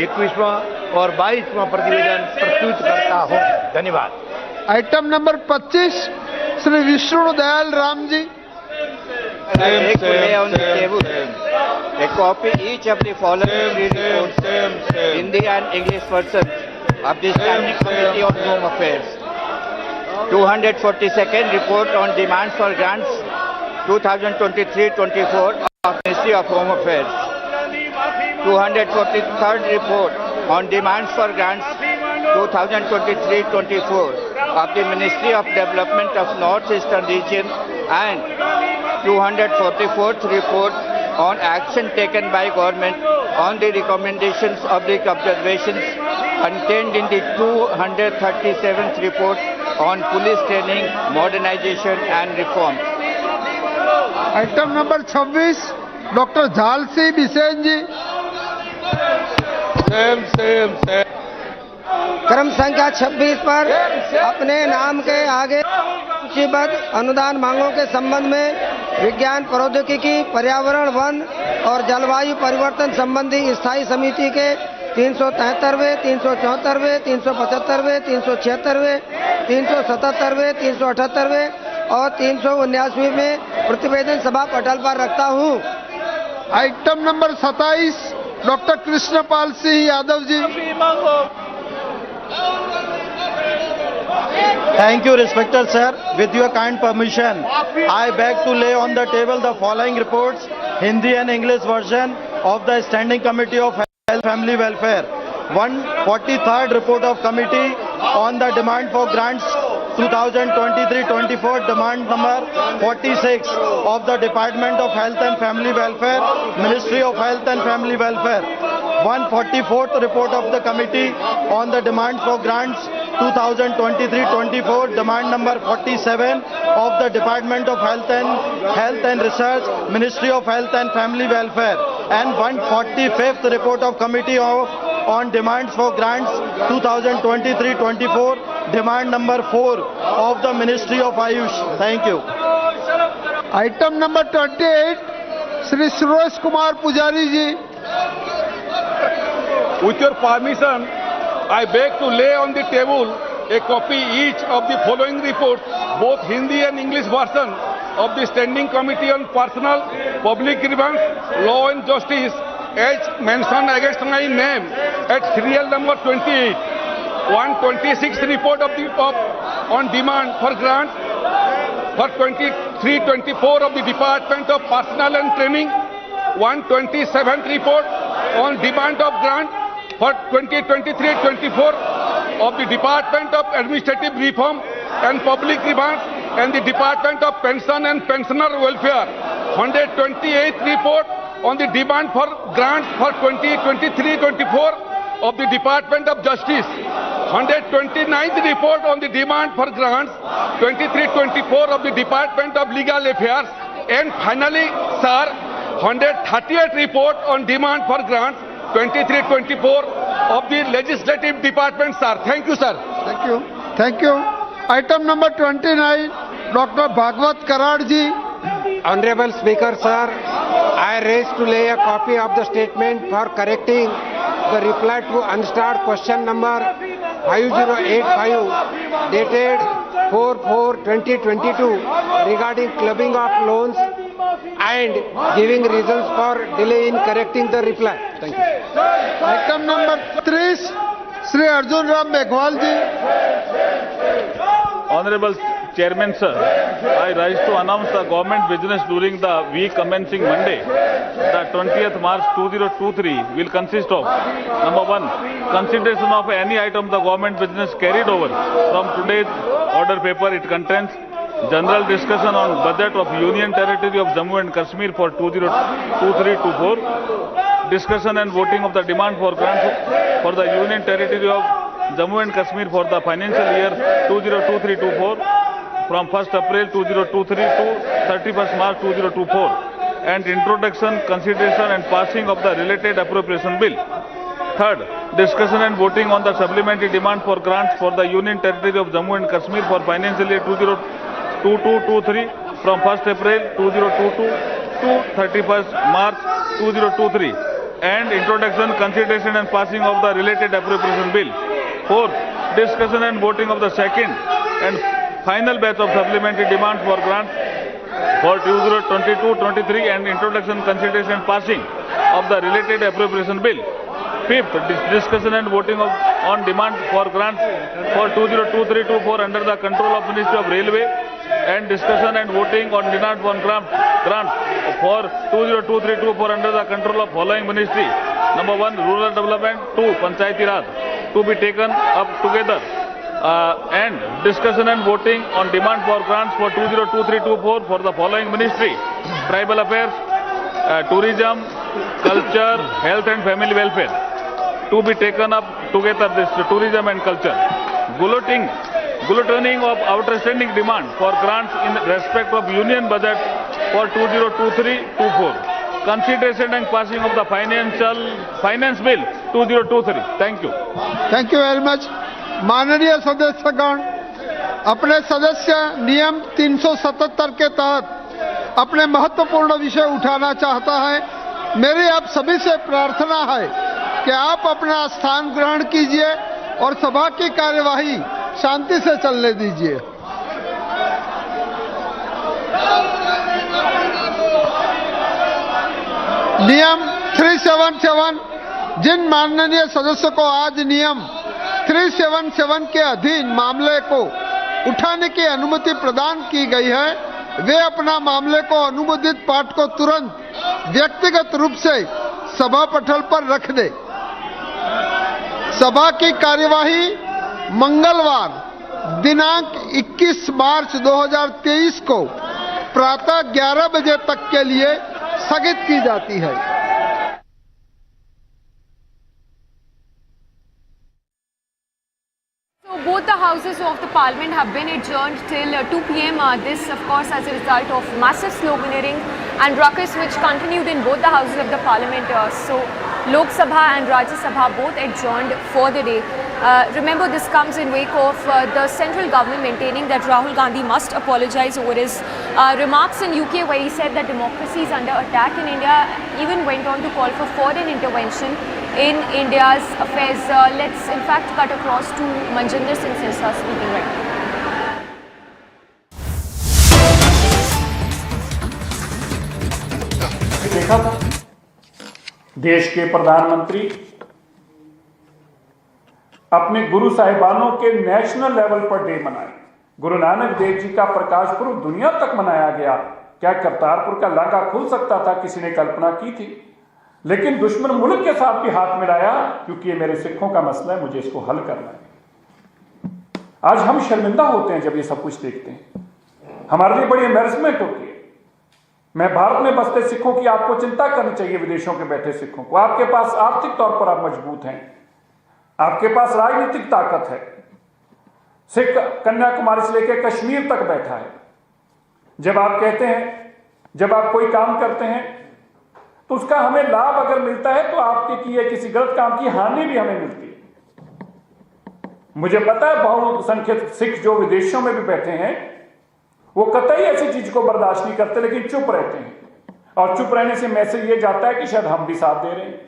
21वां और 22वां प्रतिवेदन प्रस्तुत करता हूं। धन्यवाद। Item number 25, Shri Vishnu Dayal Ram ji. A copy each of the following three reports, Hindi and English version of the Standing Committee on Home Affairs. 242nd report on demands for grants 2023-24 of Ministry of Home Affairs. 243rd report on demands for grants 2023-24 of the Ministry of Development of North Eastern Region and 244th report on action taken by government on the recommendations of the observations contained in the 237th report on police training, modernization and reform. Item number 26, doctor झालसी बिसेन जी। क्रम संख्या 26 पर अपने नाम के आगे सूचीबद्ध अनुदान मांगों के संबंध में विज्ञान प्रौद्योगिकी, पर्यावरण, वन और जलवायु परिवर्तन संबंधी स्थायी समिति के 373वें, 374वें, 375वें, 376वें, 377वें, 378वें और 379वें में प्रतिवेदन सभा पटल पर रखता हूं। Item number 27, doctor Krishanpal Singh Yadav ji. Thank you, respected sir. With your kind permission, I beg to lay on the table the following reports, Hindi and English version of the Standing Committee of Health and Family Welfare. 143rd report of committee on the demand for grants 2023-24, demand number 46 of the Department of Health and Family Welfare, Ministry of Health and Family Welfare. 144th report of the Committee on the Demand for Grants 2023-24, demand number 47 of the Department of Health and Research, Ministry of Health and Family Welfare, and 145th report of Committee on Demands for Grants 2023-24, demand number 4 of the Ministry of Ayush. Thank you. Item number 28, Shri Suresh Kumar Pujari ji. With your permission, I beg to lay on the table a copy each of the following reports, both Hindi and English version of the Standing Committee on Personal, Public Grievance, Law and Justice, as mentioned against my name at serial number 28. 126 report on demand for grants for 23-24 of the Department of Personnel and Training. 127th report on demand of grant for 2023-24 of the Department of Administrative Reform and Public Grievance and the Department of Pension and Pensioner Welfare. 128th report on the demand for grants for 2023-24 of the Department of Justice. 129th report on the demand for grants 23-24 of the Department of Legal Affairs. And finally, sir, 130th report on demand for grants 23-24 of the Legislative Department, sir. Thank you, sir. Thank you. Thank you. Item number 29, Dr. Bhagwat Karad ji. Honorable Speaker, sir, I raise to lay a copy of the statement for correcting the reply to unstarred question number 5085 dated 4/4/2022 regarding clubbing of loans and giving reasons for delay in correcting the reply. Thank you. Item number 3, Shri Arjun Ram Meghwal ji. Honorable Chairman, sir, I rise to announce the government business during the week commencing Monday. The 20th March 2023 will consist of: number 1, consideration of any item the government business carried over from today's order paper. It contains general discussion on budget of Union Territory of Jammu and Kashmir for 2023-24, discussion and voting of the demand for grants for the Union Territory of Jammu and Kashmir for the financial year 2023-24 from 1st April 2023 to 31st March 2024, and introduction, consideration and passing of the related appropriation bill. Third, discussion and voting on the supplementary demand for grants for the Union Territory of Jammu and Kashmir for financial year 2022-23 from 1st April 2022 to 31st March 2023, and introduction, consideration and passing of the related appropriation bill. Fourth, discussion and voting of the second and final batch of supplementary demand for grants for 2022-23 and introduction, consideration and passing of the related appropriation bill. Fifth, discussion and voting on demand for grants for 2023-24 under the control of Ministry of Railway, and discussion and voting on demand for grants for 2023-24 under the control of following ministry. Number 1, Rural Development. 2, Panchayati Raj, to be taken up together. And discussion and voting on demand for grants for 2023-24 for the following ministry: Tribal Affairs, Tourism, Culture, Health and Family Welfare. To be taken up together, this tourism and culture. Gulletening of outstanding demand for grants in respect of union budget for 2023-24. Consideration and passing of the finance bill 2023. Thank you. Thank you very much. माननीय सदस्यगण, अपने सदस्य नियम 377 के तहत अपने महत्वपूर्ण विषय उठाना चाहता है। मेरी आप सभी से प्रार्थना है कि आप अपना स्थान ग्रहण कीजिए और सभा की कार्यवाही शांति से चलने दीजिए। नियम 377, जिन माननीय सदस्यों को आज नियम 377 के अधीन मामले को उठाने की अनुमति प्रदान की गई है, वे अपना मामले को अनुमोदित पाठ को तुरंत व्यक्तिगत रूप से सभा पटल पर रख दे। सभा की कार्यवाही मंगलवार दिनांक 21 मार्च 2023 को प्रातः 11 बजे तक के लिए स्थगित की जाती है। Both the houses of the parliament have been adjourned till 2 p.m. This, of course, as a result of massive sloganeering and ruckus which continued in both the houses of the parliament. So, Lok Sabha and Rajya Sabha both adjourned for the day. Remember, this comes in wake of the central government maintaining that Rahul Gandhi must apologize over his remarks in UK, where he said that democracy is under attack in India. Even went on to call for foreign intervention in India's affairs. Let's in fact cut across to Manjinder Singh Sirsa speaking right now. देखा था देश के प्रधानमंत्री अपने गुरु साहिबानों के national level per day मनाए। गुरु नानक देव जी का प्रकाश पर्व दुनिया तक मनाया गया। क्या करतारपुर का लांघा खुल सकता था? किसी ने कल्पना की थी? लेकिन दुश्मन मुल्क के साथ भी हाथ मिलाया, क्योंकि ये मेरे सिखों का मसला है, मुझे इसको हल करना है। आज हम शर्मिंदा होते हैं जब ये सब कुछ देखते हैं। हमारे लिए बड़ी एम्बैरेसमेंट होती है। मैं भारत में बसते सिखों की आपको चिंता करनी चाहिए, विदेशों के बैठे सिखों को। आपके पास आर्थिक तौर पर आप मजबूत हैं, आपके पास राजनीतिक ताकत है। सिख कन्याकुमारी से लेकर कश्मीर तक बैठा है। जब आप कहते हैं, जब आप कोई काम करते हैं तो उसका हमें लाभ अगर मिलता है तो आपके किए किसी गलत काम की हानि भी हमें मिलती है। मुझे पता है बहुसंख्यक सिख जो विदेशों में भी बैठे हैं वो कतई ऐसी चीज को बर्दाश्त नहीं करते, लेकिन चुप रहते हैं। और चुप रहने से मैसेज ये जाता है कि शायद हम भी साथ दे रहे हैं।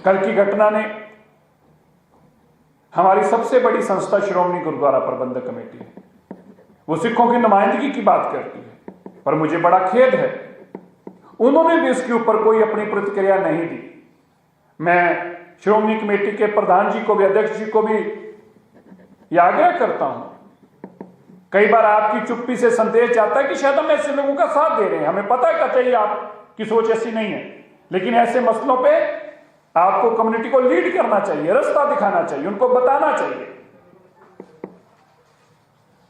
कल की घटना ने हमारी सबसे बड़ी संस्था श्रोमणी गुरुद्वारा प्रबंधक कमेटी है, वो सिखों की नुमाइंदगी की बात करती है, पर मुझे बड़ा खेद है उन्होंने भी इसके ऊपर कोई अपनी प्रतिक्रिया नहीं दी। मैं श्रोमणी कमेटी के प्रधान जी को भी, अध्यक्ष जी को भी यह आग्रह करता हूं, कई बार आपकी चुप्पी से संदेश जाता है कि शायद हम ऐसे लोगों का साथ दे रहे हैं। हमें पता है कतई आपकी सोच ऐसी नहीं है, लेकिन ऐसे मसलों पे आपको कम्युनिटी को लीड करना चाहिए, रास्ता दिखाना चाहिए, उनको बताना चाहिए।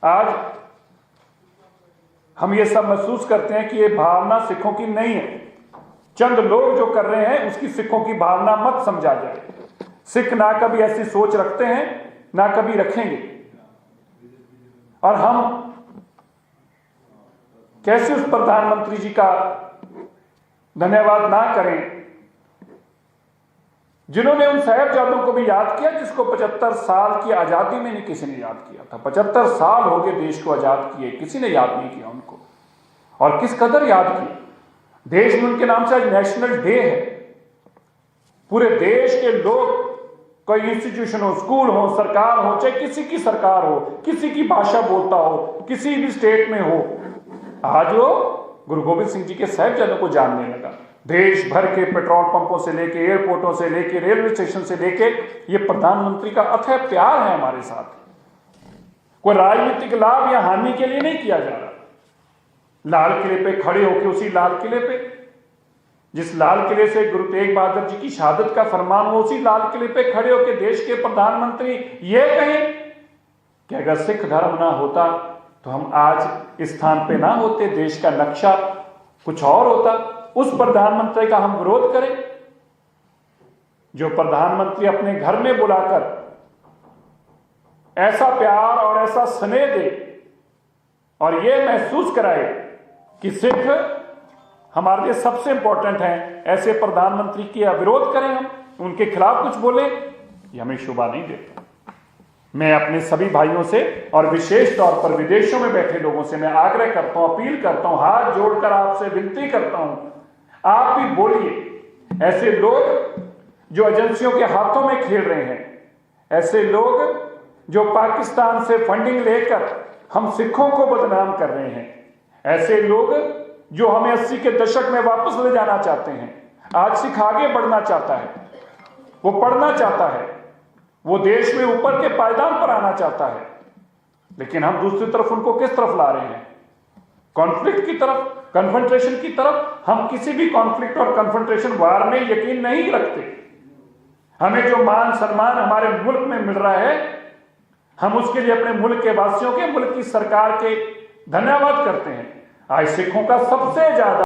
आज हम ये सब महसूस करते हैं कि ये भावना सिखों की नहीं है। चंद लोग जो कर रहे हैं उसकी सिखों की भावना मत समझा जाए। सिख ना कभी ऐसी सोच रखते हैं, ना कभी रखेंगे। और हम कैसे उस प्रधानमंत्री जी का धन्यवाद ना करें जिन्होंने उन साहिबजादों को भी याद किया जिसको 75 साल की आजादी में नहीं किसी ने याद किया था। 75 साल हो गए देश को आजाद किए, किसी ने याद नहीं किया उनको। और किस कदर याद किया। देश में उनके नाम से आज नेशनल डे है। पूरे देश के लोग, कोई इंस्टीट्यूशन हो, स्कूल हो, सरकार हो, चाहे किसी की सरकार हो, किसी की भाषा बोलता हो, किसी भी स्टेट में हो, आज वो गुरु गोविंद सिंह जी के साहिबजादों को जानने लगा। देश भर के पेट्रोल पंपों से लेके, एयरपोर्टों से लेके, रेलवे स्टेशन से लेके, ये प्रधानमंत्री का अथाह प्यार है हमारे साथ। कोई राजनीतिक लाभ या हानि के लिए नहीं किया जा रहा। लाल किले पे खड़े होकर, उसी लाल किले पे जिस लाल किले से गुरु तेग बहादुर जी की शहादत का फरमान हो, उसी लाल किले पे खड़े होकर देश के प्रधानमंत्री ये कहें कि अगर सिख धर्म ना होता तो हम आज इस स्थान पे ना होते, देश का नक्शा कुछ और होता। उस प्रधानमंत्री का हम विरोध करें जो प्रधानमंत्री अपने घर में बुलाकर ऐसा प्यार और ऐसा स्नेह दे और यह महसूस कराए कि सिख हमारे लिए सबसे इंपॉर्टेंट हैं। ऐसे प्रधानमंत्री की विरोध करें, हम उनके खिलाफ कुछ बोले, ये हमें शोभा नहीं देता। मैं अपने सभी भाइयों से और विशेष तौर पर विदेशों में बैठे लोगों से मैं आग्रह करता हूं, अपील करता हूं, हाथ जोड़कर आपसे विनती करता हूं, आप भी बोलिए। ऐसे लोग जो एजेंसियों के हाथों में खेल रहे हैं, ऐसे लोग जो पाकिस्तान से फंडिंग लेकर हम सिखों को बदनाम कर रहे हैं, ऐसे लोग जो हमें 80 के दशक में वापस ले जाना चाहते हैं। आज सिख आगे बढ़ना चाहता है, वो पढ़ना चाहता है, वो देश में ऊपर के पायदान पर आना चाहता है, लेकिन हम दूसरी तरफ उनको किस तरफ ला रहे हैं? कॉन्फ्लिक्ट की तरफ, कन्फ्रंटेशन की तरफ। हम किसी भी कॉन्फ्लिक्ट और कन्फ्रंटेशन वार में यकीन नहीं रखते। हमें जो मान सम्मान हमारे मुल्क में मिल रहा है हम उसके लिए अपने मुल्क के वासियों के, मुल्क की सरकार के धन्यवाद करते हैं। आज सिखों का सबसे ज्यादा